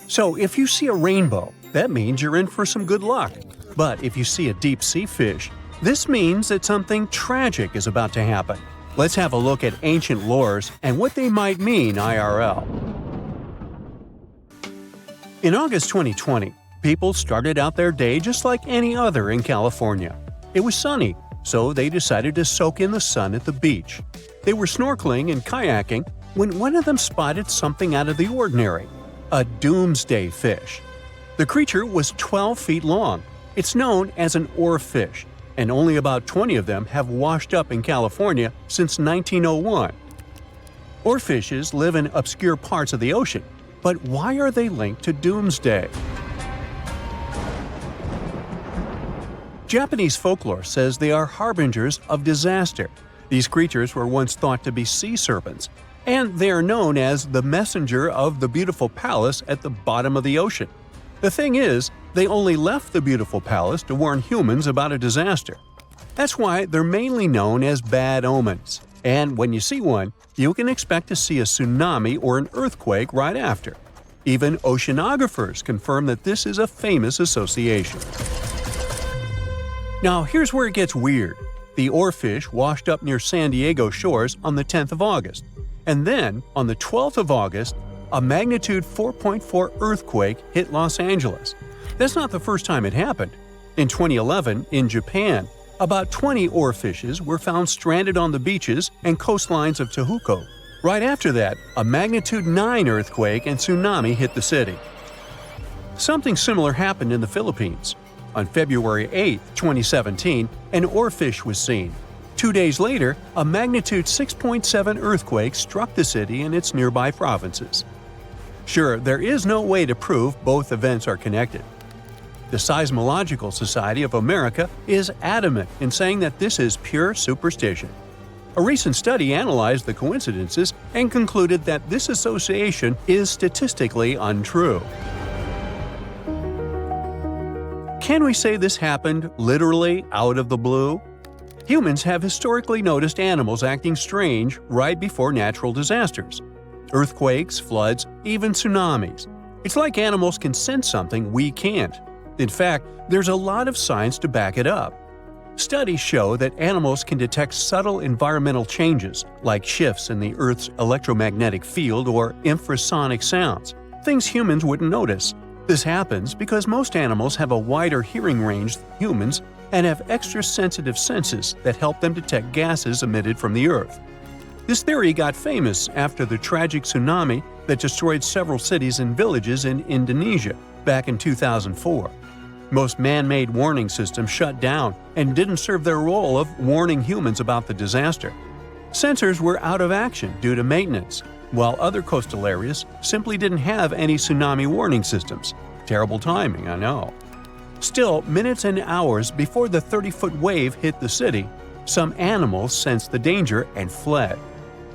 So if you see a rainbow, that means you're in for some good luck. But if you see a deep sea fish, this means that something tragic is about to happen. Let's have a look at ancient lores and what they might mean IRL. In August 2020, people started out their day just like any other in California. It was sunny, so they decided to soak in the sun at the beach. They were snorkeling and kayaking when one of them spotted something out of the ordinary – a doomsday fish. The creature was 12 feet long. It's known as an oarfish, and only about 20 of them have washed up in California since 1901. Oarfishes live in obscure parts of the ocean, but why are they linked to doomsday? Japanese folklore says they are harbingers of disaster. These creatures were once thought to be sea serpents, and they are known as the messenger of the beautiful palace at the bottom of the ocean. The thing is, they only left the beautiful palace to warn humans about a disaster. That's why they're mainly known as bad omens. And when you see one, you can expect to see a tsunami or an earthquake right after. Even oceanographers confirm that this is a famous association. Now here's where it gets weird. The oarfish washed up near San Diego shores on the 10th of August. And then, on the 12th of August, a magnitude 4.4 earthquake hit Los Angeles. That's not the first time it happened. In 2011, in Japan, about 20 oarfishes were found stranded on the beaches and coastlines of Tehuco. Right after that, a magnitude 9 earthquake and tsunami hit the city. Something similar happened in the Philippines. On February 8, 2017, an oarfish was seen. 2 days later, a magnitude 6.7 earthquake struck the city and its nearby provinces. Sure, there is no way to prove both events are connected. The Seismological Society of America is adamant in saying that this is pure superstition. A recent study analyzed the coincidences and concluded that this association is statistically untrue. Can we say this happened literally out of the blue? Humans have historically noticed animals acting strange right before natural disasters. Earthquakes, floods, even tsunamis. It's like animals can sense something we can't. In fact, there's a lot of science to back it up. Studies show that animals can detect subtle environmental changes, like shifts in the Earth's electromagnetic field or infrasonic sounds, things humans wouldn't notice. This happens because most animals have a wider hearing range than humans and have extra sensitive senses that help them detect gases emitted from the Earth. This theory got famous after the tragic tsunami that destroyed several cities and villages in Indonesia back in 2004. Most man-made warning systems shut down and didn't serve their role of warning humans about the disaster. Sensors were out of action due to maintenance, while other coastal areas simply didn't have any tsunami warning systems. Terrible timing, I know. Still, minutes and hours before the 30-foot wave hit the city, some animals sensed the danger and fled.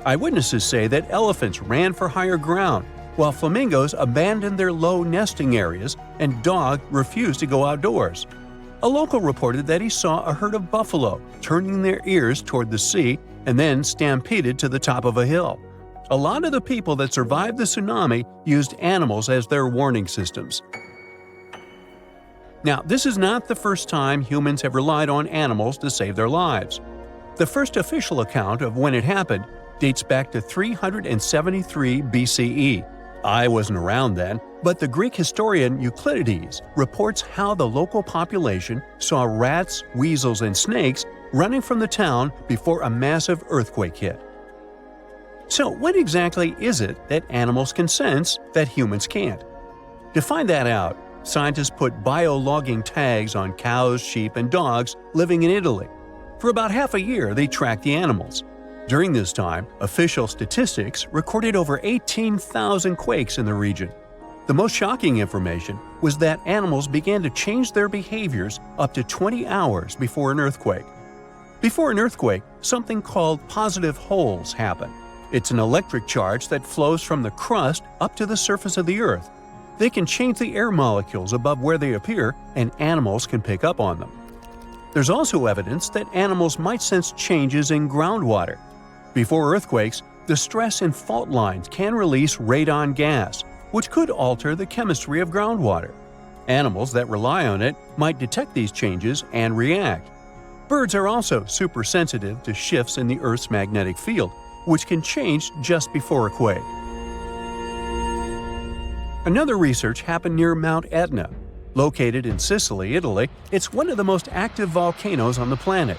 Eyewitnesses say that elephants ran for higher ground, while flamingos abandoned their low nesting areas and dogs refused to go outdoors. A local reported that he saw a herd of buffalo turning their ears toward the sea and then stampeded to the top of a hill. A lot of the people that survived the tsunami used animals as their warning systems. Now, this is not the first time humans have relied on animals to save their lives. The first official account of when it happened dates back to 373 BCE. I wasn't around then, but the Greek historian Euclides reports how the local population saw rats, weasels, and snakes running from the town before a massive earthquake hit. So what exactly is it that animals can sense that humans can't? To find that out, scientists put biologging tags on cows, sheep, and dogs living in Italy. For about half a year, they tracked the animals. During this time, official statistics recorded over 18,000 quakes in the region. The most shocking information was that animals began to change their behaviors up to 20 hours before an earthquake. Before an earthquake, something called positive holes happen. It's an electric charge that flows from the crust up to the surface of the Earth. They can change the air molecules above where they appear, and animals can pick up on them. There's also evidence that animals might sense changes in groundwater. Before earthquakes, the stress in fault lines can release radon gas. which could alter the chemistry of groundwater. Animals that rely on it might detect these changes and react. Birds are also super sensitive to shifts in the Earth's magnetic field, which can change just before a quake. Another research happened near Mount Etna. Located in Sicily, Italy, it's one of the most active volcanoes on the planet.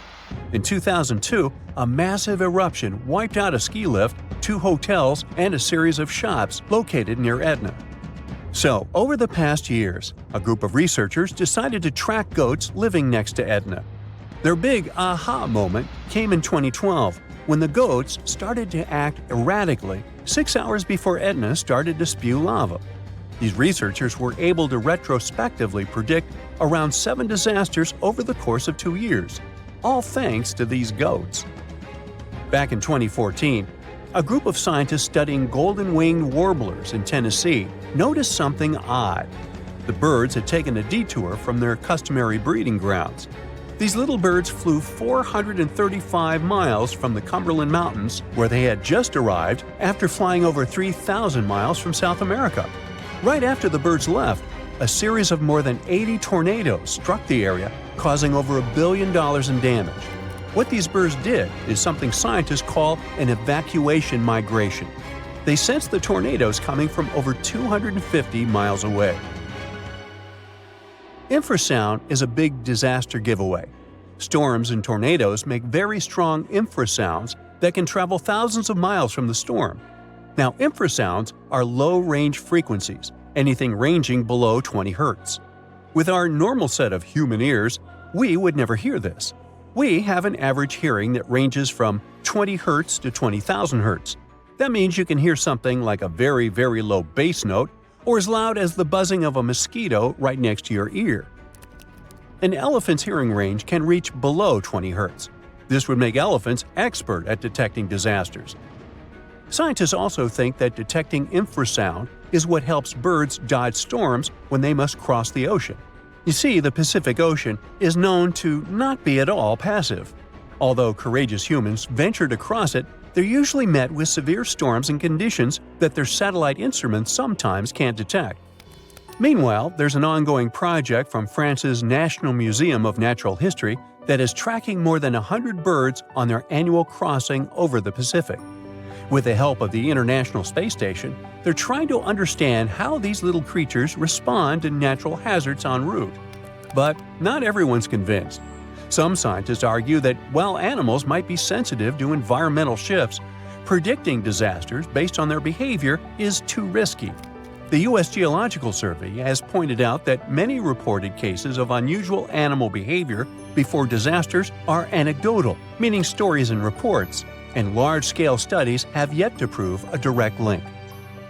In 2002, a massive eruption wiped out a ski lift, 2 hotels, and a series of shops located near Etna. So, over the past years, a group of researchers decided to track goats living next to Etna. Their big aha moment came in 2012, when the goats started to act erratically 6 hours before Etna started to spew lava. These researchers were able to retrospectively predict around 7 disasters over the course of 2 years, all thanks to these goats. Back in 2014, a group of scientists studying golden-winged warblers in Tennessee noticed something odd. The birds had taken a detour from their customary breeding grounds. These little birds flew 435 miles from the Cumberland Mountains, where they had just arrived after flying over 3,000 miles from South America. Right after the birds left, a series of more than 80 tornadoes struck the area, causing over $1 billion in damage. What these birds did is something scientists call an evacuation migration. They sensed the tornadoes coming from over 250 miles away. Infrasound is a big disaster giveaway. Storms and tornadoes make very strong infrasounds that can travel thousands of miles from the storm. Now, infrasounds are low-range frequencies, anything ranging below 20 Hz. With our normal set of human ears, we would never hear this. We have an average hearing that ranges from 20 Hz to 20,000 Hz. That means you can hear something like a very, very low bass note or as loud as the buzzing of a mosquito right next to your ear. An elephant's hearing range can reach below 20 Hz. This would make elephants expert at detecting disasters. Scientists also think that detecting infrasound is what helps birds dodge storms when they must cross the ocean. You see, the Pacific Ocean is known to not be at all passive. Although courageous humans venture to cross it, they're usually met with severe storms and conditions that their satellite instruments sometimes can't detect. Meanwhile, there's an ongoing project from France's National Museum of Natural History that is tracking more than 100 birds on their annual crossing over the Pacific. With the help of the International Space Station, they're trying to understand how these little creatures respond to natural hazards en route. But not everyone's convinced. Some scientists argue that while animals might be sensitive to environmental shifts, predicting disasters based on their behavior is too risky. The U.S. Geological Survey has pointed out that many reported cases of unusual animal behavior before disasters are anecdotal, meaning stories and reports, and large-scale studies have yet to prove a direct link.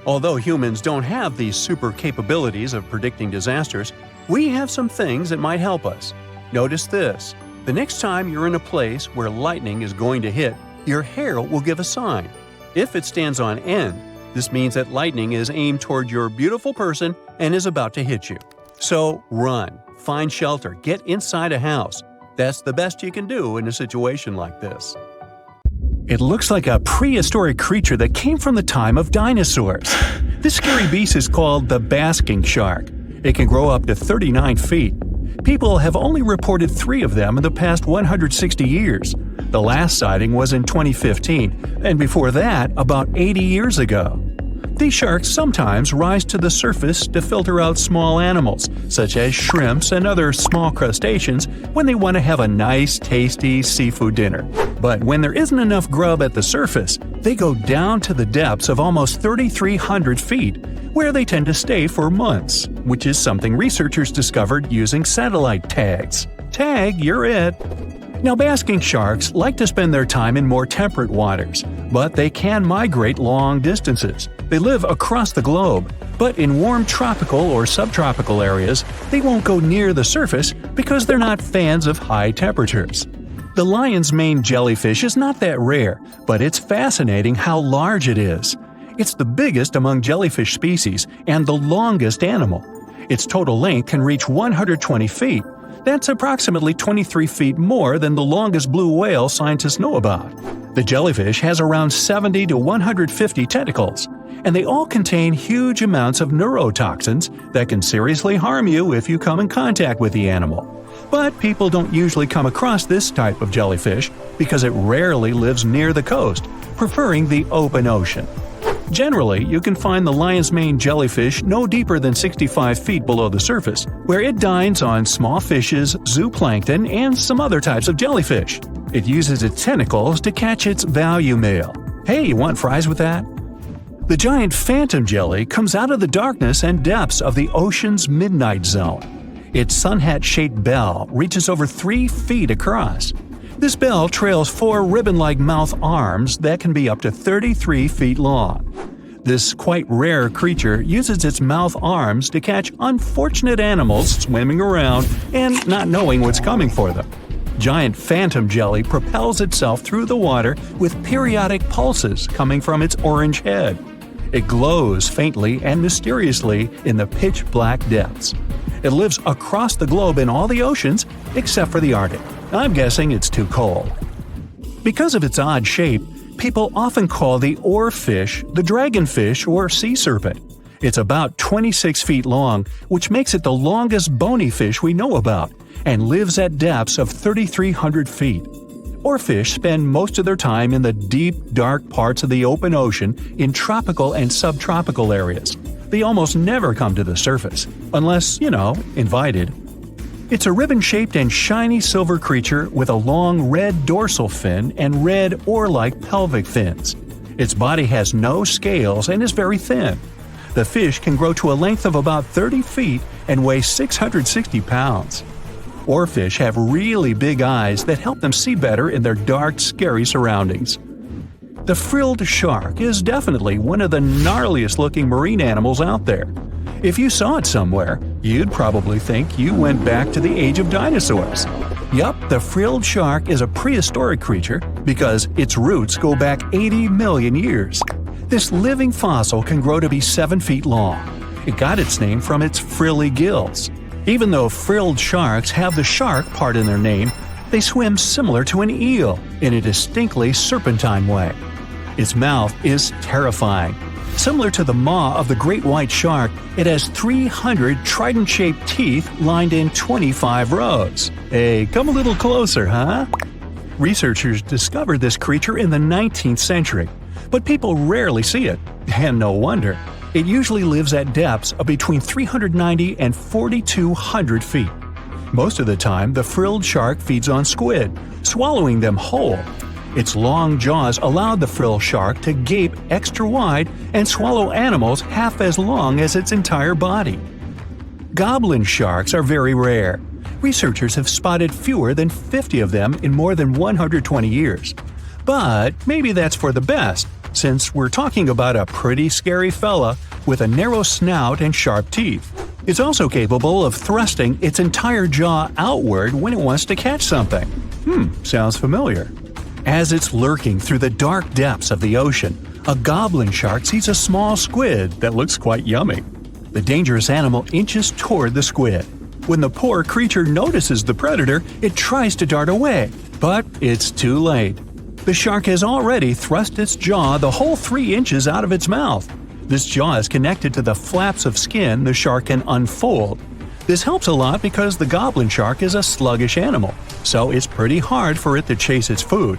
Although humans don't have these super capabilities of predicting disasters, we have some things that might help us. Notice this. The next time you're in a place where lightning is going to hit, your hair will give a sign. If it stands on end, this means that lightning is aimed toward your beautiful person and is about to hit you. So run, find shelter, get inside a house. That's the best you can do in a situation like this. It looks like a prehistoric creature that came from the time of dinosaurs. This scary beast is called the basking shark. It can grow up to 39 feet. People have only reported 3 of them in the past 160 years. The last sighting was in 2015, and before that, about 80 years ago. These sharks sometimes rise to the surface to filter out small animals, such as shrimps and other small crustaceans, when they want to have a nice, tasty seafood dinner. But when there isn't enough grub at the surface, they go down to the depths of almost 3,300 feet, where they tend to stay for months, which is something researchers discovered using satellite tags. Tag, you're it! Now, basking sharks like to spend their time in more temperate waters, but they can migrate long distances. They live across the globe, but in warm tropical or subtropical areas, they won't go near the surface because they're not fans of high temperatures. The lion's mane jellyfish is not that rare, but it's fascinating how large it is. It's the biggest among jellyfish species and the longest animal. Its total length can reach 120 feet. That's approximately 23 feet more than the longest blue whale scientists know about. The jellyfish has around 70 to 150 tentacles. and they all contain huge amounts of neurotoxins that can seriously harm you if you come in contact with the animal. But people don't usually come across this type of jellyfish because it rarely lives near the coast, preferring the open ocean. Generally, you can find the lion's mane jellyfish no deeper than 65 feet below the surface, where it dines on small fishes, zooplankton, and some other types of jellyfish. It uses its tentacles to catch its value meal. Hey, you want fries with that? The giant phantom jelly comes out of the darkness and depths of the ocean's midnight zone. Its sun hat-shaped bell reaches over 3 feet across. This bell trails 4 ribbon-like mouth arms that can be up to 33 feet long. This quite rare creature uses its mouth arms to catch unfortunate animals swimming around and not knowing what's coming for them. Giant phantom jelly propels itself through the water with periodic pulses coming from its orange head. It glows faintly and mysteriously in the pitch-black depths. It lives across the globe in all the oceans except for the Arctic. I'm guessing it's too cold. Because of its odd shape, people often call the oarfish the dragonfish or sea serpent. It's about 26 feet long, which makes it the longest bony fish we know about, and lives at depths of 3,300 feet. Oarfish spend most of their time in the deep, dark parts of the open ocean in tropical and subtropical areas. They almost never come to the surface, unless, invited. It's a ribbon-shaped and shiny silver creature with a long red dorsal fin and red oar-like pelvic fins. Its body has no scales and is very thin. The fish can grow to a length of about 30 feet and weigh 660 pounds. Oarfish have really big eyes that help them see better in their dark, scary surroundings. The frilled shark is definitely one of the gnarliest-looking marine animals out there. If you saw it somewhere, you'd probably think you went back to the age of dinosaurs. Yup, the frilled shark is a prehistoric creature because its roots go back 80 million years. This living fossil can grow to be 7 feet long. It got its name from its frilly gills. Even though frilled sharks have the shark part in their name, they swim similar to an eel in a distinctly serpentine way. Its mouth is terrifying. Similar to the maw of the great white shark, it has 300 trident-shaped teeth lined in 25 rows. Hey, come a little closer, huh? Researchers discovered this creature in the 19th century, but people rarely see it, and no wonder. It usually lives at depths of between 390 and 4,200 feet. Most of the time, the frilled shark feeds on squid, swallowing them whole. Its long jaws allowed the frilled shark to gape extra wide and swallow animals half as long as its entire body. Goblin sharks are very rare. Researchers have spotted fewer than 50 of them in more than 120 years. But maybe that's for the best, since we're talking about a pretty scary fella with a narrow snout and sharp teeth. It's also capable of thrusting its entire jaw outward when it wants to catch something. Sounds familiar. As it's lurking through the dark depths of the ocean, a goblin shark sees a small squid that looks quite yummy. The dangerous animal inches toward the squid. When the poor creature notices the predator, it tries to dart away, but it's too late. The shark has already thrust its jaw the whole 3 inches out of its mouth. This jaw is connected to the flaps of skin the shark can unfold. This helps a lot because the goblin shark is a sluggish animal, so it's pretty hard for it to chase its food.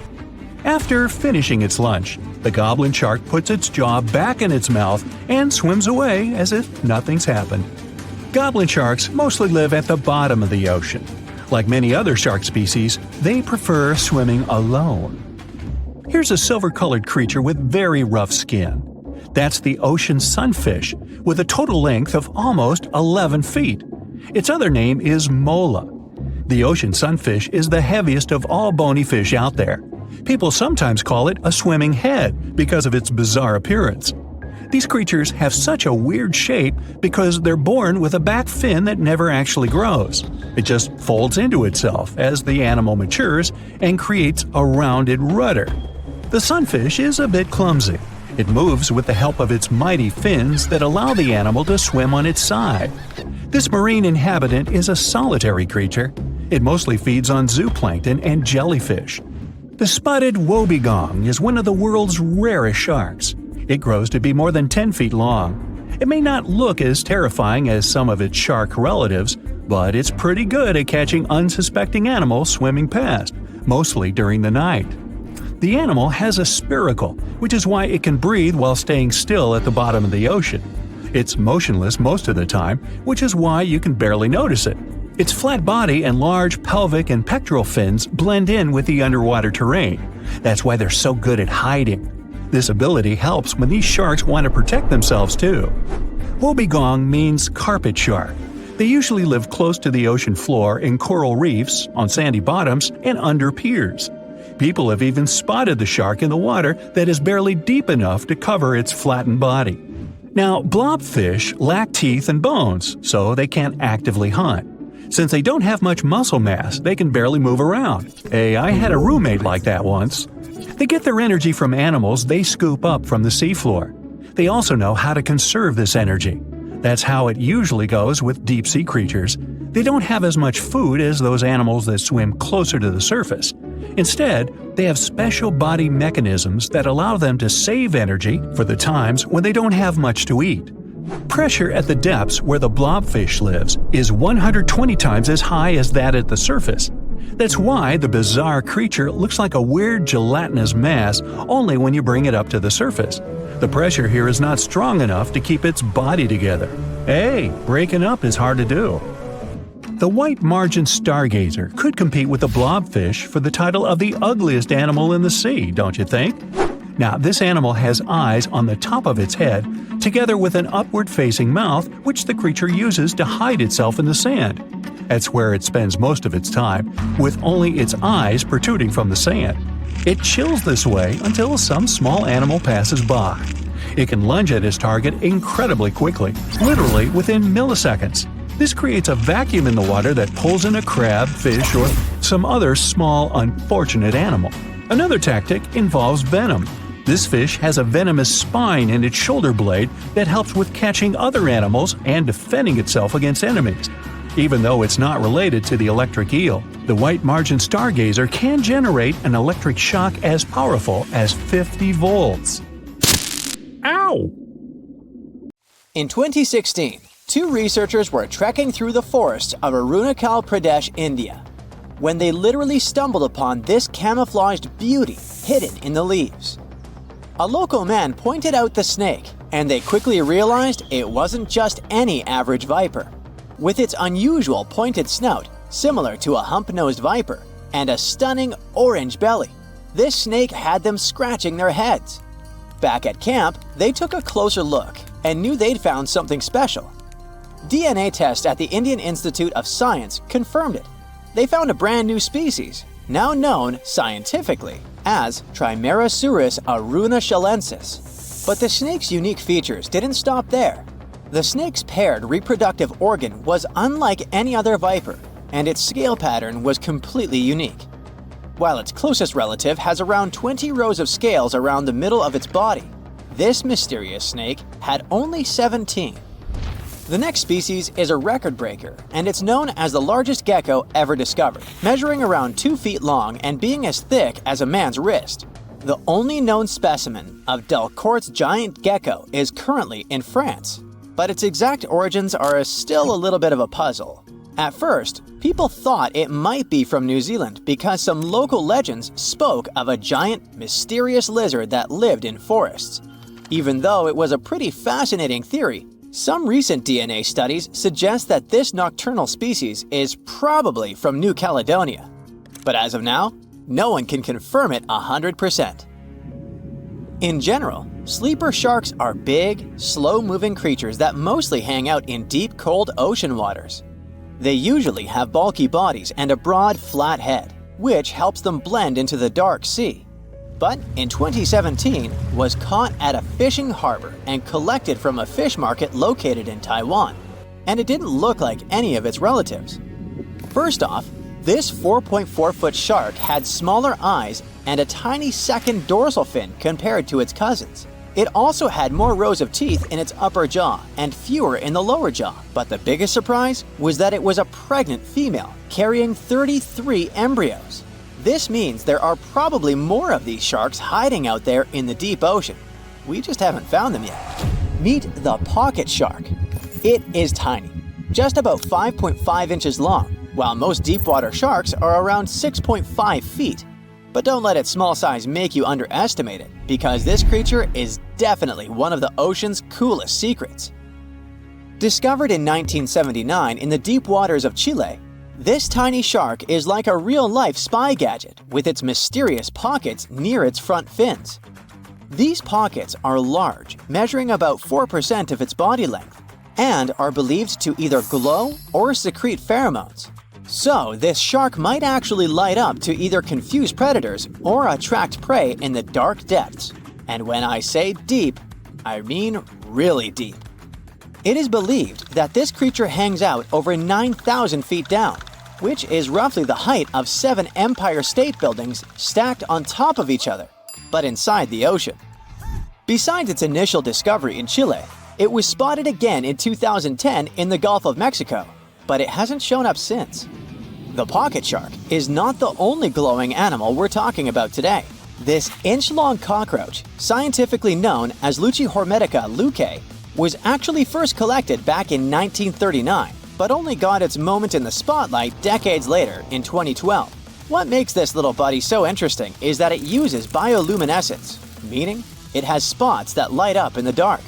After finishing its lunch, the goblin shark puts its jaw back in its mouth and swims away as if nothing's happened. Goblin sharks mostly live at the bottom of the ocean. Like many other shark species, they prefer swimming alone. Here's a silver-colored creature with very rough skin. That's the ocean sunfish, with a total length of almost 11 feet. Its other name is mola. The ocean sunfish is the heaviest of all bony fish out there. People sometimes call it a swimming head because of its bizarre appearance. These creatures have such a weird shape because they're born with a back fin that never actually grows. It just folds into itself as the animal matures and creates a rounded rudder. The sunfish is a bit clumsy. It moves with the help of its mighty fins that allow the animal to swim on its side. This marine inhabitant is a solitary creature. It mostly feeds on zooplankton and jellyfish. The spotted wobbegong is one of the world's rarest sharks. It grows to be more than 10 feet long. It may not look as terrifying as some of its shark relatives, but it's pretty good at catching unsuspecting animals swimming past, mostly during the night. The animal has a spiracle, which is why it can breathe while staying still at the bottom of the ocean. It's motionless most of the time, which is why you can barely notice it. Its flat body and large pelvic and pectoral fins blend in with the underwater terrain. That's why they're so good at hiding. This ability helps when these sharks want to protect themselves too. Wobbegong means carpet shark. They usually live close to the ocean floor in coral reefs, on sandy bottoms, and under piers. People have even spotted the shark in the water that is barely deep enough to cover its flattened body. Now, blobfish lack teeth and bones, so they can't actively hunt. Since they don't have much muscle mass, they can barely move around. Hey, I had a roommate like that once. They get their energy from animals they scoop up from the seafloor. They also know how to conserve this energy. That's how it usually goes with deep-sea creatures. They don't have as much food as those animals that swim closer to the surface. Instead, they have special body mechanisms that allow them to save energy for the times when they don't have much to eat. Pressure at the depths where the blobfish lives is 120 times as high as that at the surface. That's why the bizarre creature looks like a weird gelatinous mass only when you bring it up to the surface. The pressure here is not strong enough to keep its body together. Hey, breaking up is hard to do. The white margin stargazer could compete with the blobfish for the title of the ugliest animal in the sea, don't you think? Now, this animal has eyes on the top of its head, together with an upward-facing mouth which the creature uses to hide itself in the sand. That's where it spends most of its time, with only its eyes protruding from the sand. It chills this way until some small animal passes by. It can lunge at its target incredibly quickly, literally within milliseconds. This creates a vacuum in the water that pulls in a crab, fish, or some other small, unfortunate animal. Another tactic involves venom. This fish has a venomous spine in its shoulder blade that helps with catching other animals and defending itself against enemies. Even though it's not related to the electric eel, the white margin stargazer can generate an electric shock as powerful as 50 volts. Ow! In 2016, two researchers were trekking through the forests of Arunachal Pradesh, India, when they literally stumbled upon this camouflaged beauty hidden in the leaves. A local man pointed out the snake, and they quickly realized it wasn't just any average viper. With its unusual pointed snout, similar to a hump-nosed viper, and a stunning orange belly, this snake had them scratching their heads. Back at camp, they took a closer look and knew they'd found something special. DNA tests at the Indian Institute of Science confirmed it. They found a brand new species, now known scientifically as Trimeresurus arunachalensis. But the snake's unique features didn't stop there. The snake's paired reproductive organ was unlike any other viper, and its scale pattern was completely unique. While its closest relative has around 20 rows of scales around the middle of its body, this mysterious snake had only 17. The next species is a record breaker, and it's known as the largest gecko ever discovered, measuring around 2 feet long and being as thick as a man's wrist. The only known specimen of Delcourt's giant gecko is currently in France, but its exact origins are still a little bit of a puzzle. At first, people thought it might be from New Zealand because some local legends spoke of a giant, mysterious lizard that lived in forests. Even though it was a pretty fascinating theory, some recent DNA studies suggest that this nocturnal species is probably from New Caledonia. But as of now, no one can confirm it 100%. In general, sleeper sharks are big, slow-moving creatures that mostly hang out in deep, cold ocean waters. They usually have bulky bodies and a broad, flat head, which helps them blend into the dark sea. But in 2017, was caught at a fishing harbor and collected from a fish market located in Taiwan, and it didn't look like any of its relatives. First off, this 4.4-foot shark had smaller eyes and a tiny second dorsal fin compared to its cousins. It also had more rows of teeth in its upper jaw and fewer in the lower jaw, but the biggest surprise was that it was a pregnant female carrying 33 embryos. This means there are probably more of these sharks hiding out there in the deep ocean. we just haven't found them yet. Meet the pocket shark. It is tiny, just about 5.5 inches long, while most deepwater sharks are around 6.5 feet. But don't let its small size make you underestimate it, because this creature is definitely one of the ocean's coolest secrets. Discovered in 1979 in the deep waters of Chile, this tiny shark is like a real-life spy gadget with its mysterious pockets near its front fins. These pockets are large, measuring about 4% of its body length, and are believed to either glow or secrete pheromones. So, this shark might actually light up to either confuse predators or attract prey in the dark depths. And when I say deep, I mean really deep. It is believed that this creature hangs out over 9,000 feet down, which is roughly the height of 7 Empire State Buildings stacked on top of each other, but inside the ocean. Besides its initial discovery in Chile, it was spotted again in 2010 in the Gulf of Mexico, but it hasn't shown up since. The pocket shark is not the only glowing animal we're talking about today. This inch-long cockroach, scientifically known as Luchihormetica lucae, was actually first collected back in 1939, but only got its moment in the spotlight decades later in 2012. What makes this little buddy so interesting is that it uses bioluminescence, meaning it has spots that light up in the dark.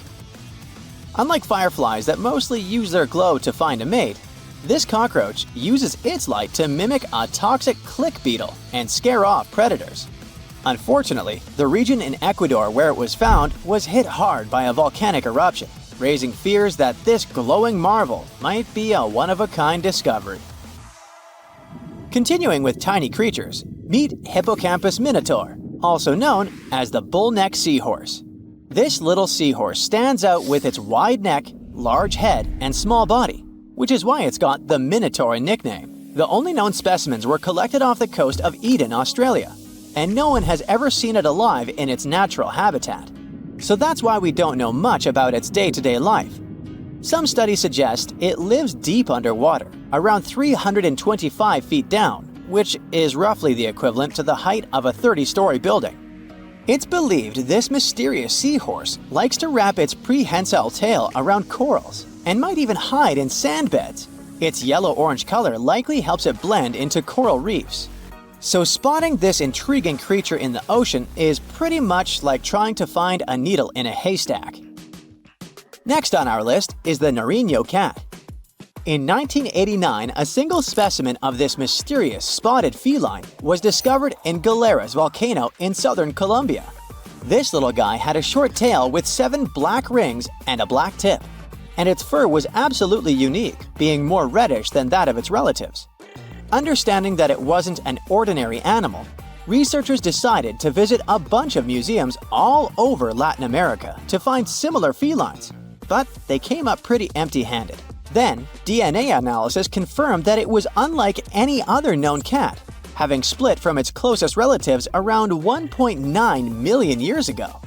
Unlike fireflies that mostly use their glow to find a mate, this cockroach uses its light to mimic a toxic click beetle and scare off predators. Unfortunately, the region in Ecuador where it was found was hit hard by a volcanic eruption, raising fears that this glowing marvel might be a one-of-a-kind discovery. Continuing with tiny creatures, meet Hippocampus minotaur, also known as the bull-neck seahorse. This little seahorse stands out with its wide neck, large head, and small body, which is why it's got the Minotaur nickname. The only known specimens were collected off the coast of Eden, Australia, and no one has ever seen it alive in its natural habitat. So that's why we don't know much about its day-to-day life. Some studies suggest it lives deep underwater, around 325 feet down, which is roughly the equivalent to the height of a 30-story building. It's believed this mysterious seahorse likes to wrap its prehensile tail around corals and might even hide in sand beds. Its yellow-orange color likely helps it blend into coral reefs. So spotting this intriguing creature in the ocean is pretty much like trying to find a needle in a haystack. Next on our list is the Nariño cat. In 1989, a single specimen of this mysterious spotted feline was discovered in Galeras volcano in southern Colombia. This little guy had a short tail with 7 black rings and a black tip, and its fur was absolutely unique, being more reddish than that of its relatives. Understanding that it wasn't an ordinary animal, researchers decided to visit a bunch of museums all over Latin America to find similar felines, but they came up pretty empty-handed. Then, DNA analysis confirmed that it was unlike any other known cat, having split from its closest relatives around 1.9 million years ago.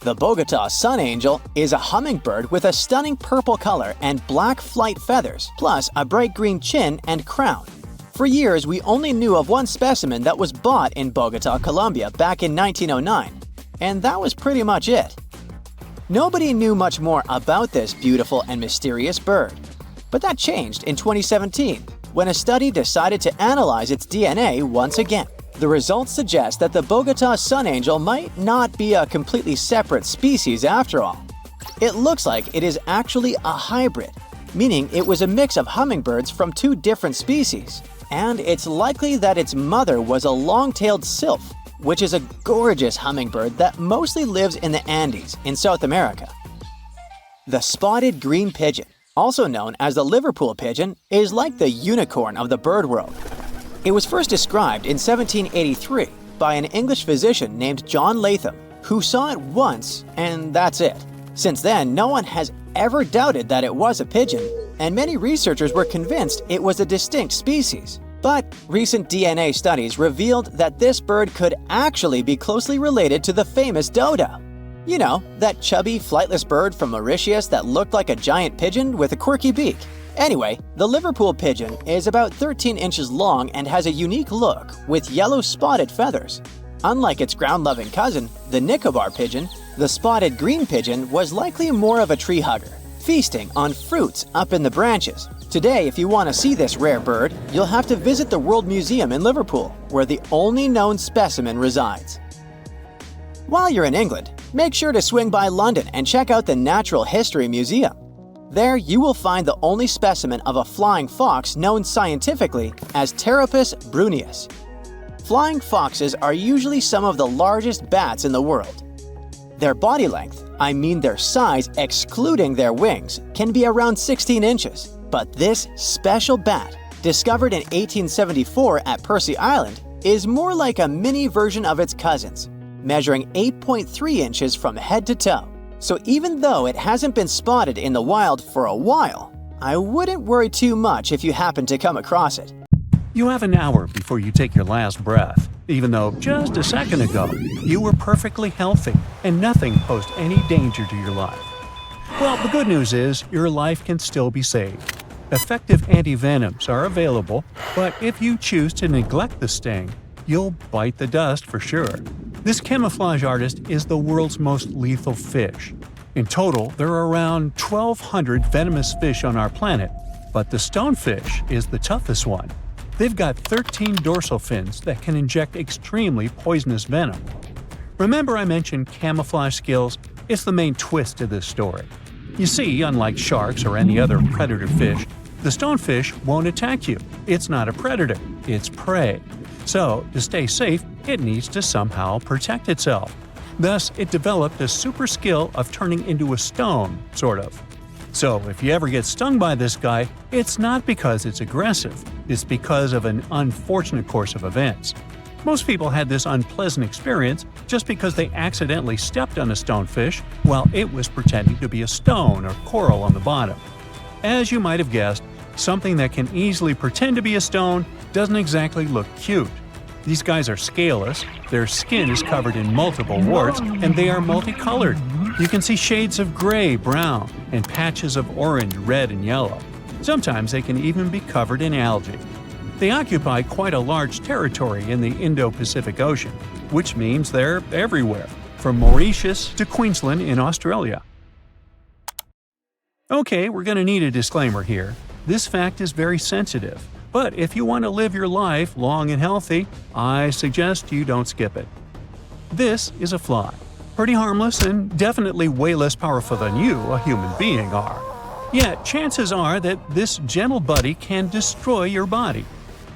The Bogota sun angel is a hummingbird with a stunning purple color and black flight feathers, plus a bright green chin and crown. For years, we only knew of one specimen that was bought in Bogota, Colombia back in 1909, and that was pretty much it. Nobody knew much more about this beautiful and mysterious bird. But that changed in 2017, when a study decided to analyze its DNA once again. The results suggest that the Bogota sun angel might not be a completely separate species after all. It looks like it is actually a hybrid, meaning it was a mix of hummingbirds from 2 different species. And it's likely that its mother was a long-tailed sylph, which is a gorgeous hummingbird that mostly lives in the Andes in South America. The spotted green pigeon, also known as the Liverpool pigeon, is like the unicorn of the bird world. It was first described in 1783 by an English physician named John Latham, who saw it once and that's it. Since then, no one has ever doubted that it was a pigeon, and many researchers were convinced it was a distinct species. But recent DNA studies revealed that this bird could actually be closely related to the famous dodo. You know, that chubby, flightless bird from Mauritius that looked like a giant pigeon with a quirky beak. Anyway, the Liverpool pigeon is about 13 inches long and has a unique look with yellow spotted feathers. Unlike its ground-loving cousin, the Nicobar pigeon, the spotted green pigeon was likely more of a tree hugger, feasting on fruits up in the branches. Today, if you want to see this rare bird, you'll have to visit the World Museum in Liverpool, where the only known specimen resides. While you're in England, make sure to swing by London and check out the Natural History Museum. There, you will find the only specimen of a flying fox known scientifically as Pteropus bruneus. Flying foxes are usually some of the largest bats in the world. Their body length, I mean their size excluding their wings, can be around 16 inches. But this special bat, discovered in 1874 at Percy Island, is more like a mini version of its cousins, measuring 8.3 inches from head to toe. So even though it hasn't been spotted in the wild for a while, I wouldn't worry too much if you happen to come across it. You have an hour before you take your last breath, even though just a second ago you were perfectly healthy and nothing posed any danger to your life. Well, the good news is your life can still be saved. Effective antivenoms are available, but if you choose to neglect the sting, you'll bite the dust for sure. This camouflage artist is the world's most lethal fish. In total, there are around 1,200 venomous fish on our planet, but the stonefish is the toughest one. They've got 13 dorsal fins that can inject extremely poisonous venom. Remember I mentioned camouflage skills? It's the main twist to this story. You see, unlike sharks or any other predator fish, the stonefish won't attack you. It's not a predator, it's prey. So, to stay safe, it needs to somehow protect itself. Thus, it developed a super skill of turning into a stone, sort of. So, if you ever get stung by this guy, it's not because it's aggressive, it's because of an unfortunate course of events. Most people had this unpleasant experience just because they accidentally stepped on a stonefish while it was pretending to be a stone or coral on the bottom. As you might have guessed, something that can easily pretend to be a stone doesn't exactly look cute. These guys are scaleless, their skin is covered in multiple warts, and they are multicolored. You can see shades of gray, brown, and patches of orange, red, and yellow. Sometimes they can even be covered in algae. They occupy quite a large territory in the Indo-Pacific Ocean, which means they're everywhere, from Mauritius to Queensland in Australia. Okay, we're going to need a disclaimer here. This fact is very sensitive, but if you want to live your life long and healthy, I suggest you don't skip it. This is a fly. Pretty harmless and definitely way less powerful than you, a human being, are. Yet, chances are that this gentle buddy can destroy your body.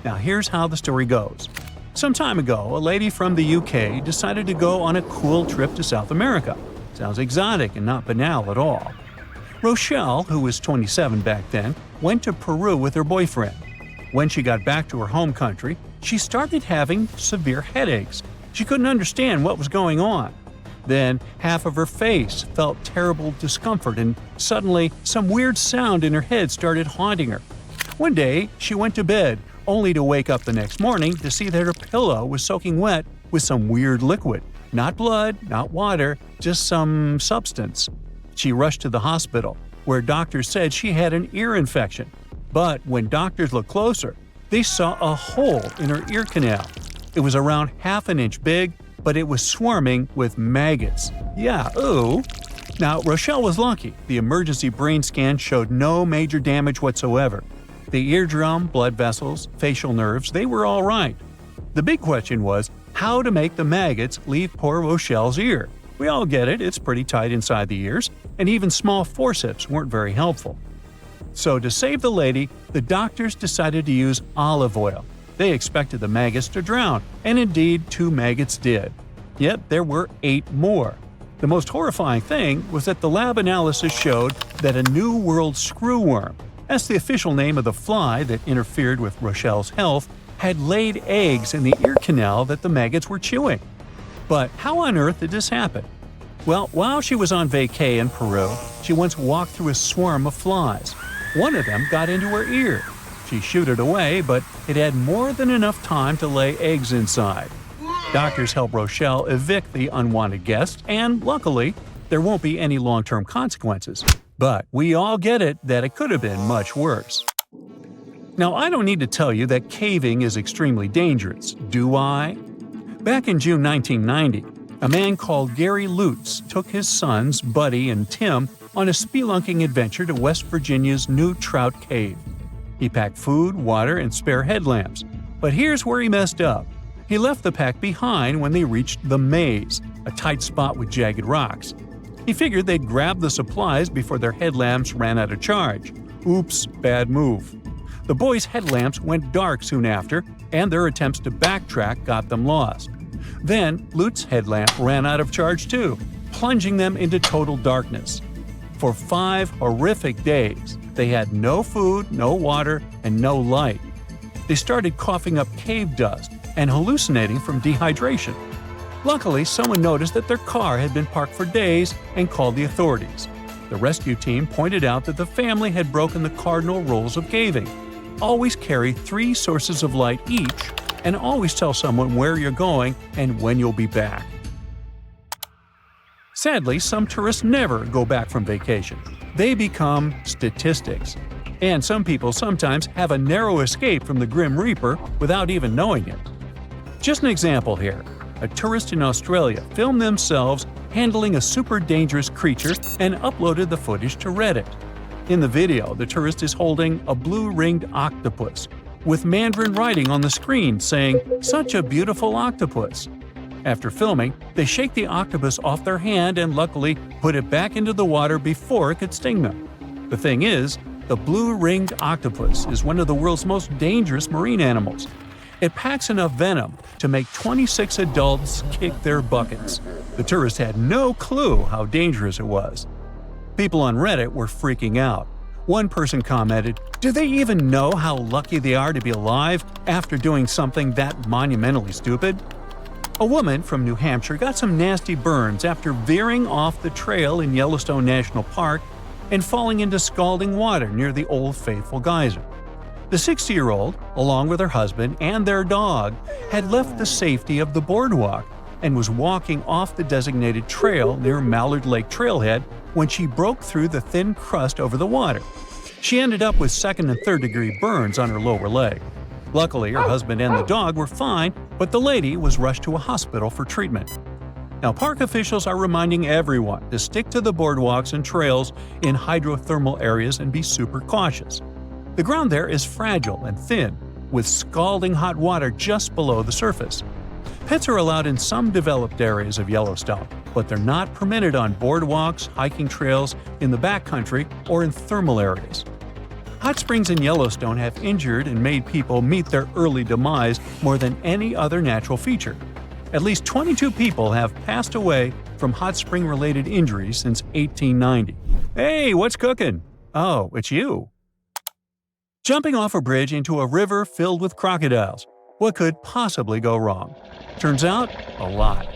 Now here's how the story goes. Some time ago, a lady from the UK decided to go on a cool trip to South America. Sounds exotic and not banal at all. Rochelle, who was 27 back then, went to Peru with her boyfriend. When she got back to her home country, she started having severe headaches. She couldn't understand what was going on. Then, half of her face felt terrible discomfort, and suddenly, some weird sound in her head started haunting her. One day, she went to bed, only to wake up the next morning to see that her pillow was soaking wet with some weird liquid. Not blood, not water, just some substance. She rushed to the hospital, where doctors said she had an ear infection. But when doctors looked closer, they saw a hole in her ear canal. It was around half an inch big, but it was swarming with maggots. Yeah, ooh. Now, Rochelle was lucky. The emergency brain scan showed no major damage whatsoever. The eardrum, blood vessels, facial nerves, they were all right. The big question was how to make the maggots leave poor Rochelle's ear. We all get it, it's pretty tight inside the ears, and even small forceps weren't very helpful. So to save the lady, the doctors decided to use olive oil. They expected the maggots to drown, and indeed 2 maggots did. Yet there were 8 more. The most horrifying thing was that the lab analysis showed that a New World screwworm, that's the official name of the fly that interfered with Rochelle's health, had laid eggs in the ear canal that the maggots were chewing. But how on earth did this happen? Well, while she was on vacay in Peru, she once walked through a swarm of flies. One of them got into her ear. She shooed it away, but it had more than enough time to lay eggs inside. Doctors helped Rochelle evict the unwanted guest, and luckily, there won't be any long-term consequences. But we all get it that it could have been much worse. Now, I don't need to tell you that caving is extremely dangerous, do I? Back in June 1990, a man called Gary Lutz took his sons, Buddy and Tim, on a spelunking adventure to West Virginia's New Trout Cave. He packed food, water, and spare headlamps. But here's where he messed up. He left the pack behind when they reached the maze, a tight spot with jagged rocks. He figured they'd grab the supplies before their headlamps ran out of charge. Oops, bad move. The boys' headlamps went dark soon after, and their attempts to backtrack got them lost. Then, Lutz's headlamp ran out of charge too, plunging them into total darkness. For 5 horrific days, they had no food, no water, and no light. They started coughing up cave dust and hallucinating from dehydration. Luckily, someone noticed that their car had been parked for days and called the authorities. The rescue team pointed out that the family had broken the cardinal rules of caving. Always carry 3 sources of light each, and always tell someone where you're going and when you'll be back. Sadly, some tourists never go back from vacation. They become statistics. And some people sometimes have a narrow escape from the Grim Reaper without even knowing it. Just an example here. A tourist in Australia filmed themselves handling a super dangerous creature and uploaded the footage to Reddit. In the video, the tourist is holding a blue-ringed octopus, with Mandarin writing on the screen saying, "Such a beautiful octopus." After filming, they shake the octopus off their hand and luckily put it back into the water before it could sting them. The thing is, the blue-ringed octopus is one of the world's most dangerous marine animals. It packs enough venom to make 26 adults kick their buckets. The tourist had no clue how dangerous it was. People on Reddit were freaking out. One person commented, "Do they even know how lucky they are to be alive after doing something that monumentally stupid?" A woman from New Hampshire got some nasty burns after veering off the trail in Yellowstone National Park and falling into scalding water near the Old Faithful geyser. The 60-year-old, along with her husband and their dog, had left the safety of the boardwalk and was walking off the designated trail near Mallard Lake Trailhead when she broke through the thin crust over the water. She ended up with 2nd and 3rd degree burns on her lower leg. Luckily, her husband and the dog were fine, but the lady was rushed to a hospital for treatment. Now, park officials are reminding everyone to stick to the boardwalks and trails in hydrothermal areas and be super cautious. The ground there is fragile and thin, with scalding hot water just below the surface. Pets are allowed in some developed areas of Yellowstone, but they're not permitted on boardwalks, hiking trails, in the backcountry, or in thermal areas. Hot springs in Yellowstone have injured and made people meet their early demise more than any other natural feature. At least 22 people have passed away from hot spring-related injuries since 1890. Hey, what's cooking? Oh, it's you. Jumping off a bridge into a river filled with crocodiles. What could possibly go wrong? Turns out, a lot.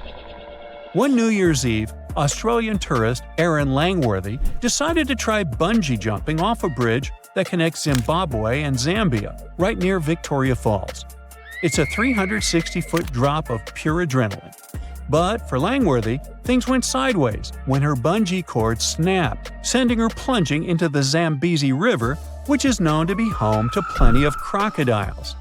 One New Year's Eve, Australian tourist Aaron Langworthy decided to try bungee jumping off a bridge that connects Zimbabwe and Zambia, right near Victoria Falls. It's a 360-foot drop of pure adrenaline. But for Langworthy, things went sideways when her bungee cord snapped, sending her plunging into the Zambezi River, which is known to be home to plenty of crocodiles.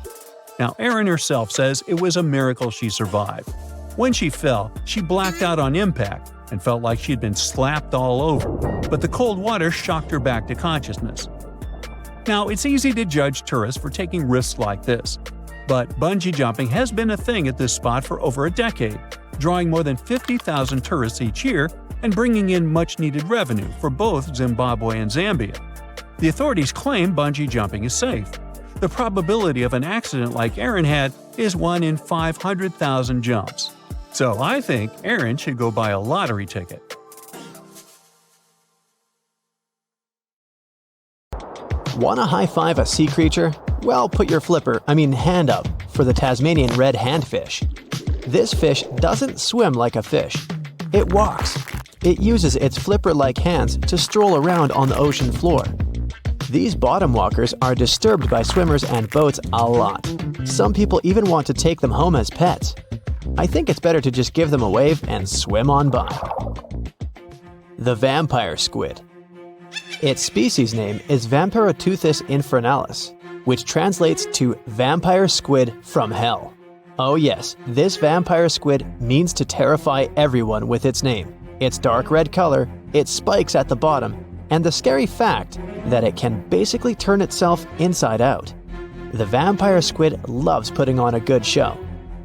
Now, Erin herself says it was a miracle she survived. When she fell, she blacked out on impact and felt like she'd been slapped all over, but the cold water shocked her back to consciousness. Now, it's easy to judge tourists for taking risks like this, but bungee jumping has been a thing at this spot for over a decade, drawing more than 50,000 tourists each year and bringing in much-needed revenue for both Zimbabwe and Zambia. The authorities claim bungee jumping is safe. The probability of an accident like Aaron had is 1 in 500,000 jumps. So I think Aaron should go buy a lottery ticket. Want to high-five a sea creature? Well, put your hand up for the Tasmanian red handfish. This fish doesn't swim like a fish. It walks. It uses its flipper-like hands to stroll around on the ocean floor. These bottom walkers are disturbed by swimmers and boats a lot. Some people even want to take them home as pets. I think it's better to just give them a wave and swim on by. The vampire squid. Its species name is Vampiroteuthis infernalis, which translates to vampire squid from hell. Oh yes, this vampire squid means to terrify everyone with its name, its dark red color, its spikes at the bottom, and the scary fact that it can basically turn itself inside out. The vampire squid loves putting on a good show,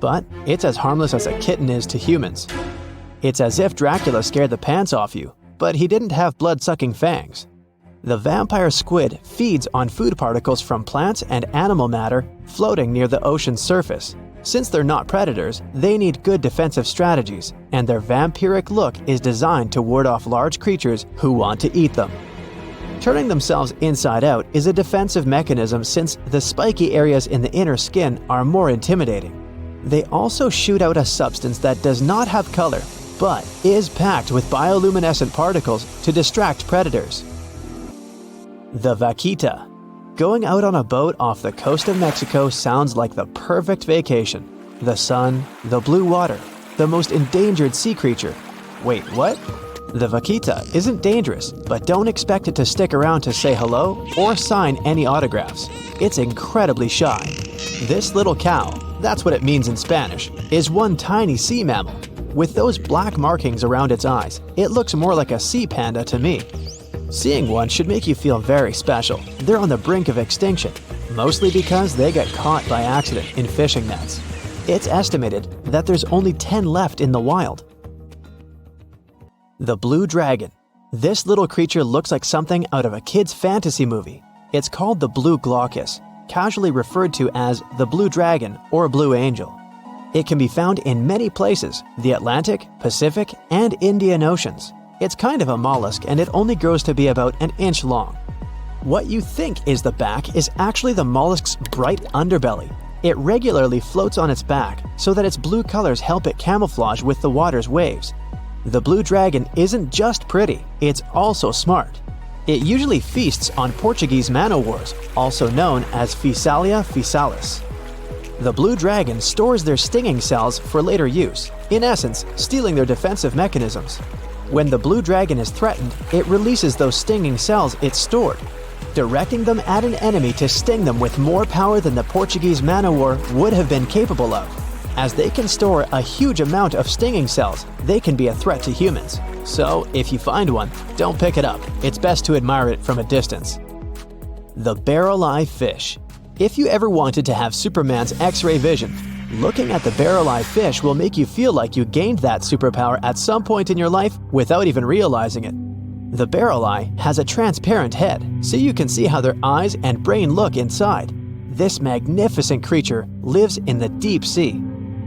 but it's as harmless as a kitten is to humans. It's as if Dracula scared the pants off you, but he didn't have blood-sucking fangs. The vampire squid feeds on food particles from plants and animal matter floating near the ocean's surface. Since they're not predators, they need good defensive strategies, and their vampiric look is designed to ward off large creatures who want to eat them. Turning themselves inside out is a defensive mechanism since the spiky areas in the inner skin are more intimidating. They also shoot out a substance that does not have color, but is packed with bioluminescent particles to distract predators. The vaquita. Going out on a boat off the coast of Mexico sounds like the perfect vacation. The sun, the blue water, the most endangered sea creature. Wait, what? The vaquita isn't dangerous, but don't expect it to stick around to say hello or sign any autographs. It's incredibly shy. This little cow, that's what it means in Spanish, is one tiny sea mammal. With those black markings around its eyes, it looks more like a sea panda to me. Seeing one should make you feel very special. They're on the brink of extinction, mostly because they got caught by accident in fishing nets. It's estimated that there's only 10 left in the wild. The blue dragon. This little creature looks like something out of a kid's fantasy movie. It's called the blue glaucus, casually referred to as the blue dragon or blue angel. It can be found in many places, the Atlantic, Pacific, and Indian Oceans. It's kind of a mollusk and it only grows to be about an inch long. What you think is the back is actually the mollusk's bright underbelly. It regularly floats on its back so that its blue colors help it camouflage with the water's waves. The blue dragon isn't just pretty, it's also smart. It usually feasts on Portuguese man-o'-wars, also known as Physalia physalis. The blue dragon stores their stinging cells for later use, in essence, stealing their defensive mechanisms. When the blue dragon is threatened, it releases those stinging cells it stored, directing them at an enemy to sting them with more power than the Portuguese man-o'-war would have been capable of. As they can store a huge amount of stinging cells, they can be a threat to humans. So, if you find one, don't pick it up. It's best to admire it from a distance. The barrel-eye fish. If you ever wanted to have Superman's X-ray vision, looking at the barrel-eye fish will make you feel like you gained that superpower at some point in your life without even realizing it. The barrel eye has a transparent head, so you can see how their eyes and brain look inside. This magnificent creature lives in the deep sea.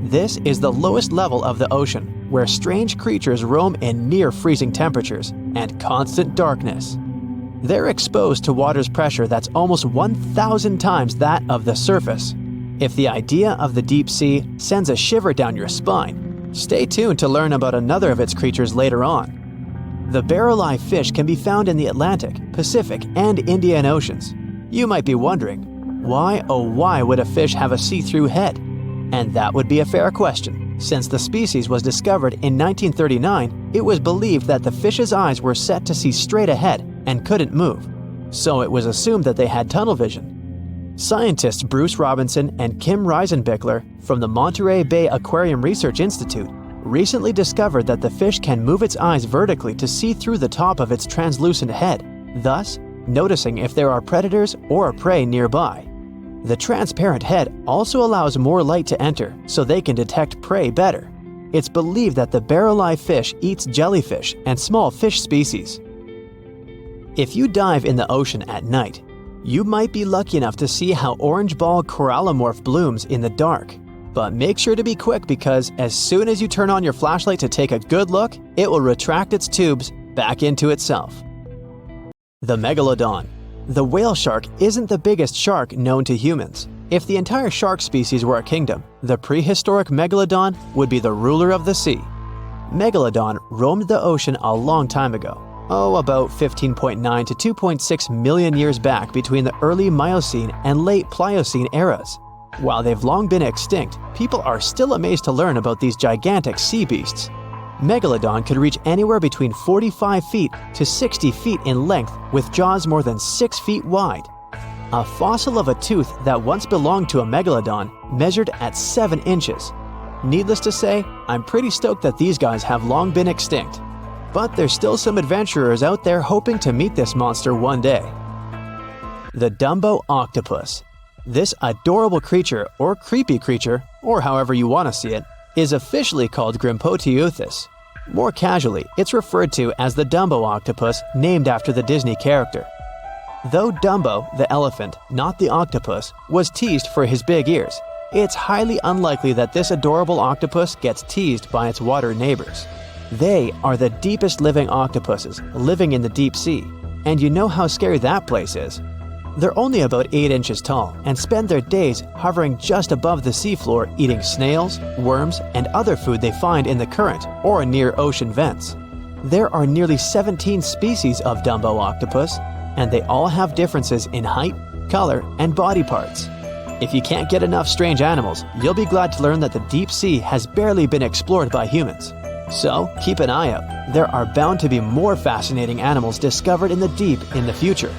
This is the lowest level of the ocean, where strange creatures roam in near-freezing temperatures and constant darkness. They're exposed to water's pressure that's almost 1,000 times that of the surface. If the idea of the deep sea sends a shiver down your spine, stay tuned to learn about another of its creatures later on. The barrel-eye fish can be found in the Atlantic, Pacific, and Indian Oceans. You might be wondering, why oh why would a fish have a see-through head? And that would be a fair question. Since the species was discovered in 1939, it was believed that the fish's eyes were set to see straight ahead and couldn't move. So it was assumed that they had tunnel vision. Scientists Bruce Robinson and Kim Reisenbichler from the Monterey Bay Aquarium Research Institute recently discovered that the fish can move its eyes vertically to see through the top of its translucent head, thus noticing if there are predators or prey nearby. The transparent head also allows more light to enter so they can detect prey better. It's believed that the barrel-eye fish eats jellyfish and small fish species. If you dive in the ocean at night, you might be lucky enough to see how orange ball corallomorph blooms in the dark. But make sure to be quick because as soon as you turn on your flashlight to take a good look, it will retract its tubes back into itself. The megalodon. The whale shark isn't the biggest shark known to humans. If the entire shark species were a kingdom, the prehistoric megalodon would be the ruler of the sea. Megalodon roamed the ocean a long time ago. About 15.9 to 2.6 million years back between the early Miocene and late Pliocene eras. While they've long been extinct, people are still amazed to learn about these gigantic sea beasts. Megalodon could reach anywhere between 45 feet to 60 feet in length with jaws more than 6 feet wide. A fossil of a tooth that once belonged to a megalodon measured at 7 inches. Needless to say, I'm pretty stoked that these guys have long been extinct. But there's still some adventurers out there hoping to meet this monster one day. The Dumbo octopus. This adorable creature, or creepy creature, or however you want to see it, is officially called Grimpoteuthis. More casually, it's referred to as the Dumbo octopus, named after the Disney character. Though Dumbo, the elephant, not the octopus, was teased for his big ears, it's highly unlikely that this adorable octopus gets teased by its water neighbors. They are the deepest living octopuses, living in the deep sea, and you know how scary that place is. They're only about 8 inches tall and spend their days hovering just above the seafloor eating snails, worms, and other food they find in the current or near ocean vents. There are nearly 17 species of Dumbo octopus, and they all have differences in height, color, and body parts. If you can't get enough strange animals, you'll be glad to learn that the deep sea has barely been explored by humans. So, keep an eye out. There are bound to be more fascinating animals discovered in the deep in the future.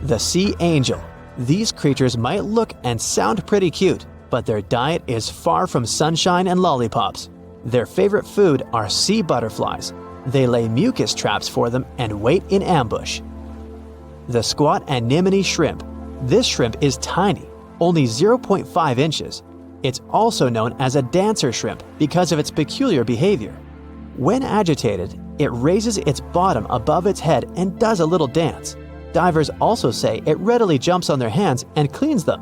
The sea angel. These creatures might look and sound pretty cute, but their diet is far from sunshine and lollipops. Their favorite food are sea butterflies. They lay mucus traps for them and wait in ambush. The squat anemone shrimp. This shrimp is tiny, only 0.5 inches. It's also known as a dancer shrimp because of its peculiar behavior. When agitated, it raises its bottom above its head and does a little dance. Divers also say it readily jumps on their hands and cleans them.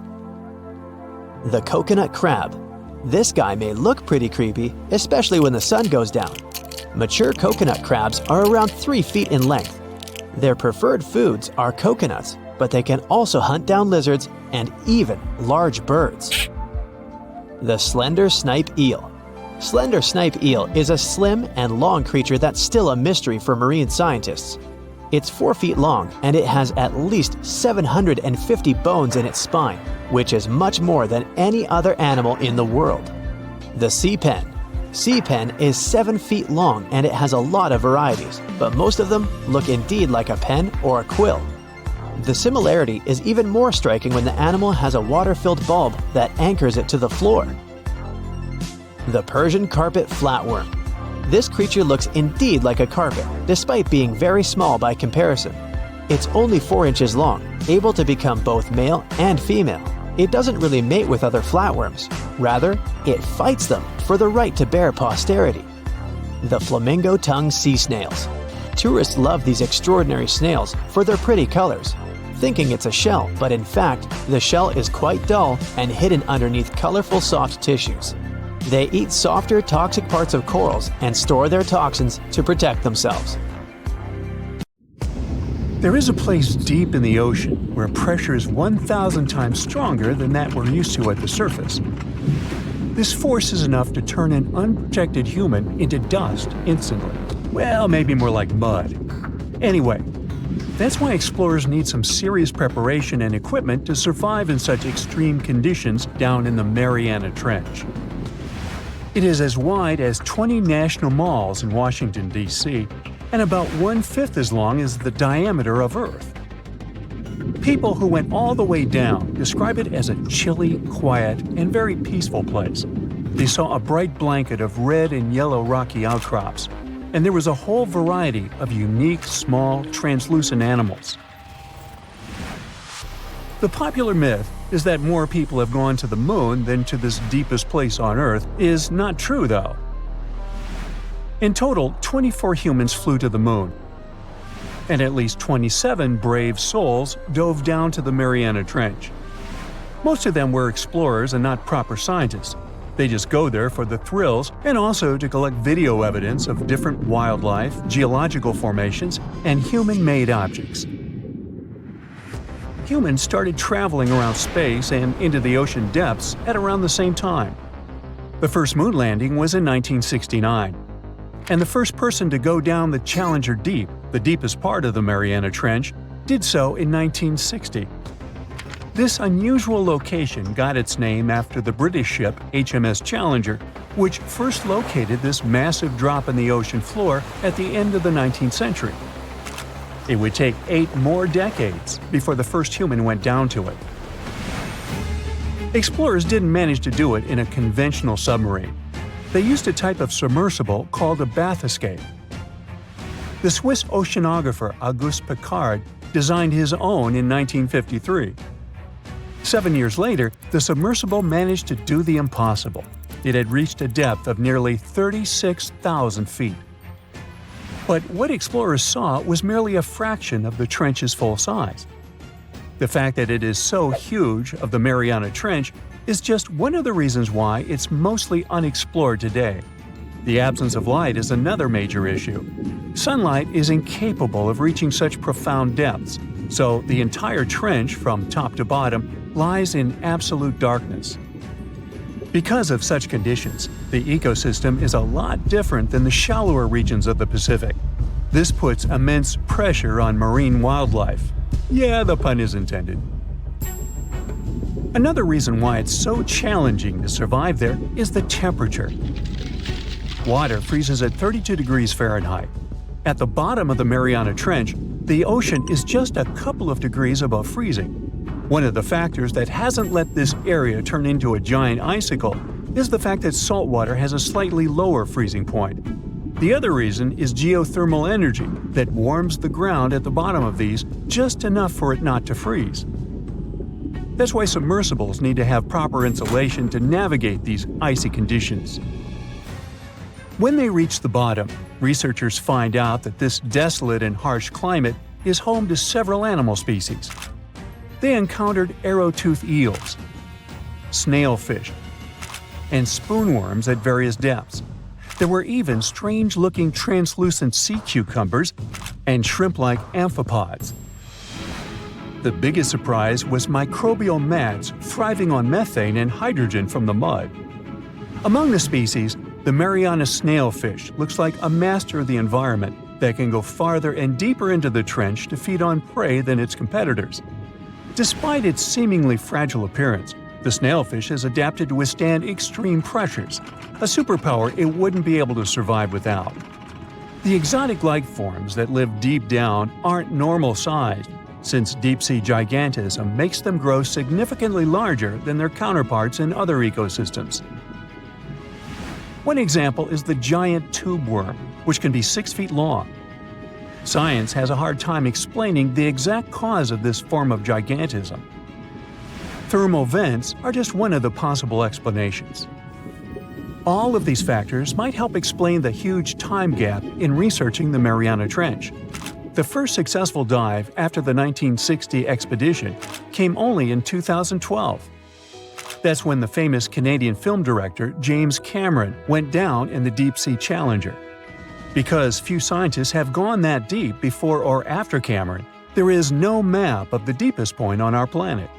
The coconut crab. This guy may look pretty creepy, especially when the sun goes down. Mature coconut crabs are around 3 feet in length. Their preferred foods are coconuts, but they can also hunt down lizards and even large birds. The slender snipe eel. Slender snipe eel is a slim and long creature that's still a mystery for marine scientists. It's 4 feet long and it has at least 750 bones in its spine, which is much more than any other animal in the world. The sea pen. Sea pen is 7 feet long and it has a lot of varieties, but most of them look indeed like a pen or a quill. The similarity is even more striking when the animal has a water-filled bulb that anchors it to the floor. The Persian carpet flatworm. This creature looks indeed like a carpet, despite being very small by comparison. It's only 4 inches long, able to become both male and female. It doesn't really mate with other flatworms. Rather, it fights them for the right to bear posterity. The flamingo-tongued sea snails. Tourists love these extraordinary snails for their pretty colors, thinking it's a shell, but in fact, the shell is quite dull and hidden underneath colorful soft tissues. They eat softer, toxic parts of corals and store their toxins to protect themselves. There is a place deep in the ocean where pressure is 1,000 times stronger than that we're used to at the surface. This force is enough to turn an unprotected human into dust instantly. Well, maybe more like mud. Anyway, that's why explorers need some serious preparation and equipment to survive in such extreme conditions down in the Mariana Trench. It is as wide as 20 national malls in Washington, D.C., and about 1/5 as long as the diameter of Earth. People who went all the way down describe it as a chilly, quiet, and very peaceful place. They saw a bright blanket of red and yellow rocky outcrops, and there was a whole variety of unique, small, translucent animals. The popular myth is that more people have gone to the moon than to this deepest place on Earth is not true, though. In total, 24 humans flew to the moon, and at least 27 brave souls dove down to the Mariana Trench. Most of them were explorers and not proper scientists. They just go there for the thrills and also to collect video evidence of different wildlife, geological formations, and human-made objects. Humans started traveling around space and into the ocean depths at around the same time. The first moon landing was in 1969. And the first person to go down the Challenger Deep, the deepest part of the Mariana Trench, did so in 1960. This unusual location got its name after the British ship HMS Challenger, which first located this massive drop in the ocean floor at the end of the 19th century. It would take 8 more decades before the first human went down to it. Explorers didn't manage to do it in a conventional submarine. They used a type of submersible called a bathyscaphe. The Swiss oceanographer Auguste Piccard designed his own in 1953. 7 years later, the submersible managed to do the impossible. It had reached a depth of nearly 36,000 feet. But what explorers saw was merely a fraction of the trench's full size. The fact that it is so huge of the Mariana Trench is just one of the reasons why it's mostly unexplored today. The absence of light is another major issue. Sunlight is incapable of reaching such profound depths, so the entire trench, from top to bottom, lies in absolute darkness. Because of such conditions, the ecosystem is a lot different than the shallower regions of the Pacific. This puts immense pressure on marine wildlife. Yeah, the pun is intended. Another reason why it's so challenging to survive there is the temperature. Water freezes at 32 degrees Fahrenheit. At the bottom of the Mariana Trench, the ocean is just a couple of degrees above freezing. One of the factors that hasn't let this area turn into a giant icicle is the fact that salt water has a slightly lower freezing point. The other reason is geothermal energy that warms the ground at the bottom of these just enough for it not to freeze. That's why submersibles need to have proper insulation to navigate these icy conditions. When they reach the bottom, researchers find out that this desolate and harsh climate is home to several animal species. They encountered arrow-toothed eels, snailfish, and spoonworms at various depths. There were even strange-looking translucent sea cucumbers and shrimp-like amphipods. The biggest surprise was microbial mats thriving on methane and hydrogen from the mud. Among the species, the Mariana snailfish looks like a master of the environment that can go farther and deeper into the trench to feed on prey than its competitors. Despite its seemingly fragile appearance, the snailfish has adapted to withstand extreme pressures, a superpower it wouldn't be able to survive without. The exotic life forms that live deep down aren't normal-sized, since deep-sea gigantism makes them grow significantly larger than their counterparts in other ecosystems. One example is the giant tube worm, which can be 6 feet long. Science has a hard time explaining the exact cause of this form of gigantism. Thermal vents are just one of the possible explanations. All of these factors might help explain the huge time gap in researching the Mariana Trench. The first successful dive after the 1960 expedition came only in 2012. That's when the famous Canadian film director James Cameron went down in the Deep-Sea Challenger. Because few scientists have gone that deep before or after Cameron, there is no map of the deepest point on our planet.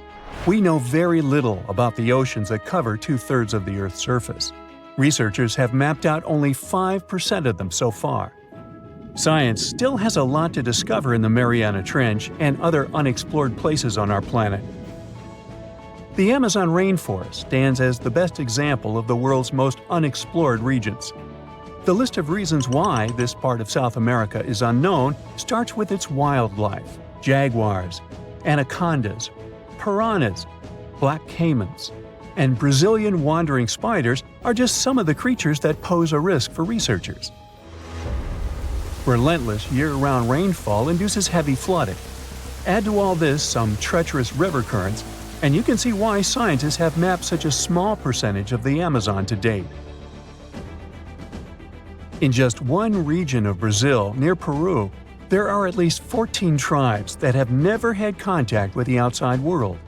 We know very little about the oceans that cover 2/3 of the Earth's surface. Researchers have mapped out only 5% of them so far. Science still has a lot to discover in the Mariana Trench and other unexplored places on our planet. The Amazon rainforest stands as the best example of the world's most unexplored regions. The list of reasons why this part of South America is unknown starts with its wildlife. Jaguars, anacondas, piranhas, black caimans, and Brazilian wandering spiders are just some of the creatures that pose a risk for researchers. Relentless year-round rainfall induces heavy flooding. Add to all this some treacherous river currents, and you can see why scientists have mapped such a small percentage of the Amazon to date. In just one region of Brazil, near Peru, there are at least 14 tribes that have never had contact with the outside world.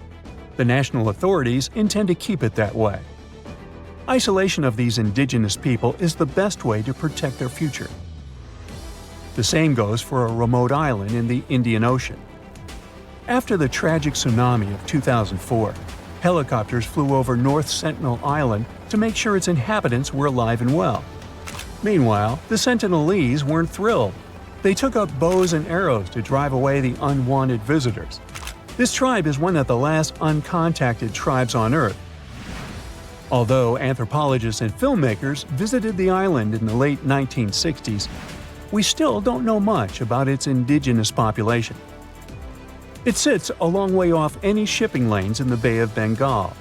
The national authorities intend to keep it that way. Isolation of these indigenous people is the best way to protect their future. The same goes for a remote island in the Indian Ocean. After the tragic tsunami of 2004, helicopters flew over North Sentinel Island to make sure its inhabitants were alive and well. Meanwhile, the Sentinelese weren't thrilled. They took up bows and arrows to drive away the unwanted visitors. This tribe is one of the last uncontacted tribes on Earth. Although anthropologists and filmmakers visited the island in the late 1960s, we still don't know much about its indigenous population. It sits a long way off any shipping lanes in the Bay of Bengal.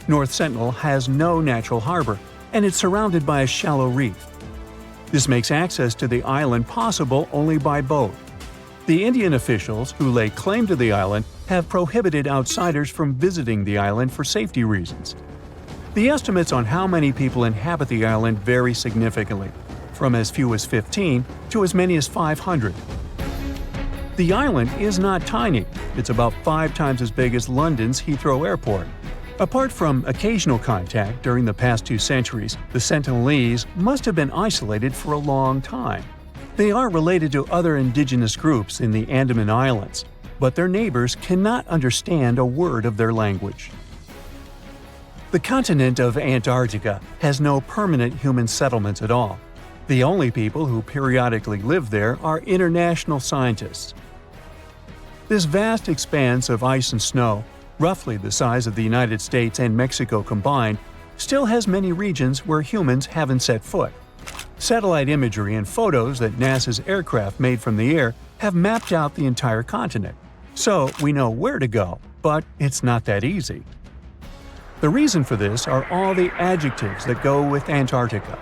North Sentinel has no natural harbor, and it's surrounded by a shallow reef. This makes access to the island possible only by boat. The Indian officials who lay claim to the island have prohibited outsiders from visiting the island for safety reasons. The estimates on how many people inhabit the island vary significantly, from as few as 15 to as many as 500. The island is not tiny. It's about 5 times as big as London's Heathrow Airport. Apart from occasional contact during the past 2 centuries, the Sentinelese must have been isolated for a long time. They are related to other indigenous groups in the Andaman Islands, but their neighbors cannot understand a word of their language. The continent of Antarctica has no permanent human settlements at all. The only people who periodically live there are international scientists. This vast expanse of ice and snow, roughly the size of the United States and Mexico combined, still has many regions where humans haven't set foot. Satellite imagery and photos that NASA's aircraft made from the air have mapped out the entire continent. So we know where to go, but it's not that easy. The reason for this are all the adjectives that go with Antarctica.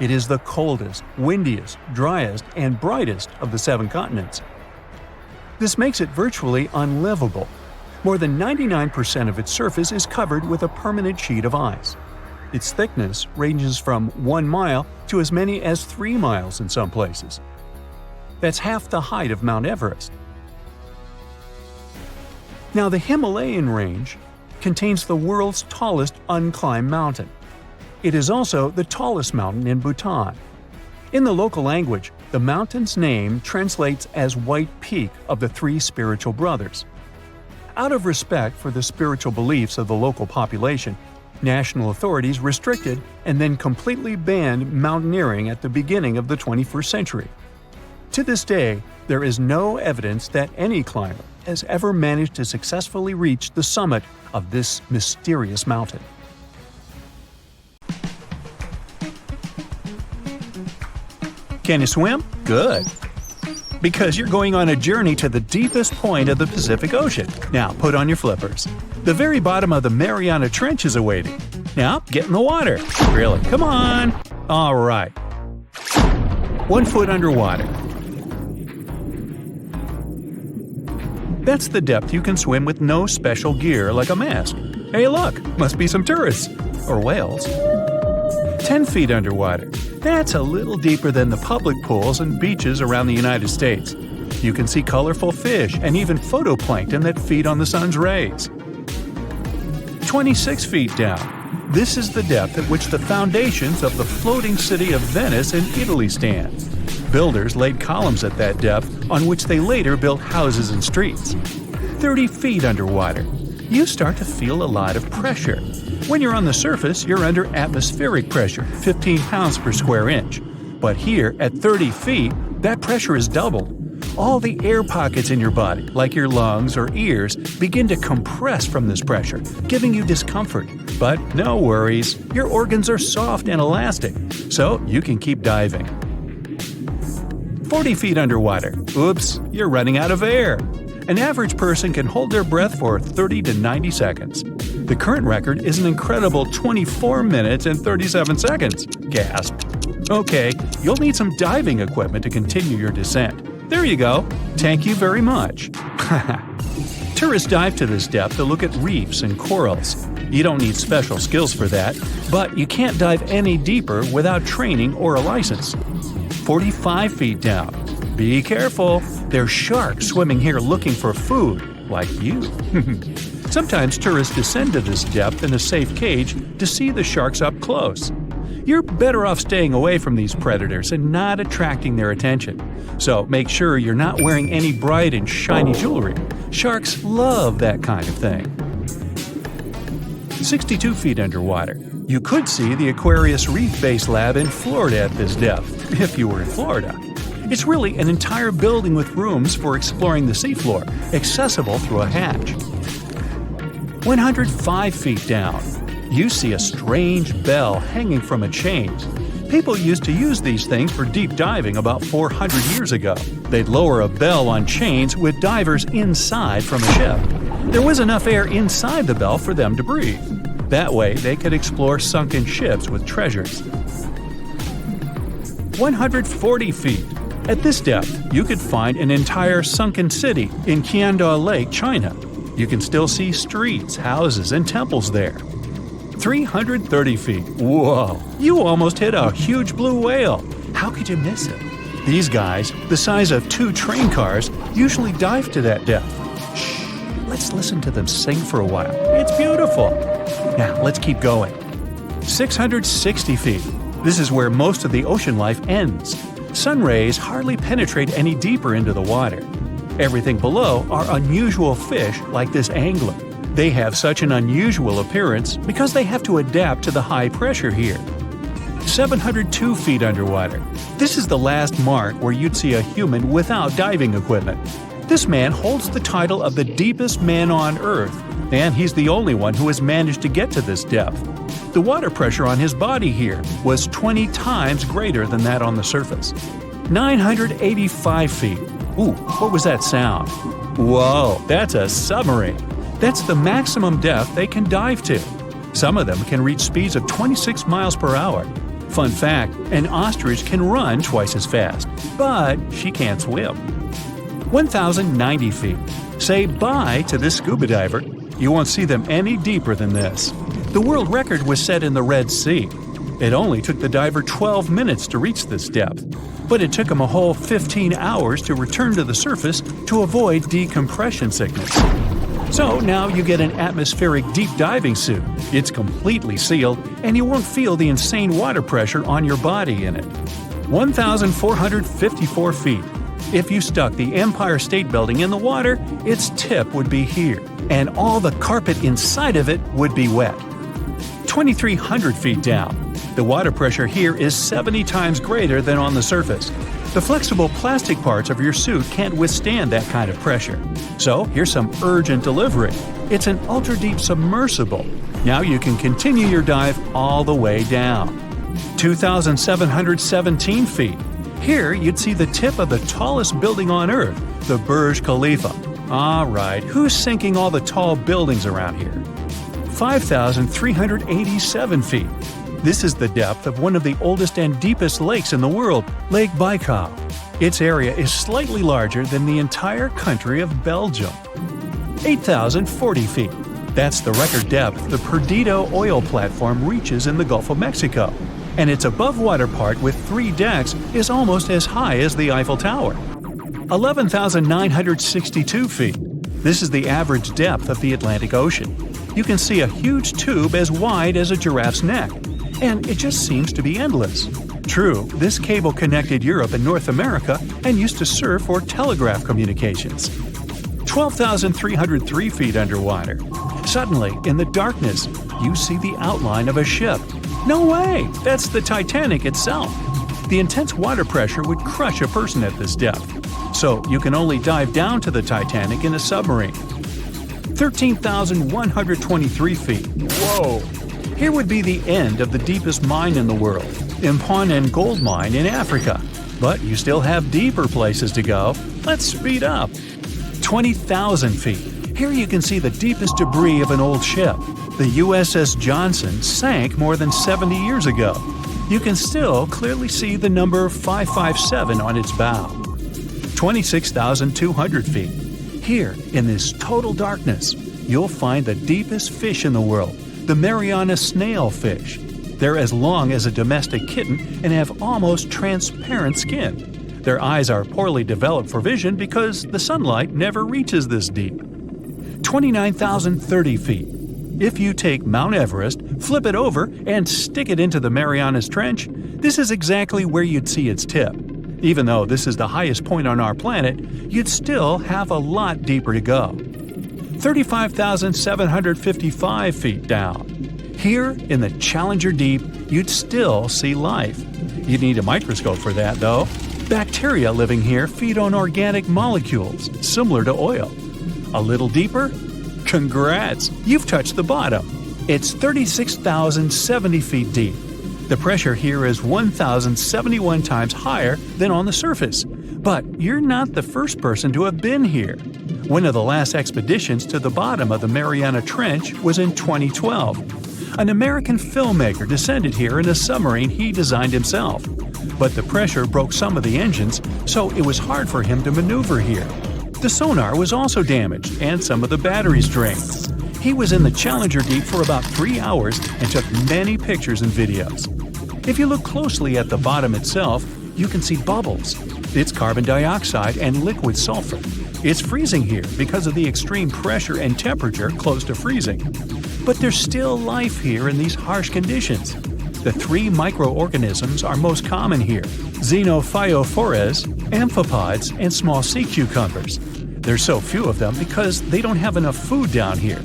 It is the coldest, windiest, driest, and brightest of the 7 continents. This makes it virtually unlivable. More than 99% of its surface is covered with a permanent sheet of ice. Its thickness ranges from 1 mile to as many as 3 miles in some places. That's half the height of Mount Everest. Now, the Himalayan range contains the world's tallest unclimbed mountain. It is also the tallest mountain in Bhutan. In the local language, the mountain's name translates as White Peak of the 3 spiritual brothers. Out of respect for the spiritual beliefs of the local population, national authorities restricted and then completely banned mountaineering at the beginning of the 21st century. To this day, there is no evidence that any climber has ever managed to successfully reach the summit of this mysterious mountain. Can you swim? Good. Because you're going on a journey to the deepest point of the Pacific Ocean. Now put on your flippers. The very bottom of the Mariana Trench is awaiting. Now get in the water. Really, come on. All right. 1 foot underwater. That's the depth you can swim with no special gear like a mask. Hey look, must be some tourists. Or whales. 10 feet underwater. That's a little deeper than the public pools and beaches around the United States. You can see colorful fish and even phytoplankton that feed on the sun's rays. 26 feet down. This is the depth at which the foundations of the floating city of Venice in Italy stand. Builders laid columns at that depth on which they later built houses and streets. 30 feet underwater. You start to feel a lot of pressure. When you're on the surface, you're under atmospheric pressure, 15 pounds per square inch. But here, at 30 feet, that pressure is doubled. All the air pockets in your body, like your lungs or ears, begin to compress from this pressure, giving you discomfort. But no worries, your organs are soft and elastic, so you can keep diving. 40 feet underwater. Oops, you're running out of air. An average person can hold their breath for 30 to 90 seconds. The current record is an incredible 24 minutes and 37 seconds. Gasp. Okay, you'll need some diving equipment to continue your descent. There you go. Thank you very much. Tourists dive to this depth to look at reefs and corals. You don't need special skills for that, but you can't dive any deeper without training or a license. 45 feet down. Be careful. There's sharks swimming here looking for food, like you. Sometimes tourists descend to this depth in a safe cage to see the sharks up close. You're better off staying away from these predators and not attracting their attention. So make sure you're not wearing any bright and shiny jewelry. Sharks love that kind of thing. 62 feet underwater. You could see the Aquarius Reef Base Lab in Florida at this depth, if you were in Florida. It's really an entire building with rooms for exploring the seafloor, accessible through a hatch. 105 feet down. You see a strange bell hanging from a chain. People used to use these things for deep diving about 400 years ago. They'd lower a bell on chains with divers inside from a ship. There was enough air inside the bell for them to breathe. That way, they could explore sunken ships with treasures. 140 feet. At this depth, you could find an entire sunken city in Qianda Lake, China. You can still see streets, houses, and temples there. 330 feet. Whoa! You almost hit a huge blue whale. How could you miss it? These guys, the size of 2 train cars, usually dive to that depth. Shh! Let's listen to them sing for a while. It's beautiful. Now, let's keep going. 660 feet. This is where most of the ocean life ends. Sun rays hardly penetrate any deeper into the water. Everything below are unusual fish like this angler. They have such an unusual appearance because they have to adapt to the high pressure here. 702 feet underwater. This is the last mark where you'd see a human without diving equipment. This man holds the title of the deepest man on Earth, and he's the only one who has managed to get to this depth. The water pressure on his body here was 20 times greater than that on the surface. 985 feet. Ooh, what was that sound? Whoa, that's a submarine. That's the maximum depth they can dive to. Some of them can reach speeds of 26 miles per hour. Fun fact, an ostrich can run twice as fast, but she can't swim. 1,090 feet. Say bye to this scuba diver. You won't see them any deeper than this. The world record was set in the Red Sea. It only took the diver 12 minutes to reach this depth, but it took him a whole 15 hours to return to the surface to avoid decompression sickness. So now you get an atmospheric deep diving suit. It's completely sealed, and you won't feel the insane water pressure on your body in it. 1,454 feet. If you stuck the Empire State Building in the water, its tip would be here, and all the carpet inside of it would be wet. 2,300 feet down. The water pressure here is 70 times greater than on the surface. The flexible plastic parts of your suit can't withstand that kind of pressure. So here's some urgent delivery. It's an ultra-deep submersible. Now you can continue your dive all the way down. 2,717 feet. Here you'd see the tip of the tallest building on Earth, the Burj Khalifa. Alright, who's sinking all the tall buildings around here? 5,387 feet. This is the depth of one of the oldest and deepest lakes in the world, Lake Baikal. Its area is slightly larger than the entire country of Belgium. 8,040 feet. That's the record depth the Perdido oil platform reaches in the Gulf of Mexico, and its above-water part with 3 decks is almost as high as the Eiffel Tower. 11,962 feet. This is the average depth of the Atlantic Ocean. You can see a huge tube as wide as a giraffe's neck, and it just seems to be endless. True, this cable connected Europe and North America and used to serve for telegraph communications. 12,303 feet underwater. Suddenly, in the darkness, you see the outline of a ship. No way! That's the Titanic itself. The intense water pressure would crush a person at this depth, so you can only dive down to the Titanic in a submarine. 13,123 feet. Whoa! Here would be the end of the deepest mine in the world, Imponen Gold Mine in Africa. But you still have deeper places to go. Let's speed up. 20,000 feet. Here you can see the deepest debris of an old ship. The USS Johnson sank more than 70 years ago. You can still clearly see the number 557 on its bow. 26,200 feet. Here, in this total darkness, you'll find the deepest fish in the world, the Mariana snailfish. They're as long as a domestic kitten and have almost transparent skin. Their eyes are poorly developed for vision because the sunlight never reaches this deep. 29,030 feet. If you take Mount Everest, flip it over, and stick it into the Marianas Trench, this is exactly where you'd see its tip. Even though this is the highest point on our planet, you'd still have a lot deeper to go. 35,755 feet down. Here, in the Challenger Deep, you'd still see life. You'd need a microscope for that, though. Bacteria living here feed on organic molecules, similar to oil. A little deeper? Congrats! You've touched the bottom. It's 36,070 feet deep. The pressure here is 1,071 times higher than on the surface. But you're not the first person to have been here. One of the last expeditions to the bottom of the Mariana Trench was in 2012. An American filmmaker descended here in a submarine he designed himself. But the pressure broke some of the engines, so it was hard for him to maneuver here. The sonar was also damaged, and some of the batteries drained. He was in the Challenger Deep for about 3 hours and took many pictures and videos. If you look closely at the bottom itself, you can see bubbles. It's carbon dioxide and liquid sulfur. It's freezing here because of the extreme pressure and temperature close to freezing. But there's still life here in these harsh conditions. The 3 microorganisms are most common here: xenophytophores, amphipods, and small sea cucumbers. There's so few of them because they don't have enough food down here.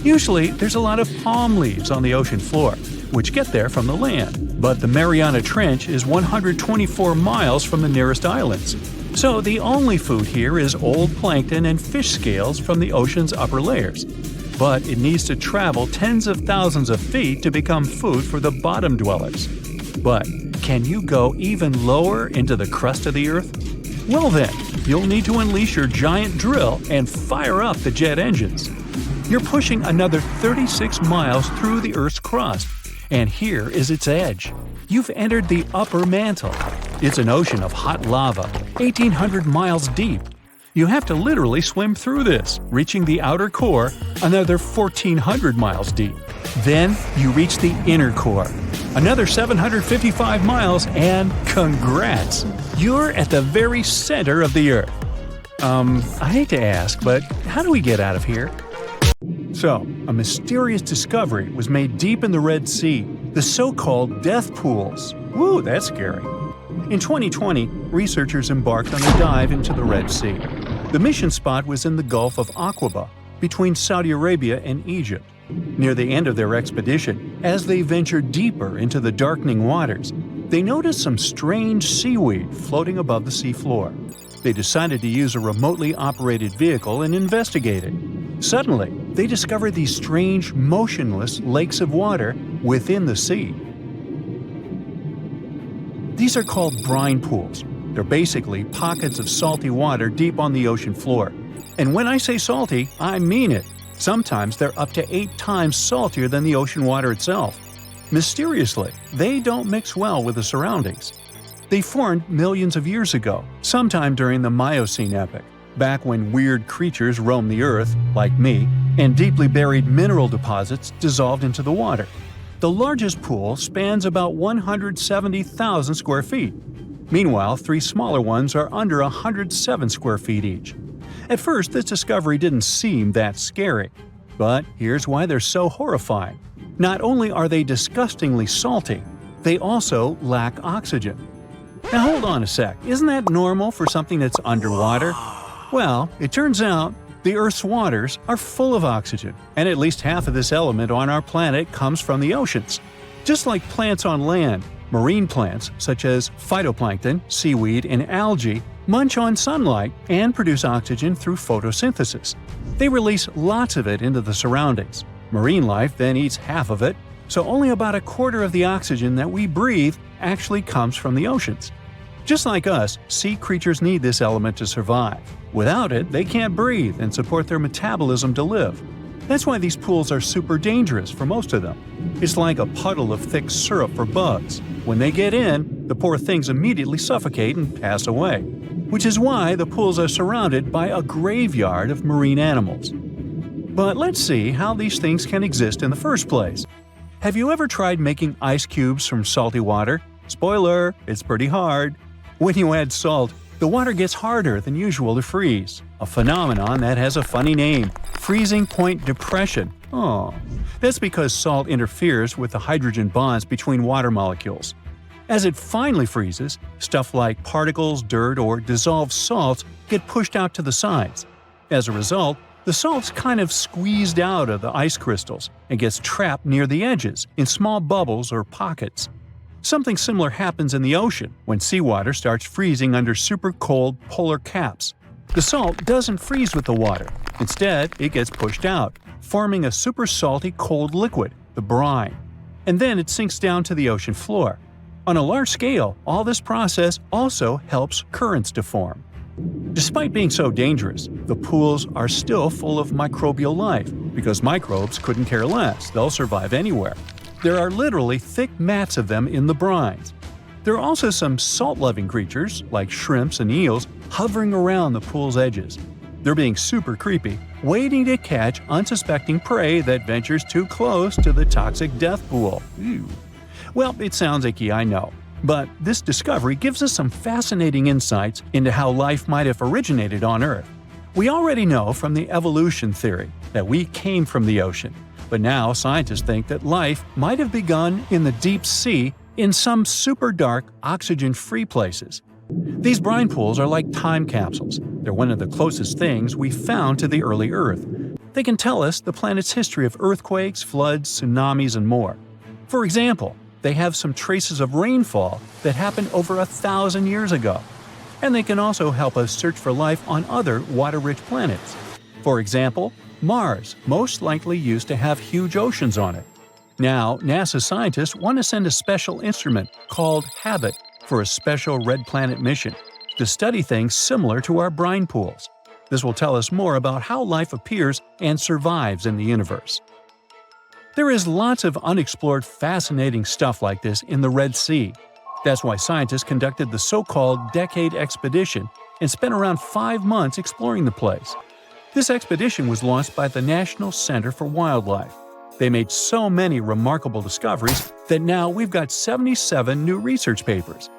Usually, there's a lot of palm leaves on the ocean floor, which get there from the land. But the Mariana Trench is 124 miles from the nearest islands. So the only food here is old plankton and fish scales from the ocean's upper layers. But it needs to travel tens of thousands of feet to become food for the bottom dwellers. But can you go even lower into the crust of the Earth? Well then, you'll need to unleash your giant drill and fire up the jet engines. You're pushing another 36 miles through the Earth's crust, and here is its edge. You've entered the upper mantle. It's an ocean of hot lava, 1,800 miles deep. You have to literally swim through this, reaching the outer core, another 1,400 miles deep. Then you reach the inner core, another 755 miles, and congrats! You're at the very center of the Earth. I hate to ask, but how do we get out of here? So, a mysterious discovery was made deep in the Red Sea, the so-called death pools. Woo, that's scary. In 2020, researchers embarked on a dive into the Red Sea. The mission spot was in the Gulf of Aqaba, between Saudi Arabia and Egypt. Near the end of their expedition, as they ventured deeper into the darkening waters, they noticed some strange seaweed floating above the seafloor. They decided to use a remotely operated vehicle and investigate it. Suddenly, they discovered these strange, motionless lakes of water within the sea. These are called brine pools. They're basically pockets of salty water deep on the ocean floor. And when I say salty, I mean it. Sometimes they're up to 8 times saltier than the ocean water itself. Mysteriously, they don't mix well with the surroundings. They formed millions of years ago, sometime during the Miocene epoch, back when weird creatures roamed the Earth, like me, and deeply buried mineral deposits dissolved into the water. The largest pool spans about 170,000 square feet. Meanwhile, 3 smaller ones are under 107 square feet each. At first, this discovery didn't seem that scary. But here's why they're so horrifying. Not only are they disgustingly salty, they also lack oxygen. Now hold on a sec, isn't that normal for something that's underwater? Well, it turns out the Earth's waters are full of oxygen, and at least half of this element on our planet comes from the oceans. Just like plants on land, marine plants such as phytoplankton, seaweed, and algae munch on sunlight and produce oxygen through photosynthesis. They release lots of it into the surroundings. Marine life then eats half of it, so only about a quarter of the oxygen that we breathe actually comes from the oceans. Just like us, sea creatures need this element to survive. Without it, they can't breathe and support their metabolism to live. That's why these pools are super dangerous for most of them. It's like a puddle of thick syrup for bugs. When they get in, the poor things immediately suffocate and pass away. Which is why the pools are surrounded by a graveyard of marine animals. But let's see how these things can exist in the first place. Have you ever tried making ice cubes from salty water? Spoiler, it's pretty hard. When you add salt, the water gets harder than usual to freeze, a phenomenon that has a funny name, freezing point depression. Oh, that's because salt interferes with the hydrogen bonds between water molecules. As it finally freezes, stuff like particles, dirt, or dissolved salts get pushed out to the sides. As a result, the salt's kind of squeezed out of the ice crystals and gets trapped near the edges in small bubbles or pockets. Something similar happens in the ocean when seawater starts freezing under super cold polar caps. The salt doesn't freeze with the water. Instead, it gets pushed out, forming a super salty cold liquid, the brine. and then it sinks down to the ocean floor. On a large scale, all this process also helps currents to form. Despite being so dangerous, the pools are still full of microbial life, because microbes couldn't care less, they'll survive anywhere. There are literally thick mats of them in the brines. There are also some salt-loving creatures, like shrimps and eels, hovering around the pool's edges. They're being super creepy, waiting to catch unsuspecting prey that ventures too close to the toxic death pool. Ew. Well, it sounds icky, I know. But this discovery gives us some fascinating insights into how life might have originated on Earth. We already know from the evolution theory that we came from the ocean, but now scientists think that life might have begun in the deep sea in some super dark, oxygen-free places. These brine pools are like time capsules. They're one of the closest things we found to the early Earth. They can tell us the planet's history of earthquakes, floods, tsunamis, and more. For example, they have some traces of rainfall that happened over 1,000 years ago. And they can also help us search for life on other water-rich planets. For example, Mars most likely used to have huge oceans on it. Now, NASA scientists want to send a special instrument called HABIT for a special red planet mission to study things similar to our brine pools. This will tell us more about how life appears and survives in the universe. There is lots of unexplored fascinating stuff like this in the Red Sea. That's why scientists conducted the so-called Decade Expedition and spent around 5 months exploring the place. This expedition was launched by the National Center for Wildlife. They made so many remarkable discoveries that now we've got 77 new research papers.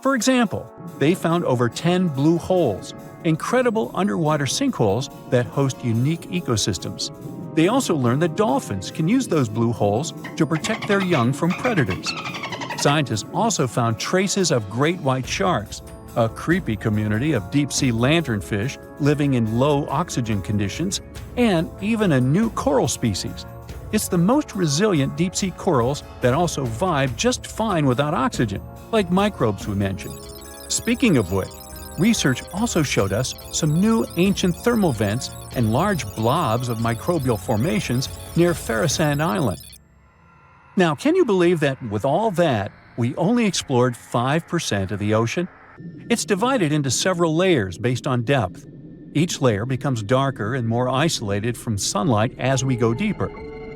For example, they found over 10 blue holes, incredible underwater sinkholes that host unique ecosystems. They also learned that dolphins can use those blue holes to protect their young from predators. Scientists also found traces of great white sharks, a creepy community of deep-sea lanternfish living in low oxygen conditions, and even a new coral species. It's the most resilient deep-sea corals that also vibe just fine without oxygen, like microbes we mentioned. Speaking of which, research also showed us some new ancient thermal vents and large blobs of microbial formations near Farasand Island. Now, can you believe that with all that, we only explored 5% of the ocean? It's divided into several layers based on depth. Each layer becomes darker and more isolated from sunlight as we go deeper.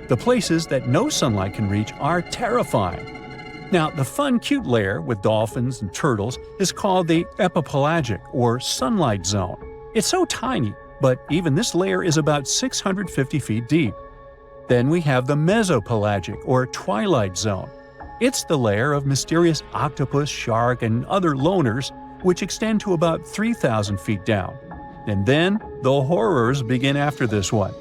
The places that no sunlight can reach are terrifying. Now, the fun, cute layer with dolphins and turtles is called the epipelagic or sunlight zone. It's so tiny, but even this layer is about 650 feet deep. Then we have the mesopelagic or twilight zone. It's the layer of mysterious octopus, shark, and other loners which extend to about 3,000 feet down. And then the horrors begin after this one.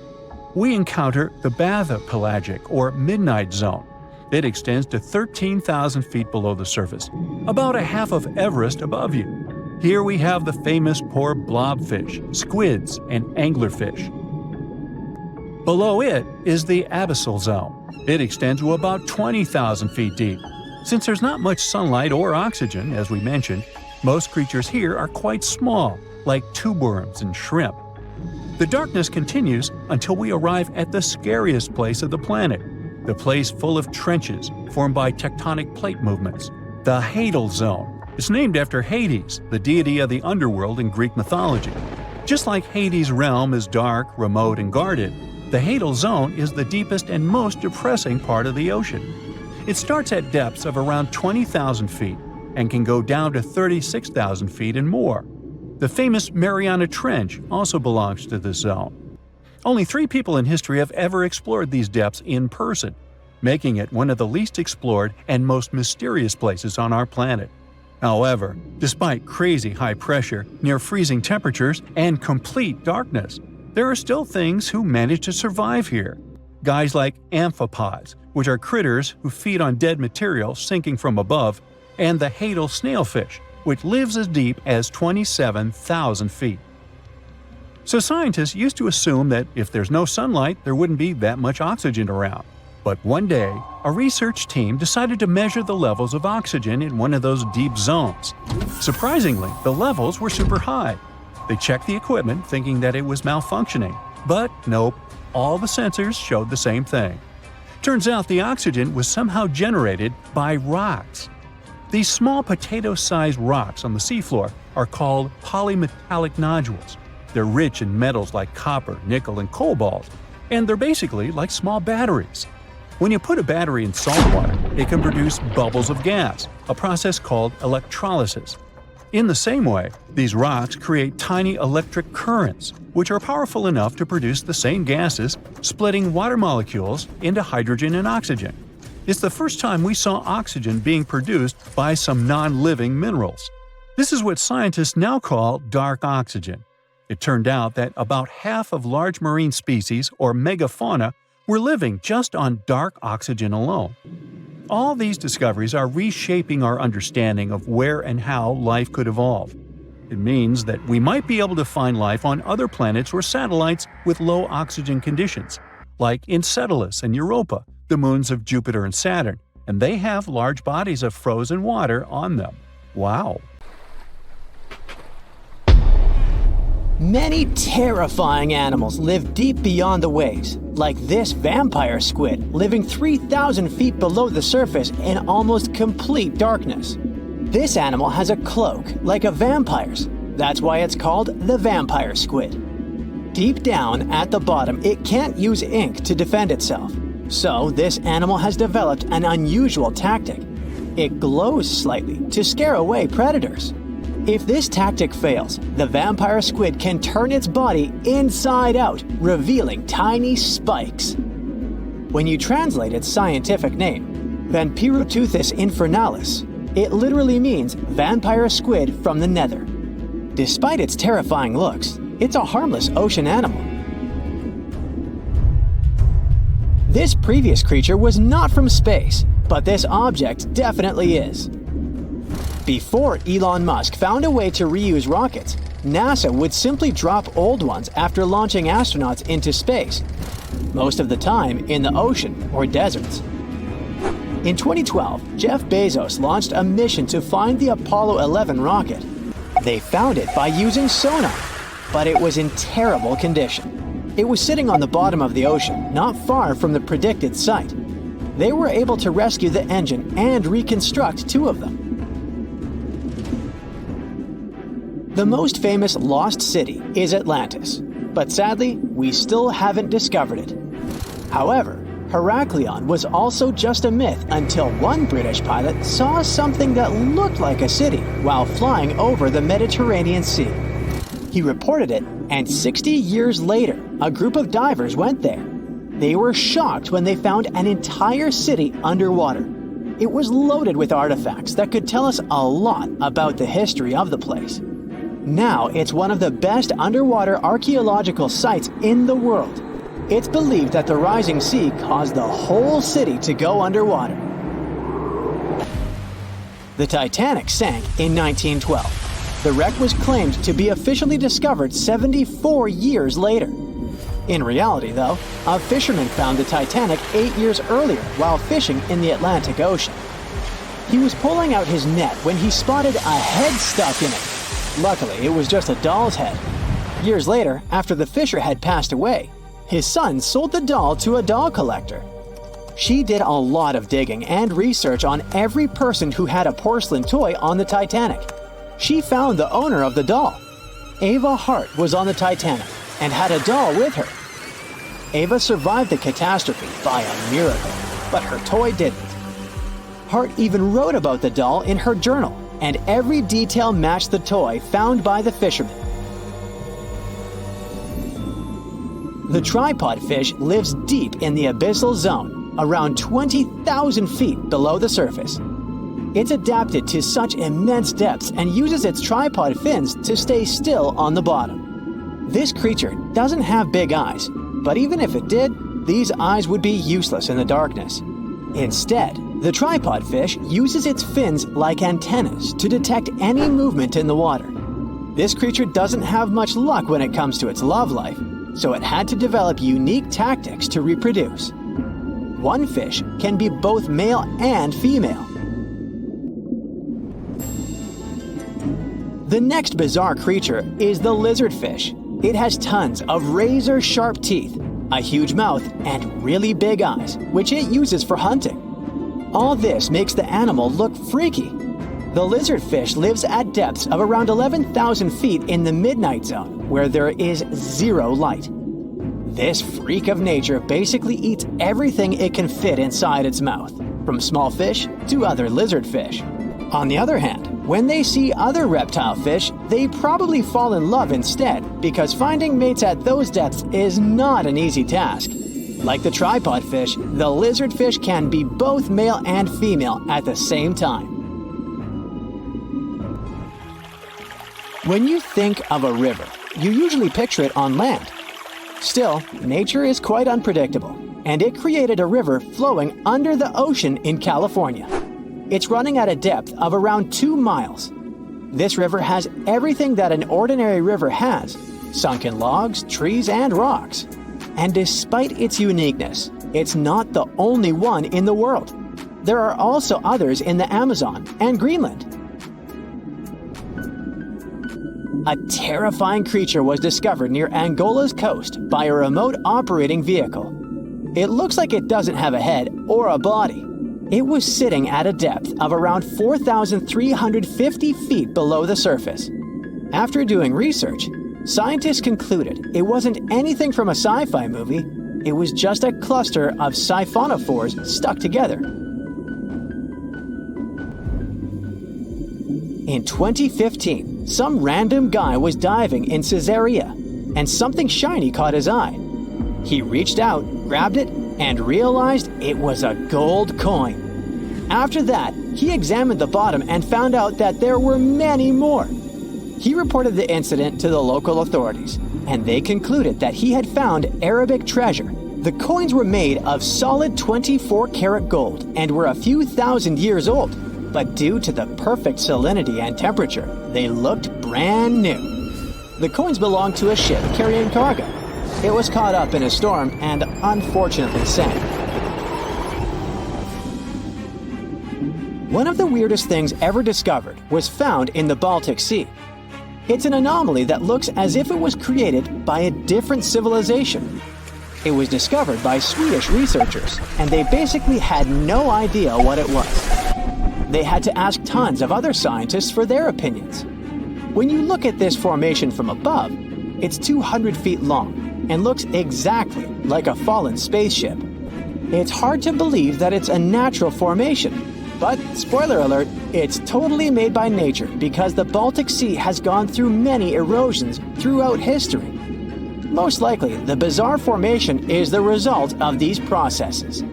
We encounter the bathypelagic or midnight zone. It extends to 13,000 feet below the surface, about a half of Everest above you. Here we have the famous poor blobfish, squids, and anglerfish. Below it is the abyssal zone. It extends to about 20,000 feet deep. Since there's not much sunlight or oxygen, as we mentioned, most creatures here are quite small, like tube worms and shrimp. The darkness continues until we arrive at the scariest place of the planet, the place full of trenches formed by tectonic plate movements, the hadal zone. It's named after Hades, the deity of the underworld in Greek mythology. Just like Hades' realm is dark, remote, and guarded, the hadal zone is the deepest and most depressing part of the ocean. It starts at depths of around 20,000 feet and can go down to 36,000 feet and more. The famous Mariana Trench also belongs to this zone. Only 3 people in history have ever explored these depths in person, making it one of the least explored and most mysterious places on our planet. However, despite crazy high pressure, near freezing temperatures, and complete darkness, there are still things who manage to survive here. Guys like amphipods, which are critters who feed on dead material sinking from above, and the hadal snailfish, which lives as deep as 27,000 feet. So scientists used to assume that if there's no sunlight, there wouldn't be that much oxygen around. But one day, a research team decided to measure the levels of oxygen in one of those deep zones. Surprisingly, the levels were super high. They checked the equipment thinking that it was malfunctioning, but nope, all the sensors showed the same thing. Turns out the oxygen was somehow generated by rocks. These small potato-sized rocks on the seafloor are called polymetallic nodules. They're rich in metals like copper, nickel, and cobalt, and they're basically like small batteries. When you put a battery in salt water, it can produce bubbles of gas, a process called electrolysis. In the same way, these rocks create tiny electric currents, which are powerful enough to produce the same gases, splitting water molecules into hydrogen and oxygen. It's the first time we saw oxygen being produced by some non-living minerals. This is what scientists now call dark oxygen. It turned out that about half of large marine species, or megafauna, were living just on dark oxygen alone. All these discoveries are reshaping our understanding of where and how life could evolve. It means that we might be able to find life on other planets or satellites with low oxygen conditions, like Enceladus and Europa, the moons of Jupiter and Saturn, and they have large bodies of frozen water on them. Wow! Many terrifying animals live deep beyond the waves, like this vampire squid living 3,000 feet below the surface in almost complete darkness. This animal has a cloak, like a vampire's. That's why it's called the vampire squid. Deep down at the bottom, it can't use ink to defend itself. So this animal has developed an unusual tactic. It glows slightly to scare away predators. If this tactic fails, the vampire squid can turn its body inside out, revealing tiny spikes. When you translate its scientific name, Vampiroteuthis infernalis, it literally means vampire squid from the nether. Despite its terrifying looks, it's a harmless ocean animal. This previous creature was not from space, but this object definitely is. Before Elon Musk found a way to reuse rockets, NASA would simply drop old ones after launching astronauts into space, most of the time in the ocean or deserts. In 2012, Jeff Bezos launched a mission to find the Apollo 11 rocket. They found it by using sonar, but it was in terrible condition. It was sitting on the bottom of the ocean, not far from the predicted site. They were able to rescue the engine and reconstruct 2 of them. The most famous lost city is Atlantis, but sadly, we still haven't discovered it. However, Heraklion was also just a myth until one British pilot saw something that looked like a city while flying over the Mediterranean Sea. He reported it, and 60 years later, a group of divers went there. They were shocked when they found an entire city underwater. It was loaded with artifacts that could tell us a lot about the history of the place. Now it's one of the best underwater archaeological sites in the world. It's believed that the rising sea caused the whole city to go underwater. The Titanic sank in 1912. The wreck was claimed to be officially discovered 74 years later. In reality, though, a fisherman found the Titanic 8 years earlier while fishing in the Atlantic Ocean. He was pulling out his net when he spotted a head stuck in it. Luckily, it was just a doll's head. Years later, after the fisher had passed away, his son sold the doll to a doll collector. She did a lot of digging and research on every person who had a porcelain toy on the Titanic. She found the owner of the doll. Ava Hart was on the Titanic and had a doll with her. Ava survived the catastrophe by a miracle, but her toy didn't. Hart even wrote about the doll in her journal, and every detail matched the toy found by the fisherman. The tripod fish lives deep in the abyssal zone, around 20,000 feet below the surface. It's adapted to such immense depths and uses its tripod fins to stay still on the bottom. This creature doesn't have big eyes, but even if it did, these eyes would be useless in the darkness. Instead, the tripod fish uses its fins like antennas to detect any movement in the water. This creature doesn't have much luck when it comes to its love life, so it had to develop unique tactics to reproduce. One fish can be both male and female. The next bizarre creature is the lizardfish. It has tons of razor-sharp teeth, a huge mouth, and really big eyes, which it uses for hunting. All this makes the animal look freaky. The lizardfish lives at depths of around 11,000 feet in the midnight zone, where there is zero light. This freak of nature basically eats everything it can fit inside its mouth, from small fish to other lizardfish. On the other hand, when they see other reptile fish, they probably fall in love instead, because finding mates at those depths is not an easy task. Like the tripod fish, the lizardfish can be both male and female at the same time. When you think of a river, you usually picture it on land. Still, nature is quite unpredictable, and it created a river flowing under the ocean in California. It's running at a depth of around 2 miles. This river has everything that an ordinary river has: sunken logs, trees, and rocks. And despite its uniqueness, it's not the only one in the world. There are also others in the Amazon and Greenland. A terrifying creature was discovered near Angola's coast by a remote operating vehicle. It looks like it doesn't have a head or a body. It was sitting at a depth of around 4,350 feet below the surface. After doing research, scientists concluded it wasn't anything from a sci-fi movie. It was just a cluster of siphonophores stuck together. In 2015, some random guy was diving in Caesarea, and something shiny caught his eye. He reached out, grabbed it, and realized it was a gold coin. After that, he examined the bottom and found out that there were many more. He reported the incident to the local authorities, and they concluded that he had found Arabic treasure. The coins were made of solid 24-karat gold and were a few thousand years old, but due to the perfect salinity and temperature, they looked brand new. The coins belonged to a ship carrying cargo. It was caught up in a storm and unfortunately sank. One of the weirdest things ever discovered was found in the Baltic Sea. It's an anomaly that looks as if it was created by a different civilization. It was discovered by Swedish researchers, and they basically had no idea what it was. They had to ask tons of other scientists for their opinions. When you look at this formation from above, it's 200 feet long and looks exactly like a fallen spaceship. It's hard to believe that it's a natural formation, but spoiler alert, it's totally made by nature because the Baltic Sea has gone through many erosions throughout history. Most likely, the bizarre formation is the result of these processes.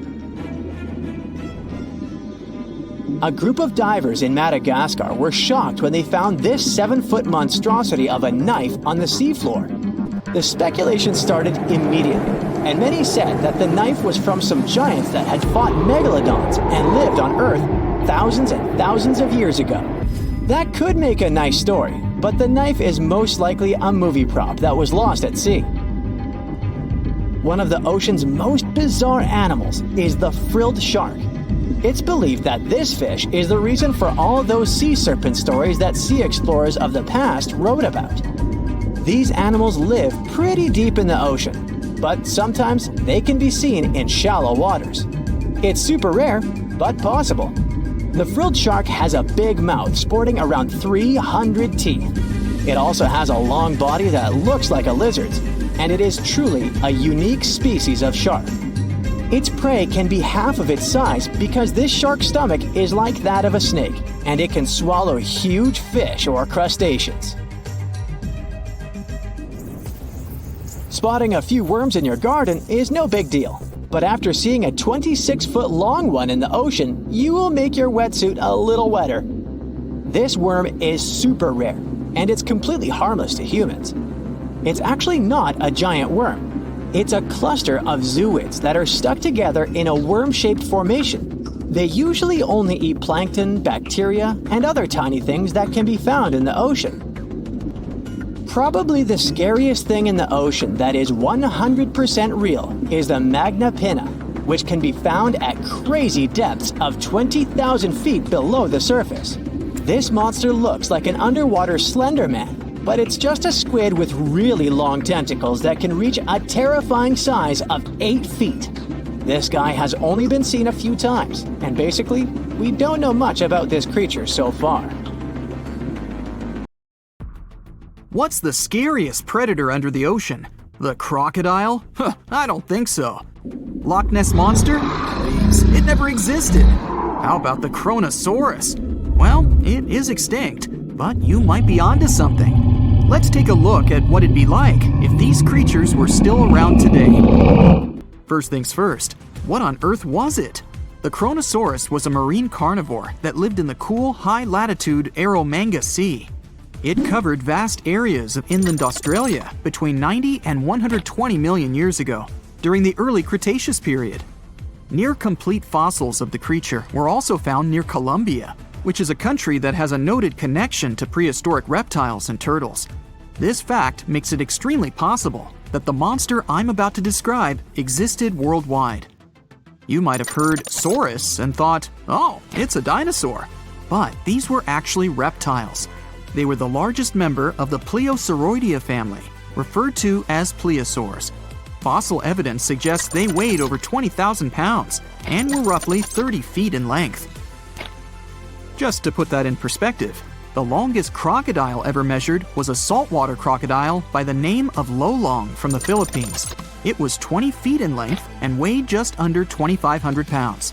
A group of divers in Madagascar were shocked when they found this 7-foot monstrosity of a knife on the seafloor. The speculation started immediately, and many said that the knife was from some giants that had fought megalodons and lived on Earth thousands and thousands of years ago. That could make a nice story, but the knife is most likely a movie prop that was lost at sea. One of the ocean's most bizarre animals is the frilled shark. It's believed that this fish is the reason for all those sea serpent stories that sea explorers of the past wrote about. These animals live pretty deep in the ocean, but sometimes they can be seen in shallow waters. It's super rare, but possible. The frilled shark has a big mouth sporting around 300 teeth. It also has a long body that looks like a lizard's, and it is truly a unique species of shark. Its prey can be half of its size because this shark's stomach is like that of a snake, and it can swallow huge fish or crustaceans. Spotting a few worms in your garden is no big deal, but after seeing a 26-foot long one in the ocean, you will make your wetsuit a little wetter. This worm is super rare, and it's completely harmless to humans. It's actually not a giant worm. It's a cluster of zooids that are stuck together in a worm-shaped formation. They usually only eat plankton, bacteria, and other tiny things that can be found in the ocean. Probably the scariest thing in the ocean that is 100% real is the Magna Pinna, which can be found at crazy depths of 20,000 feet below the surface. This monster looks like an underwater Slender Man, but it's just a squid with really long tentacles that can reach a terrifying size of 8 feet. This guy has only been seen a few times, and basically, we don't know much about this creature so far. What's the scariest predator under the ocean? The crocodile? Huh, I don't think so. Loch Ness Monster? Please, it never existed. How about the chronosaurus? Well, it is extinct, but you might be onto something. Let's take a look at what it'd be like if these creatures were still around today. First things first, what on earth was it? The chronosaurus was a marine carnivore that lived in the cool, high-latitude Eromanga Sea. It covered vast areas of inland Australia between 90 and 120 million years ago, during the early Cretaceous period. Near-complete fossils of the creature were also found near Colombia, which is a country that has a noted connection to prehistoric reptiles and turtles. This fact makes it extremely possible that the monster I'm about to describe existed worldwide. You might have heard saurus and thought, oh, it's a dinosaur. But these were actually reptiles. They were the largest member of the Pleosauroidea family, referred to as plesiosaurs. Fossil evidence suggests they weighed over 20,000 pounds and were roughly 30 feet in length. Just to put that in perspective, the longest crocodile ever measured was a saltwater crocodile by the name of Lolong from the Philippines. It was 20 feet in length and weighed just under 2,500 pounds.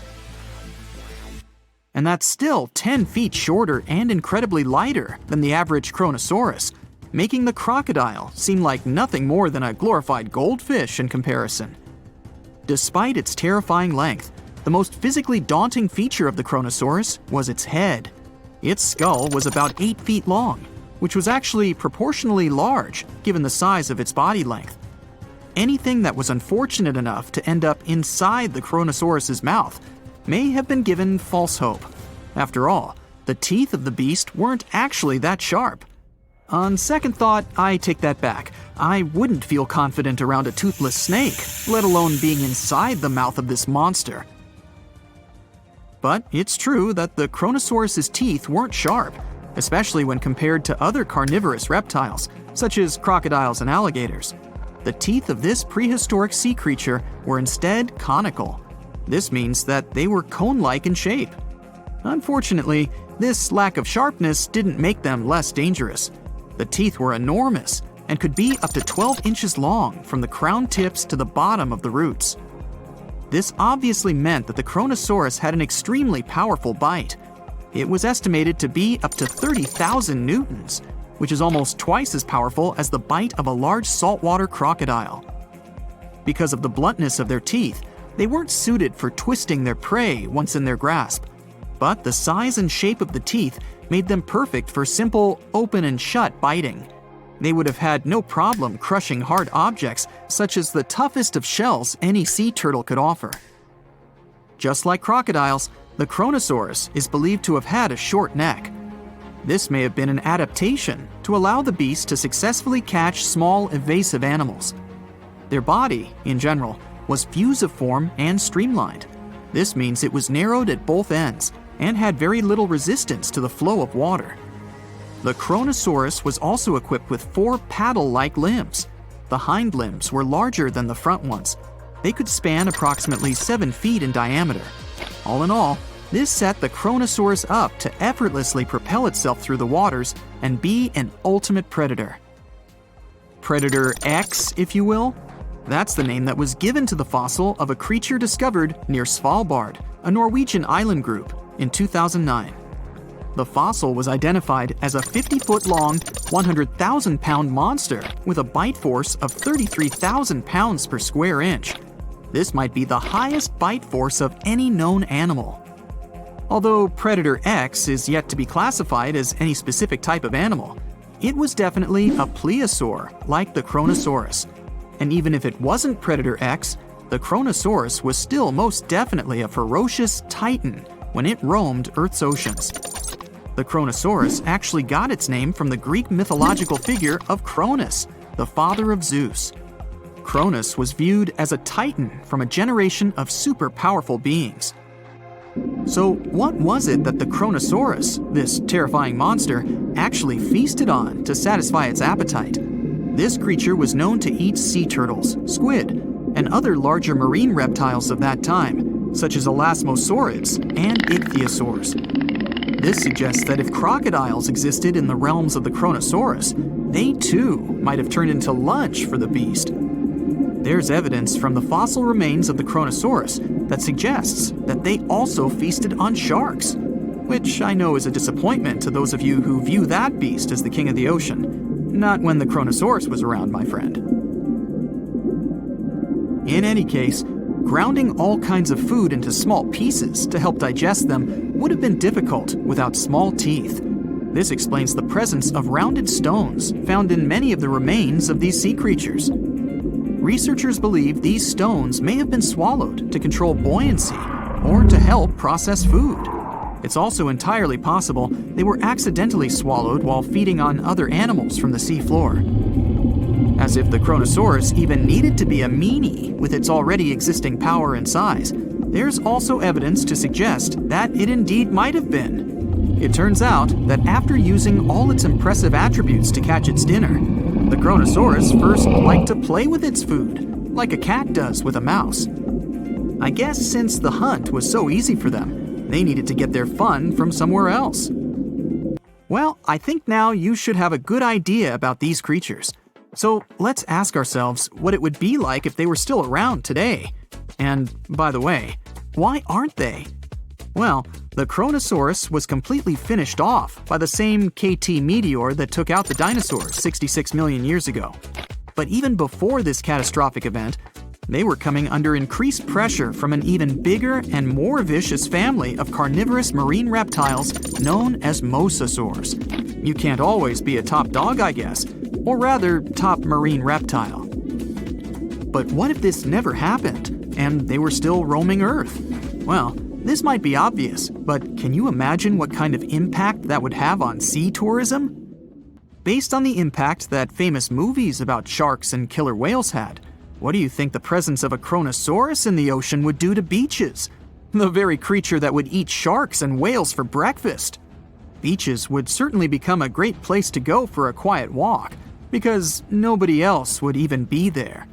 And that's still 10 feet shorter and incredibly lighter than the average chronosaurus, making the crocodile seem like nothing more than a glorified goldfish in comparison. Despite its terrifying length, the most physically daunting feature of the chronosaurus was its head. Its skull was about 8 feet long, which was actually proportionally large given the size of its body length. Anything that was unfortunate enough to end up inside the chronosaurus's mouth may have been given false hope. After all, the teeth of the beast weren't actually that sharp. On second thought, I take that back. I wouldn't feel confident around a toothless snake, let alone being inside the mouth of this monster. But it's true that the chronosaurus's teeth weren't sharp, especially when compared to other carnivorous reptiles, such as crocodiles and alligators. The teeth of this prehistoric sea creature were instead conical. This means that they were cone-like in shape. Unfortunately, this lack of sharpness didn't make them less dangerous. The teeth were enormous and could be up to 12 inches long from the crown tips to the bottom of the roots. This obviously meant that the chronosaurus had an extremely powerful bite. It was estimated to be up to 30,000 newtons, which is almost twice as powerful as the bite of a large saltwater crocodile. Because of the bluntness of their teeth, they weren't suited for twisting their prey once in their grasp, but the size and shape of the teeth made them perfect for simple open and shut biting. They would have had no problem crushing hard objects such as the toughest of shells any sea turtle could offer. Just like crocodiles, the chronosaurus is believed to have had a short neck. This may have been an adaptation to allow the beast to successfully catch small evasive animals. Their body, in general, was fusiform and streamlined. This means it was narrowed at both ends and had very little resistance to the flow of water. The chronosaurus was also equipped with 4 paddle-like limbs. The hind limbs were larger than the front ones. They could span approximately 7 feet in diameter. All in all, this set the chronosaurus up to effortlessly propel itself through the waters and be an ultimate predator. Predator X, if you will? That's the name that was given to the fossil of a creature discovered near Svalbard, a Norwegian island group, in 2009. The fossil was identified as a 50-foot-long, 100,000-pound monster with a bite force of 33,000 pounds per square inch. This might be the highest bite force of any known animal. Although Predator X is yet to be classified as any specific type of animal, it was definitely a plesiosaur like the chronosaurus. And even if it wasn't Predator X, the chronosaurus was still most definitely a ferocious titan when it roamed Earth's oceans. The chronosaurus actually got its name from the Greek mythological figure of Cronus, the father of Zeus. Cronus was viewed as a titan from a generation of super powerful beings. So what was it that the chronosaurus, this terrifying monster, actually feasted on to satisfy its appetite? This creature was known to eat sea turtles, squid, and other larger marine reptiles of that time, such as elasmosaurids and ichthyosaurs. This suggests that if crocodiles existed in the realms of the chronosaurus, they too might have turned into lunch for the beast. There's evidence from the fossil remains of the chronosaurus that suggests that they also feasted on sharks, which I know is a disappointment to those of you who view that beast as the king of the ocean. Not when the chronosaurus was around, my friend. In any case, grounding all kinds of food into small pieces to help digest them would have been difficult without small teeth. This explains the presence of rounded stones found in many of the remains of these sea creatures. Researchers believe these stones may have been swallowed to control buoyancy or to help process food. It's also entirely possible they were accidentally swallowed while feeding on other animals from the seafloor. As if the chronosaurus even needed to be a meanie with its already existing power and size, there's also evidence to suggest that it indeed might have been. It turns out that after using all its impressive attributes to catch its dinner, the chronosaurus first liked to play with its food, like a cat does with a mouse. I guess since the hunt was so easy for them, they needed to get their fun from somewhere else. Well, I think now you should have a good idea about these creatures. So let's ask ourselves what it would be like if they were still around today. And by the way, why aren't they? Well, the chronosaurus was completely finished off by the same KT meteor that took out the dinosaurs 66 million years ago. But even before this catastrophic event, they were coming under increased pressure from an even bigger and more vicious family of carnivorous marine reptiles known as mosasaurs. You can't always be a top dog, I guess, or rather, top marine reptile. But what if this never happened, and they were still roaming Earth? Well, this might be obvious, but can you imagine what kind of impact that would have on sea tourism? Based on the impact that famous movies about sharks and killer whales had, what do you think the presence of a chronosaurus in the ocean would do to beaches? The very creature that would eat sharks and whales for breakfast. Beaches would certainly become a great place to go for a quiet walk, because nobody else would even be there.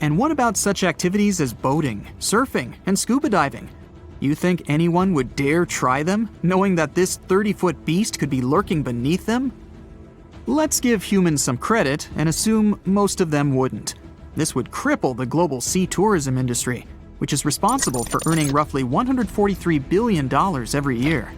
And what about such activities as boating, surfing, and scuba diving? You think anyone would dare try them, knowing that this 30-foot beast could be lurking beneath them? Let's give humans some credit and assume most of them wouldn't. This would cripple the global sea tourism industry, which is responsible for earning roughly $143 billion every year.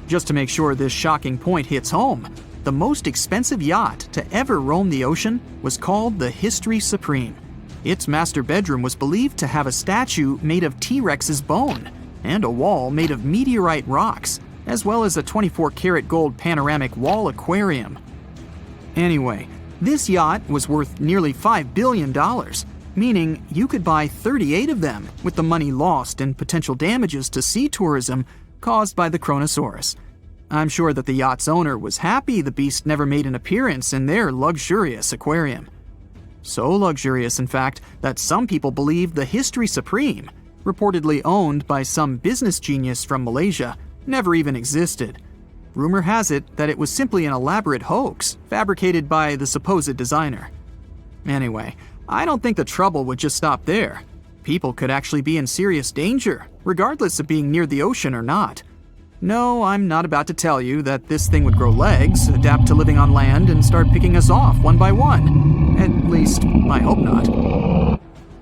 Just to make sure this shocking point hits home, the most expensive yacht to ever roam the ocean was called the History Supreme. Its master bedroom was believed to have a statue made of T-Rex's bone and a wall made of meteorite rocks, as well as a 24-karat gold panoramic wall aquarium. Anyway, this yacht was worth nearly $5 billion, meaning you could buy 38 of them with the money lost in potential damages to sea tourism caused by the chronosaurus. I'm sure that the yacht's owner was happy the beast never made an appearance in their luxurious aquarium. So luxurious, in fact, that some people believe the History Supreme, reportedly owned by some business genius from Malaysia, never even existed. Rumor has it that it was simply an elaborate hoax fabricated by the supposed designer. Anyway, I don't think the trouble would just stop there. People could actually be in serious danger, regardless of being near the ocean or not. No, I'm not about to tell you that this thing would grow legs, adapt to living on land, and start picking us off one by one. At least, I hope not.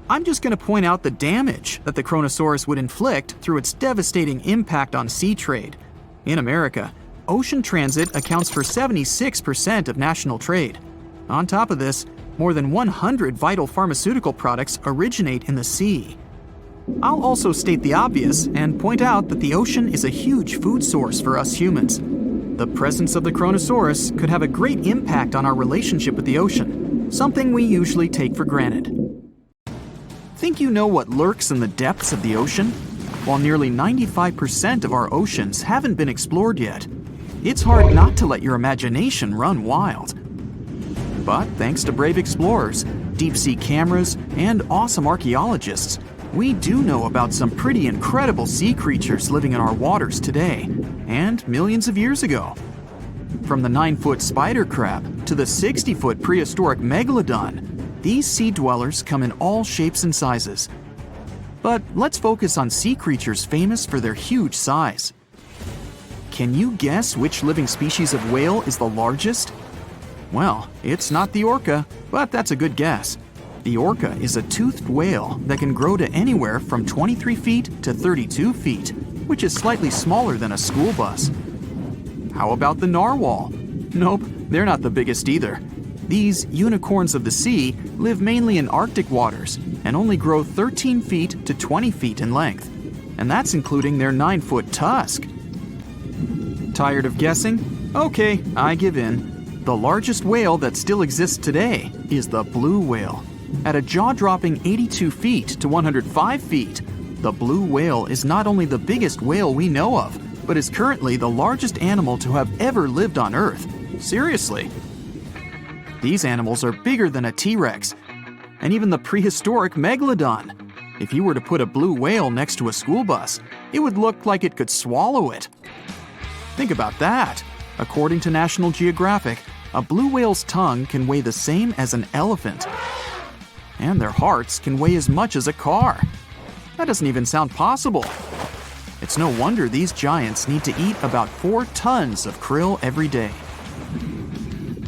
I'm just going to point out the damage that the chronosaurus would inflict through its devastating impact on sea trade. In America, ocean transit accounts for 76% of national trade. On top of this, more than 100 vital pharmaceutical products originate in the sea. I'll also state the obvious and point out that the ocean is a huge food source for us humans. The presence of the chronosaurus could have a great impact on our relationship with the ocean, something we usually take for granted. Think you know what lurks in the depths of the ocean? While nearly 95% of our oceans haven't been explored yet, it's hard not to let your imagination run wild. But thanks to brave explorers, deep-sea cameras, and awesome archaeologists, we do know about some pretty incredible sea creatures living in our waters today, and millions of years ago. From the 9-foot spider crab to the 60-foot prehistoric megalodon, these sea dwellers come in all shapes and sizes. But let's focus on sea creatures famous for their huge size. Can you guess which living species of whale is the largest? Well, it's not the orca, but that's a good guess. The orca is a toothed whale that can grow to anywhere from 23 feet to 32 feet, which is slightly smaller than a school bus. How about the narwhal? Nope, they're not the biggest either. These unicorns of the sea live mainly in Arctic waters and only grow 13 feet to 20 feet in length, and that's including their 9-foot tusk. Tired of guessing? Okay, I give in. The largest whale that still exists today is the blue whale. At a jaw-dropping 82 feet to 105 feet, the blue whale is not only the biggest whale we know of, but is currently the largest animal to have ever lived on Earth. Seriously. These animals are bigger than a T-Rex, and even the prehistoric megalodon. If you were to put a blue whale next to a school bus, it would look like it could swallow it. Think about that. According to National Geographic, a blue whale's tongue can weigh the same as an elephant. And their hearts can weigh as much as a car. That doesn't even sound possible. It's no wonder these giants need to eat about 4 tons of krill every day.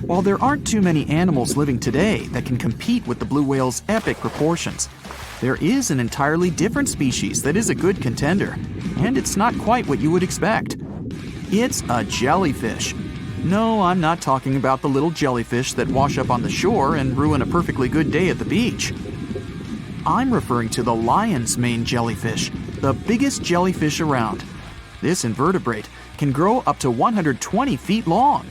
While there aren't too many animals living today that can compete with the blue whale's epic proportions, there is an entirely different species that is a good contender, and it's not quite what you would expect. It's a jellyfish. No, I'm not talking about the little jellyfish that wash up on the shore and ruin a perfectly good day at the beach. I'm referring to the lion's mane jellyfish, the biggest jellyfish around. This invertebrate can grow up to 120 feet long.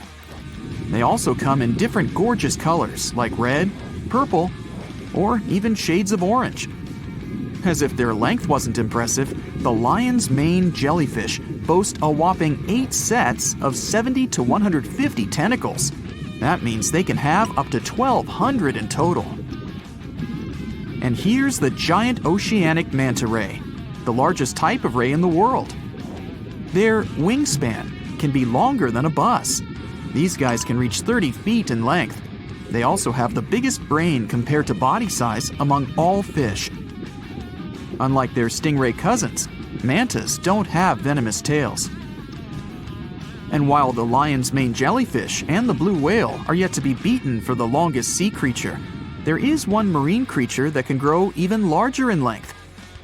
They also come in different gorgeous colors like red, purple, or even shades of orange. As if their length wasn't impressive, the lion's mane jellyfish boast a whopping 8 sets of 70 to 150 tentacles. That means they can have up to 1,200 in total. And here's the giant oceanic manta ray, the largest type of ray in the world. Their wingspan can be longer than a bus. These guys can reach 30 feet in length. They also have the biggest brain compared to body size among all fish. Unlike their stingray cousins, mantas don't have venomous tails. And while the lion's mane jellyfish and the blue whale are yet to be beaten for the longest sea creature, there is one marine creature that can grow even larger in length.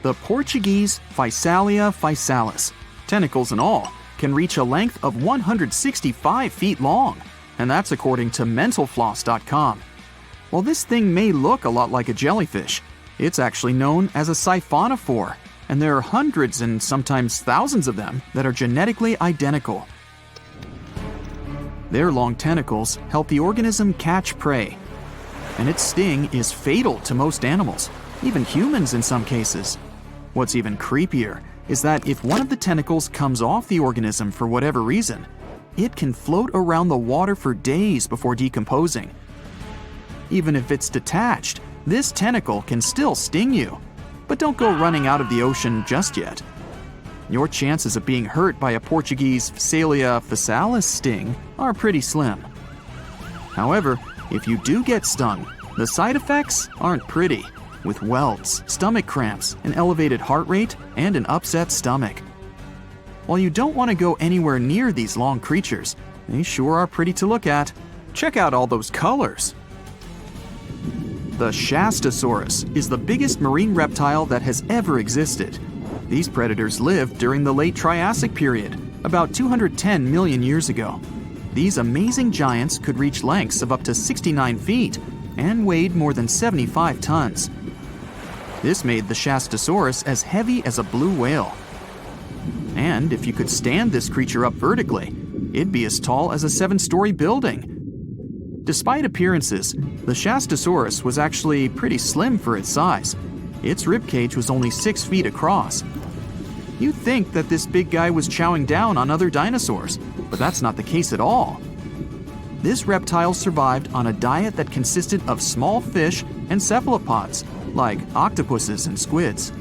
The Portuguese Physalia physalis, tentacles and all, can reach a length of 165 feet long, and that's according to mentalfloss.com. While this thing may look a lot like a jellyfish, it's actually known as a siphonophore, and there are hundreds and sometimes thousands of them that are genetically identical. Their long tentacles help the organism catch prey, and its sting is fatal to most animals, even humans in some cases. What's even creepier is that if one of the tentacles comes off the organism for whatever reason, it can float around the water for days before decomposing. Even if it's detached, this tentacle can still sting you. But don't go running out of the ocean just yet. Your chances of being hurt by a Portuguese Physalia physalis sting are pretty slim. However, if you do get stung, the side effects aren't pretty, with welts, stomach cramps, an elevated heart rate, and an upset stomach. While you don't want to go anywhere near these long creatures, they sure are pretty to look at. Check out all those colors. The Shastasaurus is the biggest marine reptile that has ever existed. These predators lived during the late Triassic period, about 210 million years ago. These amazing giants could reach lengths of up to 69 feet and weighed more than 75 tons. This made the Shastasaurus as heavy as a blue whale. And if you could stand this creature up vertically, it'd be as tall as a 7-story building. Despite appearances, the Shastasaurus was actually pretty slim for its size. Its ribcage was only 6 feet across. You'd think that this big guy was chowing down on other dinosaurs, but that's not the case at all. This reptile survived on a diet that consisted of small fish and cephalopods, like octopuses and squids.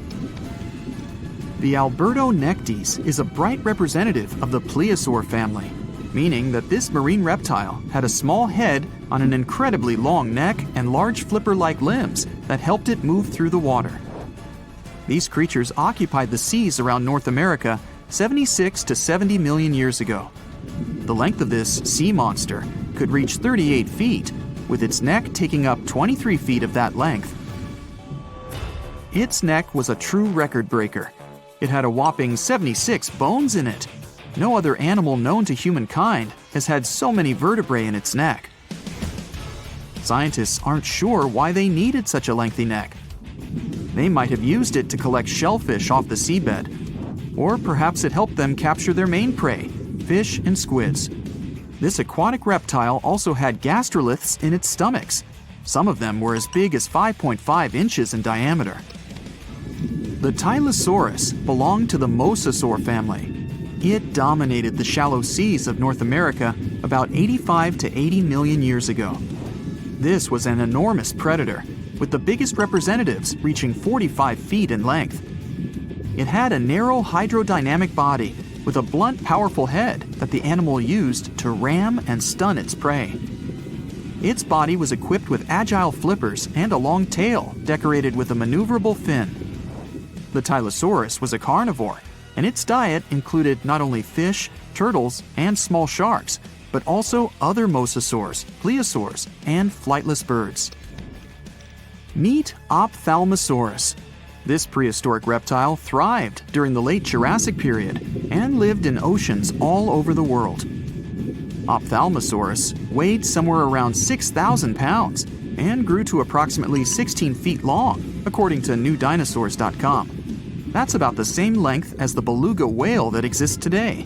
The Albertonectes is a bright representative of the plesiosaur family, meaning that this marine reptile had a small head on an incredibly long neck and large flipper-like limbs that helped it move through the water. These creatures occupied the seas around North America 76 to 70 million years ago. The length of this sea monster could reach 38 feet, with its neck taking up 23 feet of that length. Its neck was a true record breaker. It had a whopping 76 bones in it. No other animal known to humankind has had so many vertebrae in its neck. Scientists aren't sure why they needed such a lengthy neck. They might have used it to collect shellfish off the seabed, or perhaps it helped them capture their main prey, fish and squids. This aquatic reptile also had gastroliths in its stomachs. Some of them were as big as 5.5 inches in diameter. The Tylosaurus belonged to the mosasaur family. It dominated the shallow seas of North America about 85 to 80 million years ago. This was an enormous predator, with the biggest representatives reaching 45 feet in length. It had a narrow hydrodynamic body with a blunt, powerful head that the animal used to ram and stun its prey. Its body was equipped with agile flippers and a long tail decorated with a maneuverable fin. The Tylosaurus was a carnivore, and its diet included not only fish, turtles, and small sharks, but also other mosasaurs, plesiosaurs, and flightless birds. Meet Ophthalmosaurus. This prehistoric reptile thrived during the late Jurassic period and lived in oceans all over the world. Ophthalmosaurus weighed somewhere around 6,000 pounds and grew to approximately 16 feet long, according to newdinosaurs.com. That's about the same length as the beluga whale that exists today.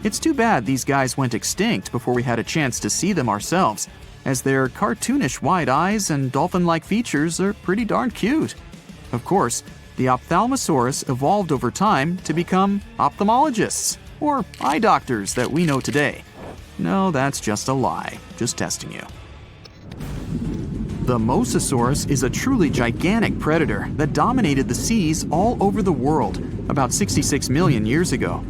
It's too bad these guys went extinct before we had a chance to see them ourselves, as their cartoonish wide eyes and dolphin-like features are pretty darn cute. Of course, the Ophthalmosaurus evolved over time to become ophthalmologists, or eye doctors that we know today. No, that's just a lie. Just testing you. The Mosasaurus is a truly gigantic predator that dominated the seas all over the world about 66 million years ago.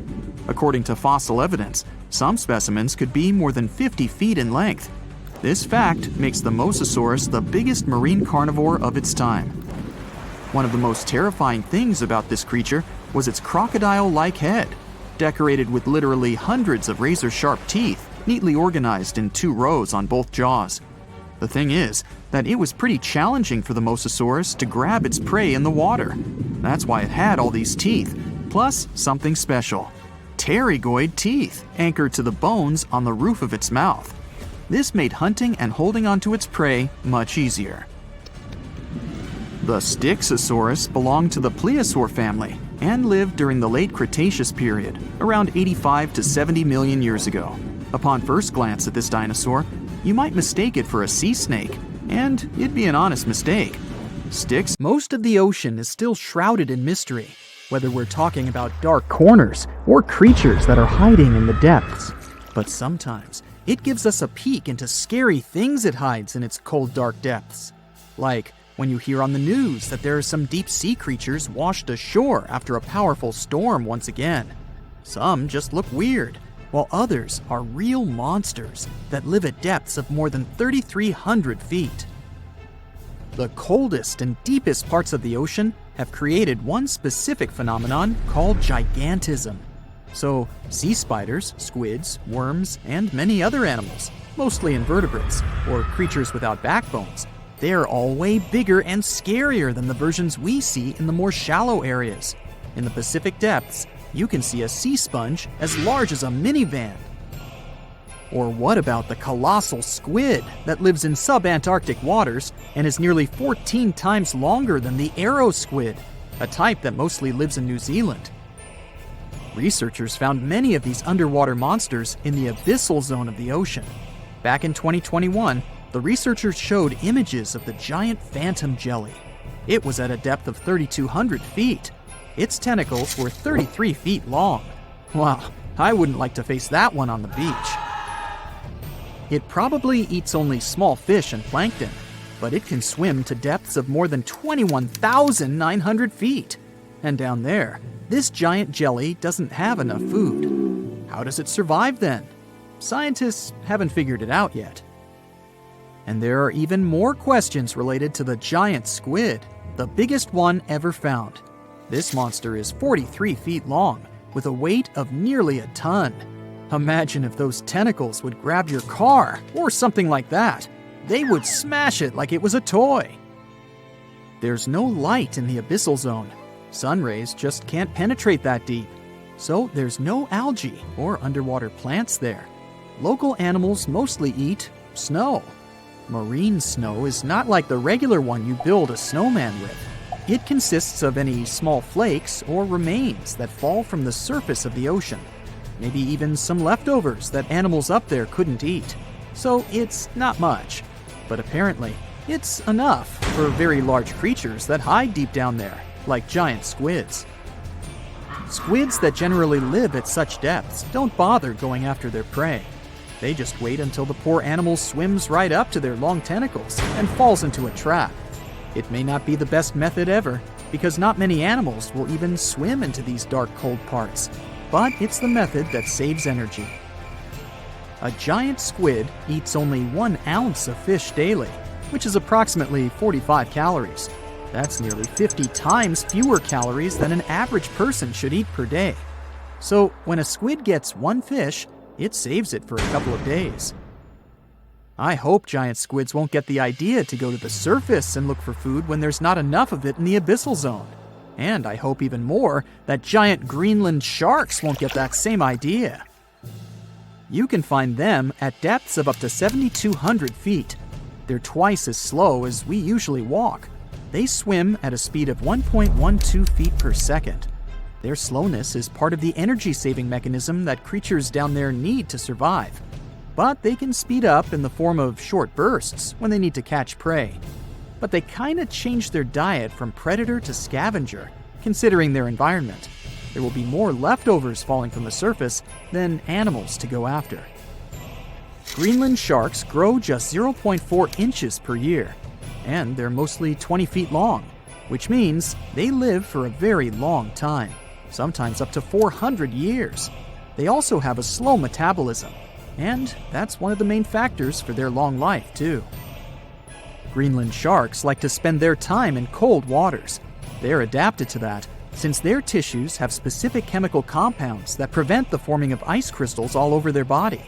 According to fossil evidence, some specimens could be more than 50 feet in length. This fact makes the Mosasaurus the biggest marine carnivore of its time. One of the most terrifying things about this creature was its crocodile-like head, decorated with literally hundreds of razor-sharp teeth, neatly organized in 2 rows on both jaws. The thing is that it was pretty challenging for the Mosasaurus to grab its prey in the water. That's why it had all these teeth, plus something special: pterygoid teeth anchored to the bones on the roof of its mouth. This made hunting and holding onto its prey much easier. The Styxosaurus belonged to the plesiosaur family and lived during the late Cretaceous period, around 85 to 70 million years ago. Upon first glance at this dinosaur, you might mistake it for a sea snake, and it'd be an honest mistake. Most of the ocean is still shrouded in mystery, whether we're talking about dark corners or creatures that are hiding in the depths. But sometimes it gives us a peek into scary things it hides in its cold, dark depths. Like when you hear on the news that there are some deep sea creatures washed ashore after a powerful storm once again. Some just look weird, while others are real monsters that live at depths of more than 3,300 feet. The coldest and deepest parts of the ocean have created one specific phenomenon called gigantism. So, sea spiders, squids, worms, and many other animals, mostly invertebrates, or creatures without backbones, they're all way bigger and scarier than the versions we see in the more shallow areas. In the Pacific depths, you can see a sea sponge as large as a minivan. Or what about the colossal squid that lives in subantarctic waters and is nearly 14 times longer than the arrow squid, a type that mostly lives in New Zealand? Researchers found many of these underwater monsters in the abyssal zone of the ocean. Back in 2021, the researchers showed images of the giant phantom jelly. It was at a depth of 3,200 feet. Its tentacles were 33 feet long. Wow, I wouldn't like to face that one on the beach. It probably eats only small fish and plankton, but it can swim to depths of more than 21,900 feet. And down there, this giant jelly doesn't have enough food. How does it survive then? Scientists haven't figured it out yet. And there are even more questions related to the giant squid, the biggest one ever found. This monster is 43 feet long, with a weight of nearly a ton. Imagine if those tentacles would grab your car, or something like that. They would smash it like it was a toy. There's no light in the abyssal zone. Sun rays just can't penetrate that deep. So there's no algae or underwater plants there. Local animals mostly eat snow. Marine snow is not like the regular one you build a snowman with. It consists of any small flakes or remains that fall from the surface of the ocean. Maybe even some leftovers that animals up there couldn't eat. So it's not much. But apparently, it's enough for very large creatures that hide deep down there, like giant squids. Squids that generally live at such depths don't bother going after their prey. They just wait until the poor animal swims right up to their long tentacles and falls into a trap. It may not be the best method ever, because not many animals will even swim into these dark, cold parts. But it's the method that saves energy. A giant squid eats only 1 ounce of fish daily, which is approximately 45 calories. That's nearly 50 times fewer calories than an average person should eat per day. So when a squid gets 1 fish, it saves it for a couple of days. I hope giant squids won't get the idea to go to the surface and look for food when there's not enough of it in the abyssal zone. And I hope even more that giant Greenland sharks won't get that same idea. You can find them at depths of up to 7,200 feet. They're twice as slow as we usually walk. They swim at a speed of 1.12 feet per second. Their slowness is part of the energy-saving mechanism that creatures down there need to survive. But they can speed up in the form of short bursts when they need to catch prey. But they kinda change their diet from predator to scavenger, considering their environment. There will be more leftovers falling from the surface than animals to go after. Greenland sharks grow just 0.4 inches per year, and they're mostly 20 feet long, which means they live for a very long time, sometimes up to 400 years. They also have a slow metabolism, and that's one of the main factors for their long life, too. Greenland sharks like to spend their time in cold waters. They're adapted to that, since their tissues have specific chemical compounds that prevent the forming of ice crystals all over their body.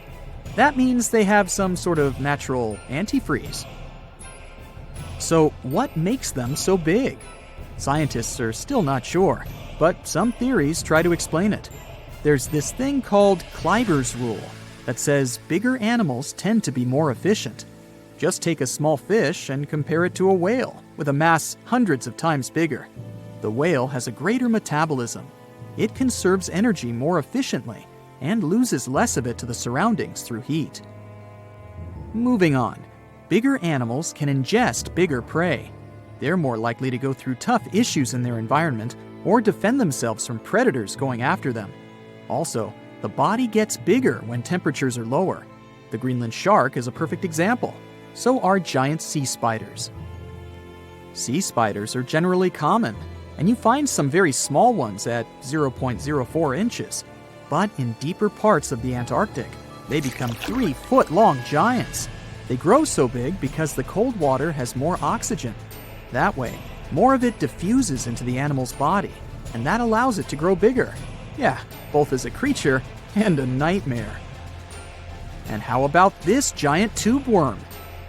That means they have some sort of natural antifreeze. So what makes them so big? Scientists are still not sure, but some theories try to explain it. There's this thing called Kleiber's rule that says bigger animals tend to be more efficient. Just take a small fish and compare it to a whale with a mass hundreds of times bigger. The whale has a greater metabolism. It conserves energy more efficiently and loses less of it to the surroundings through heat. Moving on, bigger animals can ingest bigger prey. They're more likely to go through tough issues in their environment or defend themselves from predators going after them. Also, the body gets bigger when temperatures are lower. The Greenland shark is a perfect example. So are giant sea spiders. Sea spiders are generally common, and you find some very small ones at 0.04 inches. But in deeper parts of the Antarctic, they become 3-foot-long giants. They grow so big because the cold water has more oxygen. That way, more of it diffuses into the animal's body, and that allows it to grow bigger. Yeah, both as a creature and a nightmare. And how about this giant tube worm?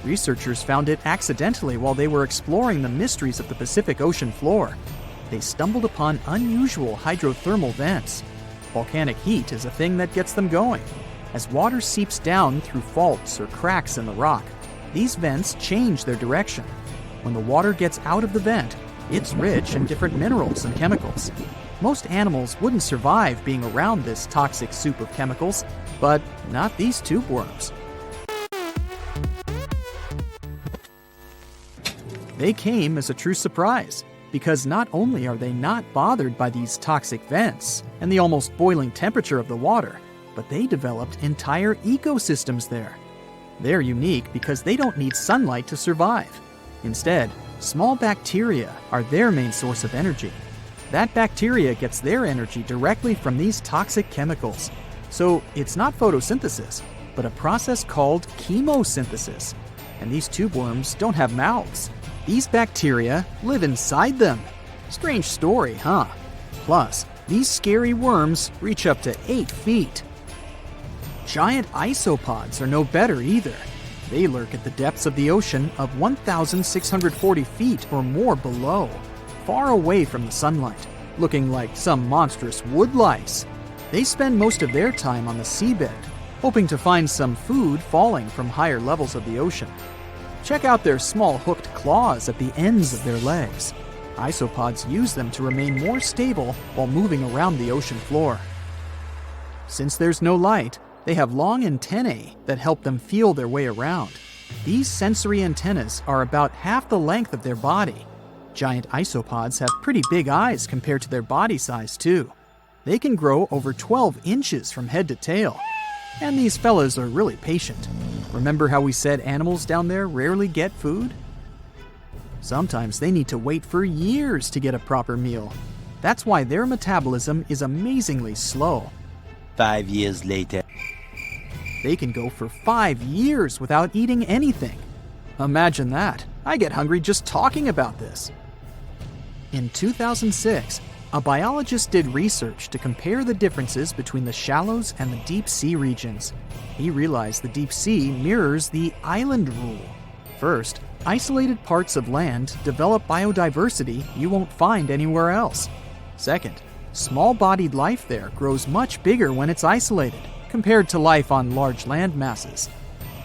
Researchers found it accidentally while they were exploring the mysteries of the Pacific Ocean floor. They stumbled upon unusual hydrothermal vents. Volcanic heat is a thing that gets them going. As water seeps down through faults or cracks in the rock, these vents change their direction. When the water gets out of the vent, it's rich in different minerals and chemicals. Most animals wouldn't survive being around this toxic soup of chemicals, but not these tube worms. They came as a true surprise, because not only are they not bothered by these toxic vents and the almost boiling temperature of the water, but they developed entire ecosystems there. They're unique because they don't need sunlight to survive. Instead, small bacteria are their main source of energy. That bacteria gets their energy directly from these toxic chemicals. So it's not photosynthesis, but a process called chemosynthesis. And these tube worms don't have mouths. These bacteria live inside them. Strange story, huh? Plus, these scary worms reach up to 8 feet. Giant isopods are no better either. They lurk at the depths of the ocean of 1,640 feet or more below, far away from the sunlight, looking like some monstrous wood lice. They spend most of their time on the seabed, hoping to find some food falling from higher levels of the ocean. Check out their small hooked claws at the ends of their legs. Isopods use them to remain more stable while moving around the ocean floor. Since there's no light, they have long antennae that help them feel their way around. These sensory antennas are about half the length of their body. Giant isopods have pretty big eyes compared to their body size too. They can grow over 12 inches from head to tail. And these fellas are really patient. Remember how we said animals down there rarely get food? Sometimes they need to wait for years to get a proper meal. That's why their metabolism is amazingly slow. 5 years later. They can go for 5 years without eating anything. Imagine that. I get hungry just talking about this. In 2006, a biologist did research to compare the differences between the shallows and the deep sea regions. He realized the deep sea mirrors the island rule. First, isolated parts of land develop biodiversity you won't find anywhere else. Second, small-bodied life there grows much bigger when it's isolated, compared to life on large land masses.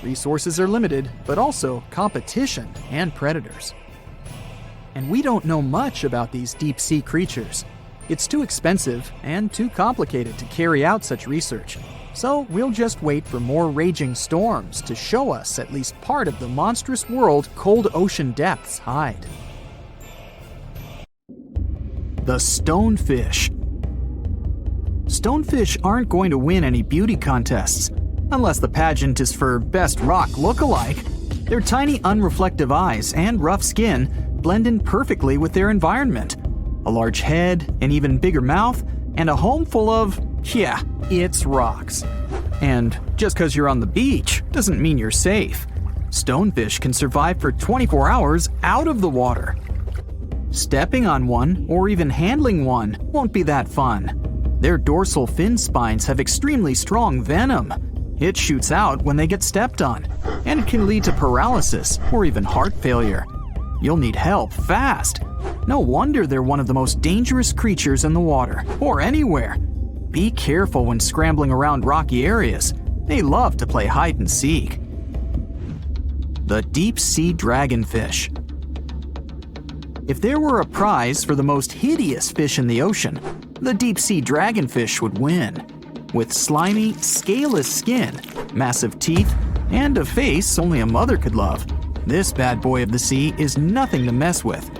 Resources are limited, but also competition and predators. And we don't know much about these deep-sea creatures. It's too expensive and too complicated to carry out such research. So we'll just wait for more raging storms to show us at least part of the monstrous world cold ocean depths hide. The stonefish. Stonefish aren't going to win any beauty contests, unless the pageant is for best rock look-alike. Their tiny unreflective eyes and rough skin blend in perfectly with their environment. A large head, an even bigger mouth, and a home full of, yeah, it's rocks. And just because you're on the beach doesn't mean you're safe. Stonefish can survive for 24 hours out of the water. Stepping on one or even handling one won't be that fun. Their dorsal fin spines have extremely strong venom. It shoots out when they get stepped on, and it can lead to paralysis or even heart failure. You'll need help fast. No wonder they're one of the most dangerous creatures in the water, or anywhere. Be careful when scrambling around rocky areas. They love to play hide and seek. The deep sea dragonfish. If there were a prize for the most hideous fish in the ocean, the deep sea dragonfish would win. With slimy, scaleless skin, massive teeth, and a face only a mother could love, this bad boy of the sea is nothing to mess with.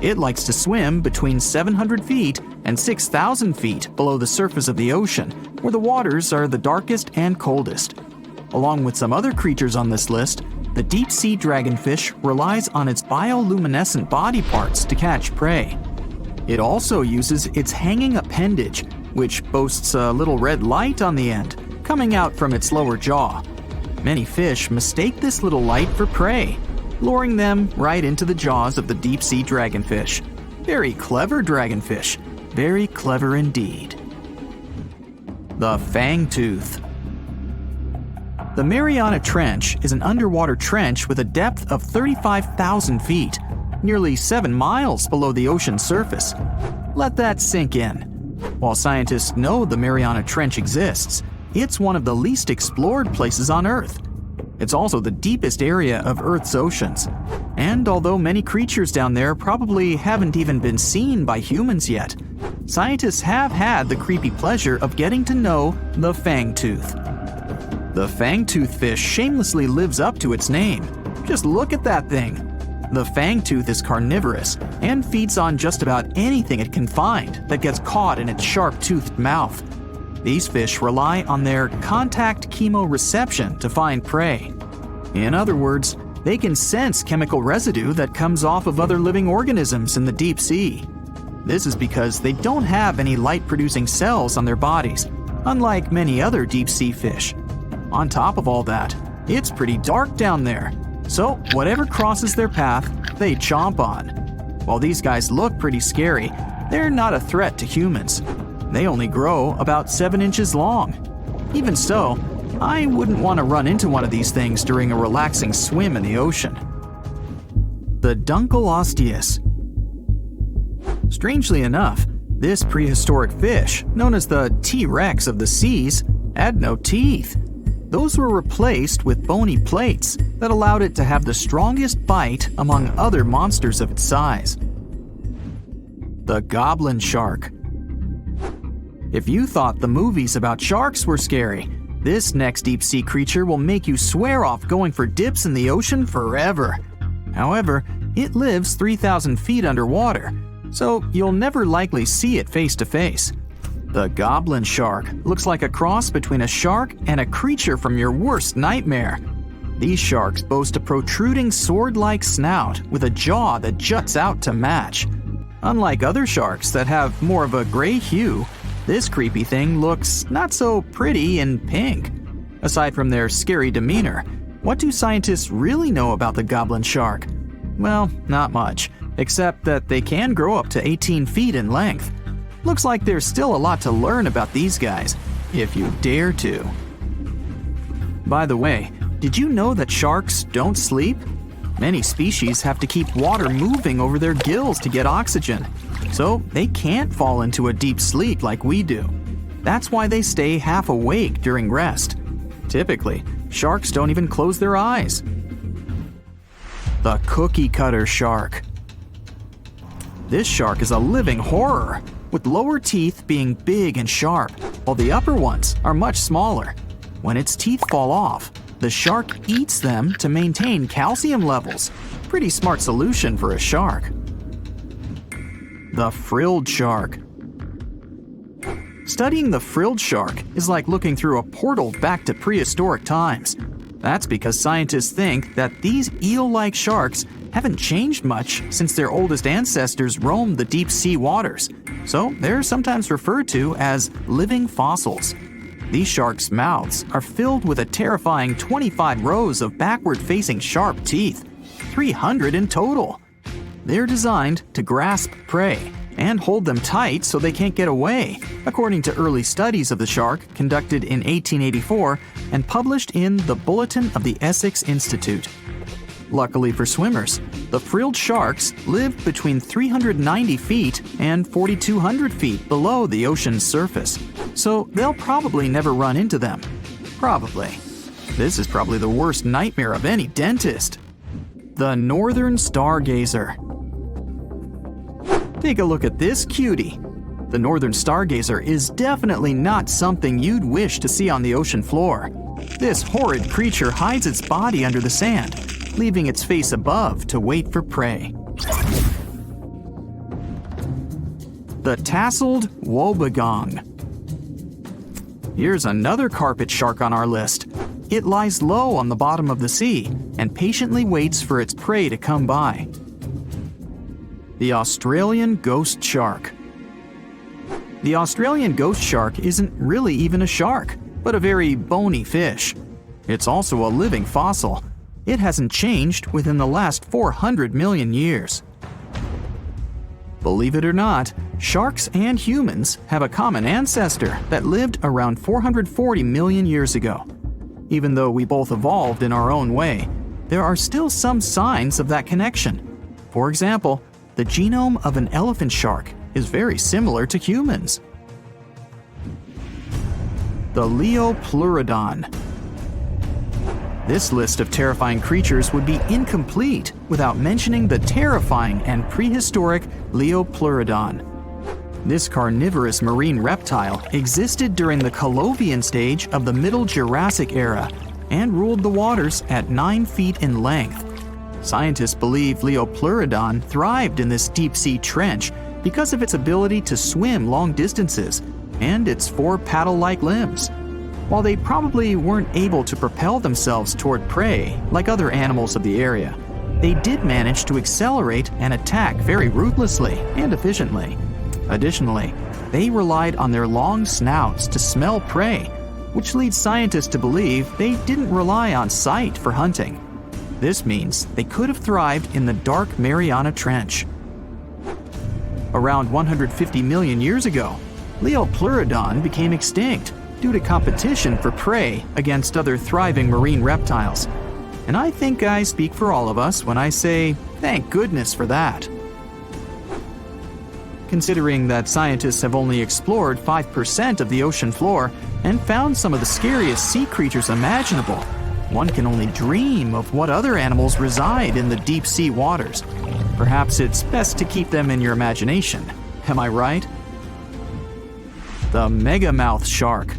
It likes to swim between 700 feet and 6,000 feet below the surface of the ocean, where the waters are the darkest and coldest. Along with some other creatures on this list, the deep sea dragonfish relies on its bioluminescent body parts to catch prey. It also uses its hanging appendage, which boasts a little red light on the end, coming out from its lower jaw. Many fish mistake this little light for prey, luring them right into the jaws of the deep sea dragonfish. Very clever dragonfish, very clever indeed. The fangtooth. The Mariana Trench is an underwater trench with a depth of 35,000 feet, nearly 7 miles below the ocean's surface. Let that sink in. While scientists know the Mariana Trench exists, it's one of the least explored places on Earth. It's also the deepest area of Earth's oceans. And although many creatures down there probably haven't even been seen by humans yet, scientists have had the creepy pleasure of getting to know the fangtooth. The fangtooth fish shamelessly lives up to its name. Just look at that thing. The fangtooth is carnivorous and feeds on just about anything it can find that gets caught in its sharp-toothed mouth. These fish rely on their contact chemoreception to find prey. In other words, they can sense chemical residue that comes off of other living organisms in the deep sea. This is because they don't have any light-producing cells on their bodies, unlike many other deep-sea fish. On top of all that, it's pretty dark down there, so whatever crosses their path, they chomp on. While these guys look pretty scary, they're not a threat to humans. They only grow about 7 inches long. Even so, I wouldn't want to run into one of these things during a relaxing swim in the ocean. The Dunkleosteus. Strangely enough, this prehistoric fish, known as the T-Rex of the seas, had no teeth. Those were replaced with bony plates that allowed it to have the strongest bite among other monsters of its size. The goblin shark. If you thought the movies about sharks were scary, this next deep-sea creature will make you swear off going for dips in the ocean forever. However, it lives 3,000 feet underwater, so you'll never likely see it face to face. The goblin shark looks like a cross between a shark and a creature from your worst nightmare. These sharks boast a protruding sword-like snout with a jaw that juts out to match. Unlike other sharks that have more of a gray hue, this creepy thing looks not so pretty and pink. Aside from their scary demeanor, what do scientists really know about the goblin shark? Well, not much, except that they can grow up to 18 feet in length. Looks like there's still a lot to learn about these guys, if you dare to. By the way, did you know that sharks don't sleep? Many species have to keep water moving over their gills to get oxygen, so they can't fall into a deep sleep like we do. That's why they stay half awake during rest. Typically, sharks don't even close their eyes. The cookie cutter shark. This shark is a living horror, with lower teeth being big and sharp, while the upper ones are much smaller. When its teeth fall off, the shark eats them to maintain calcium levels. Pretty smart solution for a shark. The frilled shark. Studying the frilled shark is like looking through a portal back to prehistoric times. That's because scientists think that these eel-like sharks haven't changed much since their oldest ancestors roamed the deep sea waters, so they're sometimes referred to as living fossils. These sharks' mouths are filled with a terrifying 25 rows of backward-facing sharp teeth, 300 in total. They're designed to grasp prey and hold them tight so they can't get away, according to early studies of the shark conducted in 1884 and published in the Bulletin of the Essex Institute. Luckily for swimmers, the frilled sharks live between 390 feet and 4,200 feet below the ocean's surface, so they'll probably never run into them. Probably. This is probably the worst nightmare of any dentist. The northern stargazer. Take a look at this cutie. The northern stargazer is definitely not something you'd wish to see on the ocean floor. This horrid creature hides its body under the sand, leaving its face above to wait for prey. The tasseled wobbegong. Here's another carpet shark on our list. It lies low on the bottom of the sea and patiently waits for its prey to come by. The Australian ghost shark. The Australian ghost shark isn't really even a shark, but a very bony fish. It's also a living fossil. It hasn't changed within the last 400 million years. Believe it or not, sharks and humans have a common ancestor that lived around 440 million years ago. Even though we both evolved in our own way, there are still some signs of that connection. For example, the genome of an elephant shark is very similar to humans. The Leopleurodon. This list of terrifying creatures would be incomplete without mentioning the terrifying and prehistoric Leopleurodon. This carnivorous marine reptile existed during the Colovian stage of the Middle Jurassic era and ruled the waters at 9 feet in length. Scientists believe Leopleurodon thrived in this deep-sea trench because of its ability to swim long distances and its 4 paddle-like limbs. While they probably weren't able to propel themselves toward prey like other animals of the area, they did manage to accelerate and attack very ruthlessly and efficiently. Additionally, they relied on their long snouts to smell prey, which leads scientists to believe they didn't rely on sight for hunting. This means they could have thrived in the dark Mariana Trench. Around 150 million years ago, Leopleurodon became extinct due to competition for prey against other thriving marine reptiles. And I think I speak for all of us when I say, thank goodness for that. Considering that scientists have only explored 5% of the ocean floor and found some of the scariest sea creatures imaginable, one can only dream of what other animals reside in the deep sea waters. Perhaps it's best to keep them in your imagination. Am I right? The megamouth shark.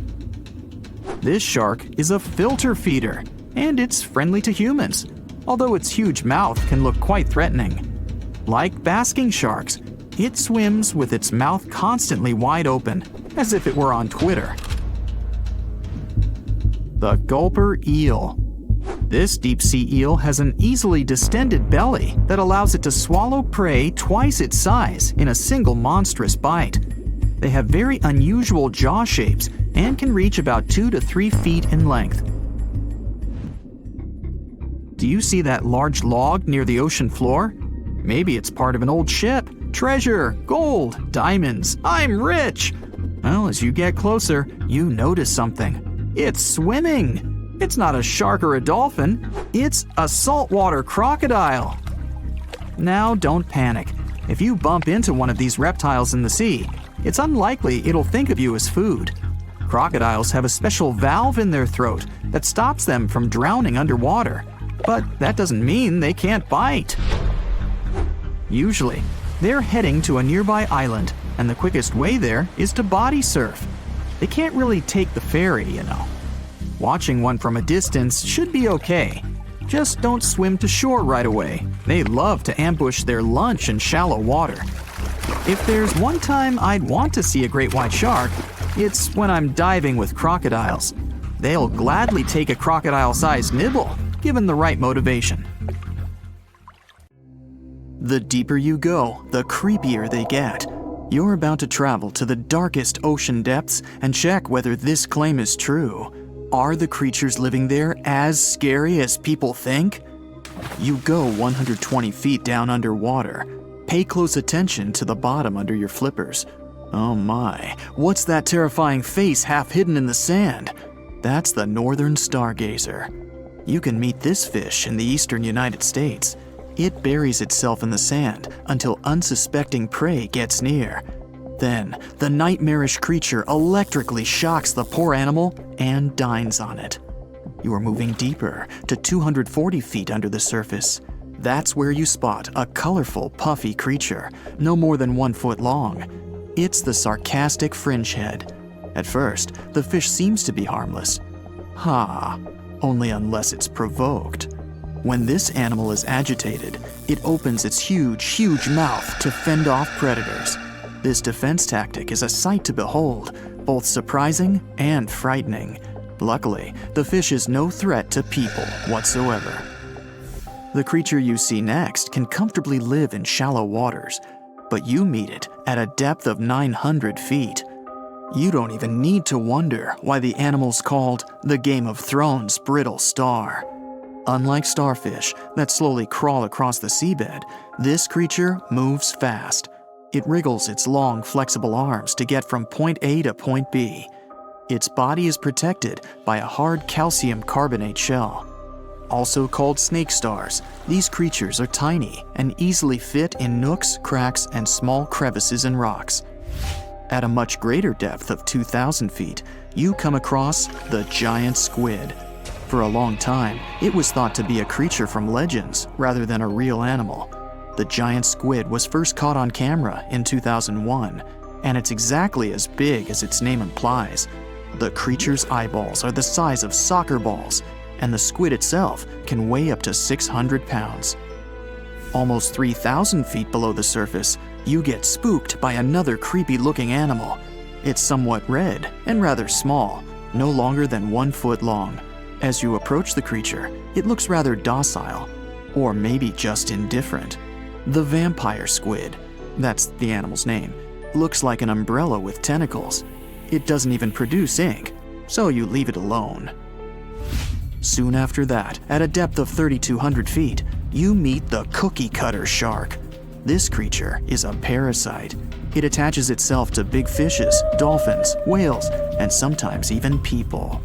This shark is a filter feeder, and it's friendly to humans, although its huge mouth can look quite threatening. Like basking sharks, it swims with its mouth constantly wide open, as if it were on Twitter. The gulper eel. This deep-sea eel has an easily distended belly that allows it to swallow prey twice its size in a single monstrous bite. They have very unusual jaw shapes and can reach about 2 to 3 feet in length. Do you see that large log near the ocean floor? Maybe it's part of an old ship. Treasure, gold, diamonds, I'm rich! Well, as you get closer, you notice something. It's swimming! It's not a shark or a dolphin, it's a saltwater crocodile. Now don't panic. If you bump into one of these reptiles in the sea, it's unlikely it'll think of you as food. Crocodiles have a special valve in their throat that stops them from drowning underwater, but that doesn't mean they can't bite. Usually, they're heading to a nearby island, and the quickest way there is to body surf. They can't really take the ferry, you know. Watching one from a distance should be okay. Just don't swim to shore right away. They love to ambush their lunch in shallow water. If there's one time I'd want to see a great white shark, it's when I'm diving with crocodiles. They'll gladly take a crocodile-sized nibble, given the right motivation. The deeper you go, the creepier they get. You're about to travel to the darkest ocean depths and check whether this claim is true. Are the creatures living there as scary as people think? You go 120 feet down underwater. Pay close attention to the bottom under your flippers. Oh my, what's that terrifying face half hidden in the sand? That's the northern stargazer. You can meet this fish in the eastern United States. It buries itself in the sand until unsuspecting prey gets near. Then, the nightmarish creature electrically shocks the poor animal and dines on it. You are moving deeper to 240 feet under the surface. That's where you spot a colorful, puffy creature, no more than 1 foot long. It's the sarcastic fringehead. At first, the fish seems to be harmless. Only unless it's provoked. When this animal is agitated, it opens its huge mouth to fend off predators. This defense tactic is a sight to behold, both surprising and frightening. Luckily, the fish is no threat to people whatsoever. The creature you see next can comfortably live in shallow waters, but you meet it at a depth of 900 feet. You don't even need to wonder why the animal's called the Game of Thrones brittle star. Unlike starfish that slowly crawl across the seabed, this creature moves fast. It wriggles its long, flexible arms to get from point A to point B. Its body is protected by a hard calcium carbonate shell. Also called snake stars, these creatures are tiny and easily fit in nooks, cracks, and small crevices in rocks. At a much greater depth of 2,000 feet, you come across the giant squid. For a long time, it was thought to be a creature from legends rather than a real animal. The giant squid was first caught on camera in 2001, and it's exactly as big as its name implies. The creature's eyeballs are the size of soccer balls, and the squid itself can weigh up to 600 pounds. Almost 3,000 feet below the surface, you get spooked by another creepy-looking animal. It's somewhat red and rather small, no longer than 1 foot long. As you approach the creature, it looks rather docile, or maybe just indifferent. The vampire squid, that's the animal's name, looks like an umbrella with tentacles. It doesn't even produce ink, so you leave it alone. Soon after that, at a depth of 3,200 feet, you meet the cookie cutter shark. This creature is a parasite. It attaches itself to big fishes, dolphins, whales, and sometimes even people.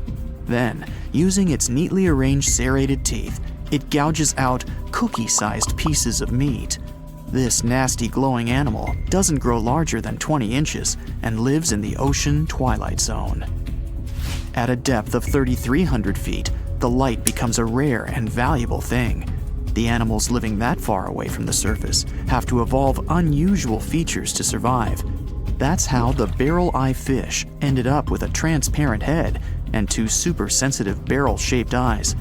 Then, using its neatly arranged serrated teeth, it gouges out cookie-sized pieces of meat. This nasty glowing animal doesn't grow larger than 20 inches and lives in the ocean twilight zone. At a depth of 3,300 feet, the light becomes a rare and valuable thing. The animals living that far away from the surface have to evolve unusual features to survive. That's how the barrel-eye fish ended up with a transparent head and two super-sensitive barrel-shaped eyes.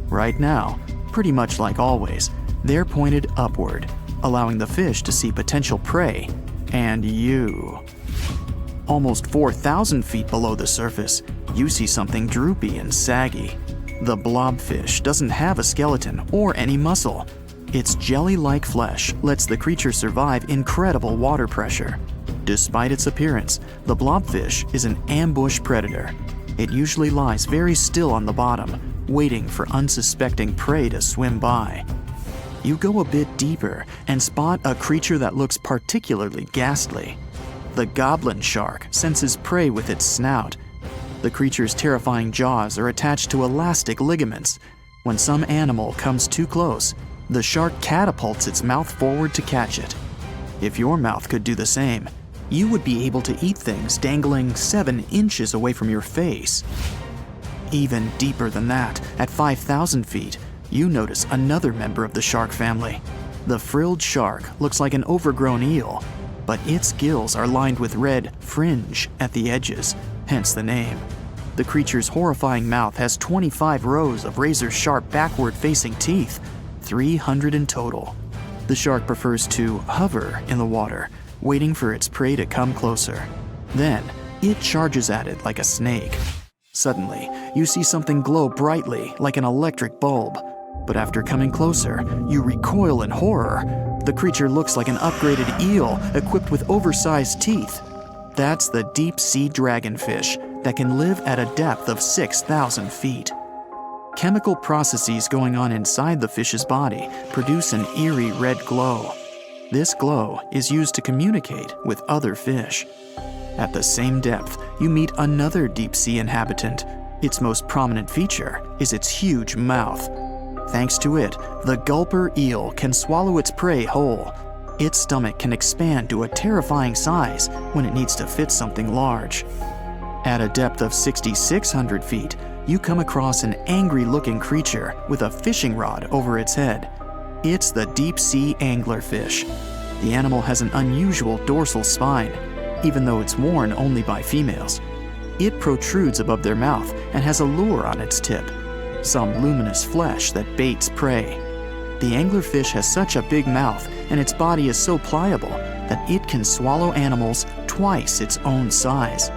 Right now, pretty much like always, they're pointed upward, allowing the fish to see potential prey and you. Almost 4,000 feet below the surface, you see something droopy and saggy. The blobfish doesn't have a skeleton or any muscle. Its jelly-like flesh lets the creature survive incredible water pressure. Despite its appearance, the blobfish is an ambush predator. It usually lies very still on the bottom, waiting for unsuspecting prey to swim by. You go a bit deeper and spot a creature that looks particularly ghastly. The goblin shark senses prey with its snout. The creature's terrifying jaws are attached to elastic ligaments. When some animal comes too close, the shark catapults its mouth forward to catch it. If your mouth could do the same, you would be able to eat things dangling 7 inches away from your face. Even deeper than that, at 5,000 feet, you notice another member of the shark family. The frilled shark looks like an overgrown eel, but its gills are lined with red fringe at the edges, hence the name. The creature's horrifying mouth has 25 rows of razor-sharp backward-facing teeth, 300 in total. The shark prefers to hover in the water, waiting for its prey to come closer. Then, it charges at it like a snake. Suddenly, you see something glow brightly like an electric bulb. But after coming closer, you recoil in horror. The creature looks like an upgraded eel equipped with oversized teeth. That's the deep-sea dragonfish that can live at a depth of 6,000 feet. Chemical processes going on inside the fish's body produce an eerie red glow. This glow is used to communicate with other fish. At the same depth, you meet another deep-sea inhabitant. Its most prominent feature is its huge mouth. Thanks to it, the gulper eel can swallow its prey whole. Its stomach can expand to a terrifying size when it needs to fit something large. At a depth of 6,600 feet, you come across an angry-looking creature with a fishing rod over its head. It's the deep-sea anglerfish. The animal has an unusual dorsal spine, even though it's worn only by females. It protrudes above their mouth and has a lure on its tip, some luminous flesh that baits prey. The anglerfish has such a big mouth and its body is so pliable that it can swallow animals twice its own size.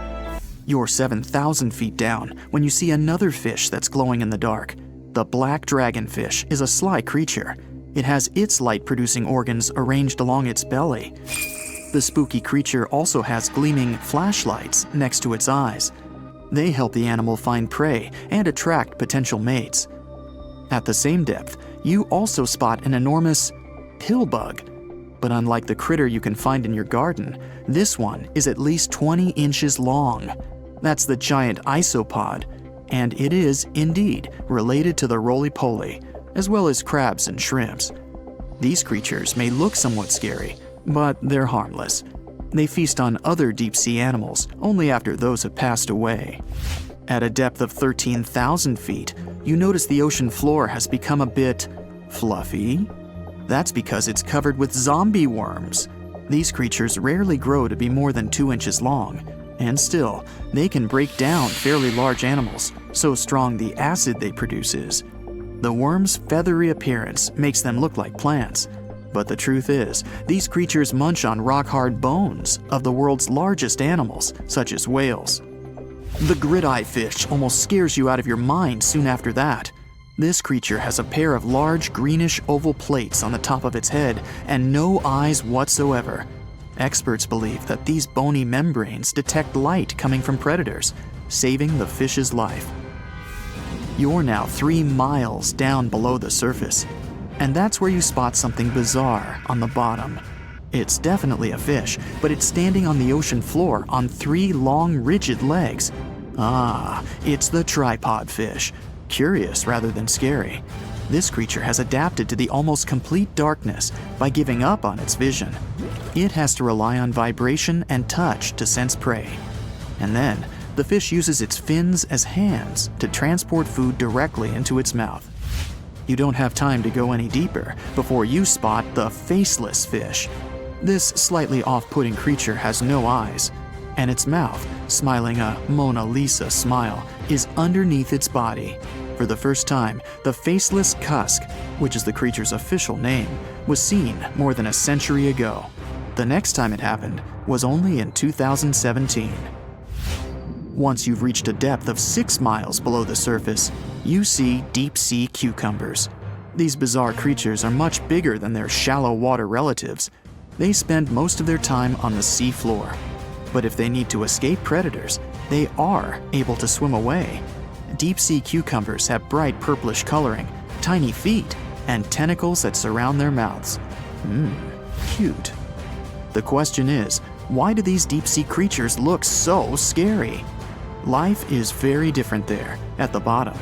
You're 7,000 feet down when you see another fish that's glowing in the dark. The black dragonfish is a sly creature. It has its light-producing organs arranged along its belly. The spooky creature also has gleaming flashlights next to its eyes. They help the animal find prey and attract potential mates. At the same depth, you also spot an enormous pillbug. But unlike the critter you can find in your garden, this one is at least 20 inches long. That's the giant isopod, and it is, indeed, related to the roly-poly, as well as crabs and shrimps. These creatures may look somewhat scary, but they're harmless. They feast on other deep-sea animals only after those have passed away. At a depth of 13,000 feet, you notice the ocean floor has become a bit fluffy. That's because it's covered with zombie worms. These creatures rarely grow to be more than 2 inches long, and still, they can break down fairly large animals, so strong the acid they produce is. The worms' feathery appearance makes them look like plants, but the truth is, these creatures munch on rock-hard bones of the world's largest animals, such as whales. The grid-eye fish almost scares you out of your mind soon after that. This creature has a pair of large greenish oval plates on the top of its head and no eyes whatsoever. Experts believe that these bony membranes detect light coming from predators, saving the fish's life. You're now 3 miles down below the surface, and that's where you spot something bizarre on the bottom. It's definitely a fish, but it's standing on the ocean floor on 3 long, rigid legs. Ah, it's the tripod fish. Curious rather than scary. This creature has adapted to the almost complete darkness by giving up on its vision. It has to rely on vibration and touch to sense prey. And then, the fish uses its fins as hands to transport food directly into its mouth. You don't have time to go any deeper before you spot the faceless fish. This slightly off-putting creature has no eyes, and its mouth, smiling a Mona Lisa smile, is underneath its body. For the first time, the faceless cusk, which is the creature's official name, was seen more than a century ago. The next time it happened was only in 2017. Once you've reached a depth of 6 miles below the surface, you see deep-sea cucumbers. These bizarre creatures are much bigger than their shallow water relatives. They spend most of their time on the sea floor. But if they need to escape predators, they are able to swim away. Deep-sea cucumbers have bright purplish coloring, tiny feet, and tentacles that surround their mouths. Cute. The question is, why do these deep-sea creatures look so scary? Life is very different there, at the bottom.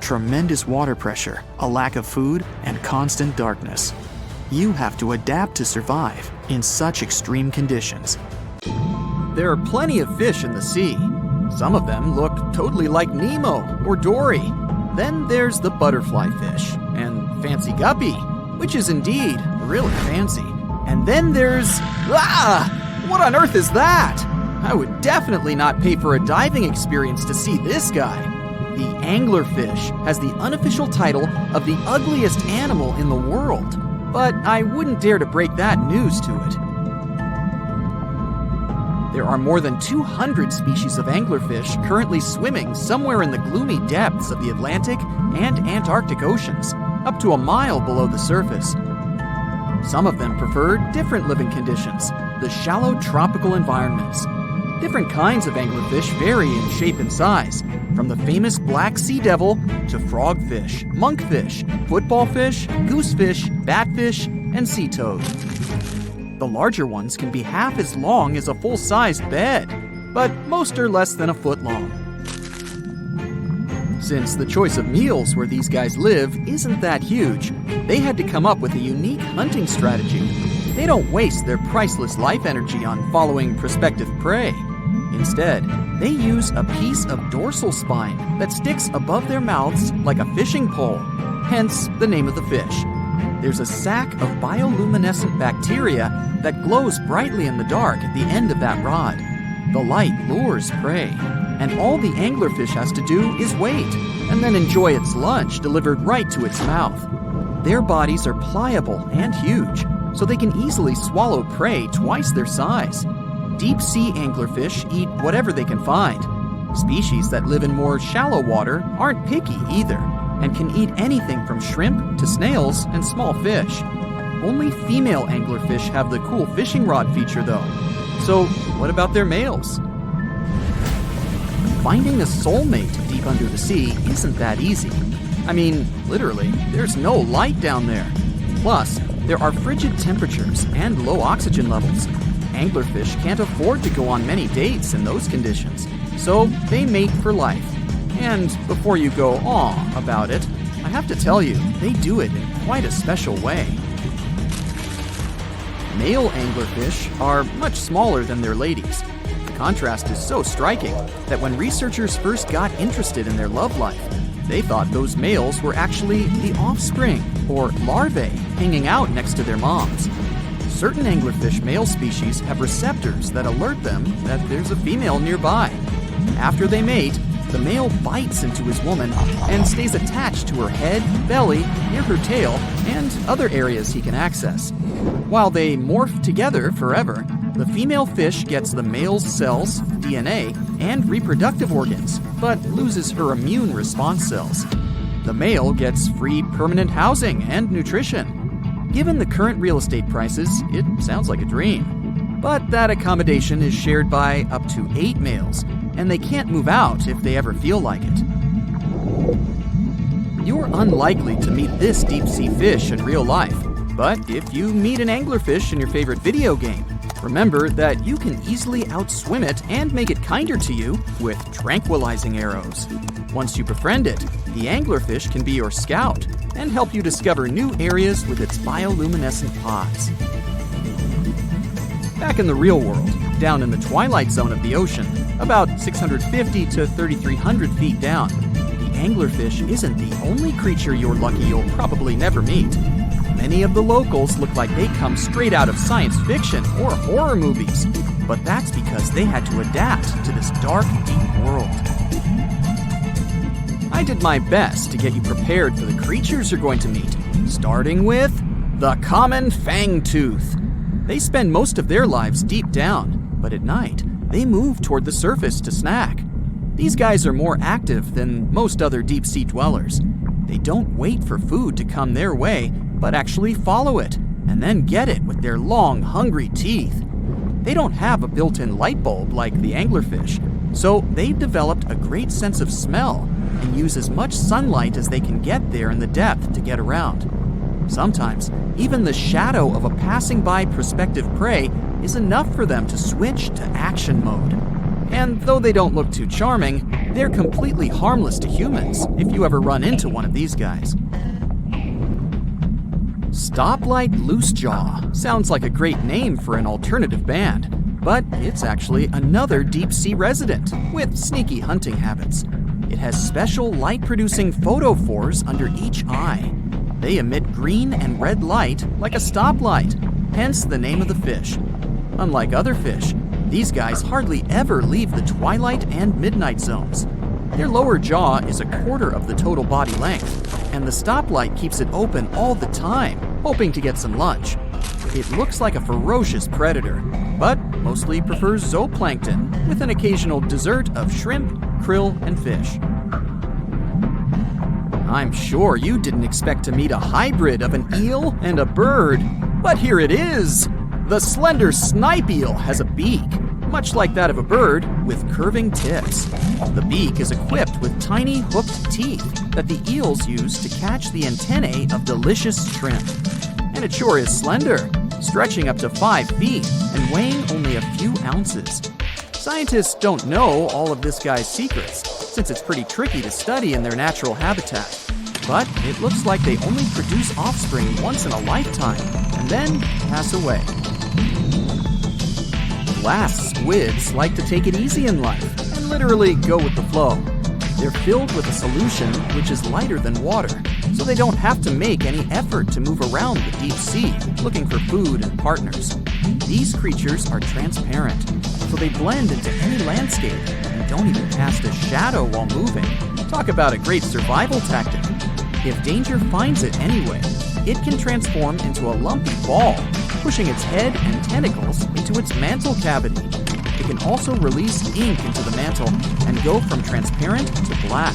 Tremendous water pressure, a lack of food, and constant darkness. You have to adapt to survive in such extreme conditions. There are plenty of fish in the sea. Some of them look totally like Nemo or Dory. Then there's the butterfly fish and fancy guppy, which is indeed really fancy. And then there's... What on earth is that? I would definitely not pay for a diving experience to see this guy. The anglerfish has the unofficial title of the ugliest animal in the world, but I wouldn't dare to break that news to it. There are more than 200 species of anglerfish currently swimming somewhere in the gloomy depths of the Atlantic and Antarctic Oceans, up to a mile below the surface. Some of them prefer different living conditions, the shallow tropical environments. Different kinds of anglerfish vary in shape and size, from the famous black sea devil to frogfish, monkfish, football fish, goosefish, batfish, and sea toad. The larger ones can be half as long as a full-sized bed, but most are less than a foot long. Since the choice of meals where these guys live isn't that huge, they had to come up with a unique hunting strategy. They don't waste their priceless life energy on following prospective prey. Instead, they use a piece of dorsal spine that sticks above their mouths like a fishing pole, hence the name of the fish. There's a sac of bioluminescent bacteria that glows brightly in the dark at the end of that rod. The light lures prey, and all the anglerfish has to do is wait, and then enjoy its lunch delivered right to its mouth. Their bodies are pliable and huge, so they can easily swallow prey twice their size. Deep-sea anglerfish eat whatever they can find. Species that live in more shallow water aren't picky either, and can eat anything from shrimp to snails and small fish. Only female anglerfish have the cool fishing rod feature though. So what about their males? Finding a soulmate deep under the sea isn't that easy. I mean, literally, there's no light down there. Plus, there are frigid temperatures and low oxygen levels. Anglerfish can't afford to go on many dates in those conditions, so they mate for life. And before you go aw about it, I have to tell you, they do it in quite a special way. Male anglerfish are much smaller than their ladies. The contrast is so striking that when researchers first got interested in their love life, they thought those males were actually the offspring, or larvae, hanging out next to their moms. Certain anglerfish male species have receptors that alert them that there's a female nearby. After they mate, the male bites into his woman and stays attached to her head, belly, near her tail, and other areas he can access. While they morph together forever, the female fish gets the male's cells, DNA, and reproductive organs, but loses her immune response cells. The male gets free permanent housing and nutrition. Given the current real estate prices, it sounds like a dream. But that accommodation is shared by up to 8 males, and they can't move out if they ever feel like it. You're unlikely to meet this deep-sea fish in real life, but if you meet an anglerfish in your favorite video game, remember that you can easily outswim it and make it kinder to you with tranquilizing arrows. Once you befriend it, the anglerfish can be your scout and help you discover new areas with its bioluminescent pods. Back in the real world, down in the twilight zone of the ocean, about 650 to 3,300 feet down, the anglerfish isn't the only creature you're lucky you'll probably never meet. Many of the locals look like they come straight out of science fiction or horror movies, but that's because they had to adapt to this dark, deep world. I did my best to get you prepared for the creatures you're going to meet, starting with the common fangtooth. They spend most of their lives deep down, but at night, they move toward the surface to snack. These guys are more active than most other deep-sea dwellers. They don't wait for food to come their way, but actually follow it, and then get it with their long, hungry teeth. They don't have a built-in light bulb like the anglerfish, so they've developed a great sense of smell and use as much sunlight as they can get there in the depth to get around. Sometimes, even the shadow of a passing by prospective prey is enough for them to switch to action mode. And though they don't look too charming, they're completely harmless to humans if you ever run into one of these guys. Stoplight Loosejaw sounds like a great name for an alternative band, but it's actually another deep-sea resident with sneaky hunting habits. It has special light-producing photophores under each eye. They emit green and red light like a stoplight, hence the name of the fish. Unlike other fish, these guys hardly ever leave the twilight and midnight zones. Their lower jaw is a quarter of the total body length, and the stoplight keeps it open all the time, hoping to get some lunch. It looks like a ferocious predator, but mostly prefers zooplankton, with an occasional dessert of shrimp, krill, and fish. I'm sure you didn't expect to meet a hybrid of an eel and a bird, but here it is! The slender snipe eel has a beak, much like that of a bird, with curving tips. The beak is equipped with tiny hooked teeth that the eels use to catch the antennae of delicious shrimp. And it sure is slender, stretching up to 5 feet and weighing only a few ounces. Scientists don't know all of this guy's secrets, since it's pretty tricky to study in their natural habitat. But it looks like they only produce offspring once in a lifetime, and then pass away. Glass squids like to take it easy in life and literally go with the flow. They're filled with a solution which is lighter than water, so they don't have to make any effort to move around the deep sea looking for food and partners. These creatures are transparent, so they blend into any landscape and don't even cast a shadow while moving. Talk about a great survival tactic. If danger finds it anyway, it can transform into a lumpy ball, pushing its head and tentacles into its mantle cavity. It can also release ink into the mantle and go from transparent to black.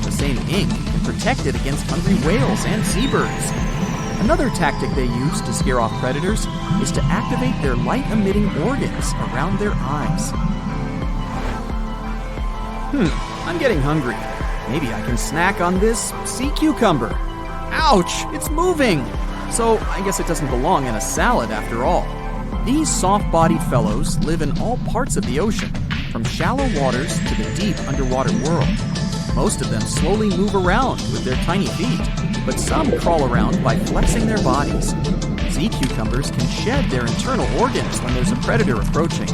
The same ink can protect it against hungry whales and seabirds. Another tactic they use to scare off predators is to activate their light-emitting organs around their eyes. I'm getting hungry. Maybe I can snack on this sea cucumber. Ouch, it's moving! So I guess it doesn't belong in a salad after all. These soft-bodied fellows live in all parts of the ocean, from shallow waters to the deep underwater world. Most of them slowly move around with their tiny feet, but some crawl around by flexing their bodies. Sea cucumbers can shed their internal organs when there's a predator approaching.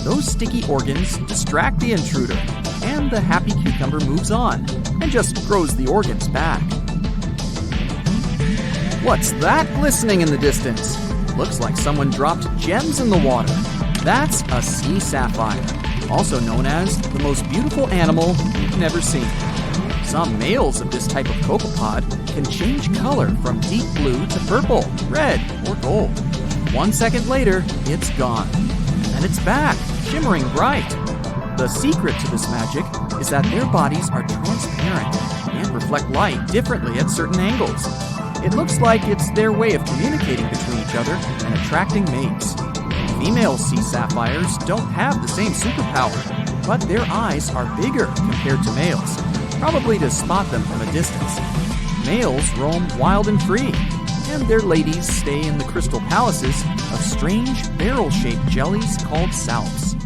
Those sticky organs distract the intruder, and the happy cucumber moves on and just grows the organs back. What's that glistening in the distance? Looks like someone dropped gems in the water. That's a sea sapphire, also known as the most beautiful animal you've never seen. Some males of this type of copepod can change color from deep blue to purple, red, or gold. 1 second later, it's gone. And it's back, shimmering bright. The secret to this magic is that their bodies are transparent and reflect light differently at certain angles. It looks like it's their way of communicating between each other and attracting mates. Female sea sapphires don't have the same superpower, but their eyes are bigger compared to males, probably to spot them from a distance. Males roam wild and free, and their ladies stay in the crystal palaces of strange barrel-shaped jellies called salps.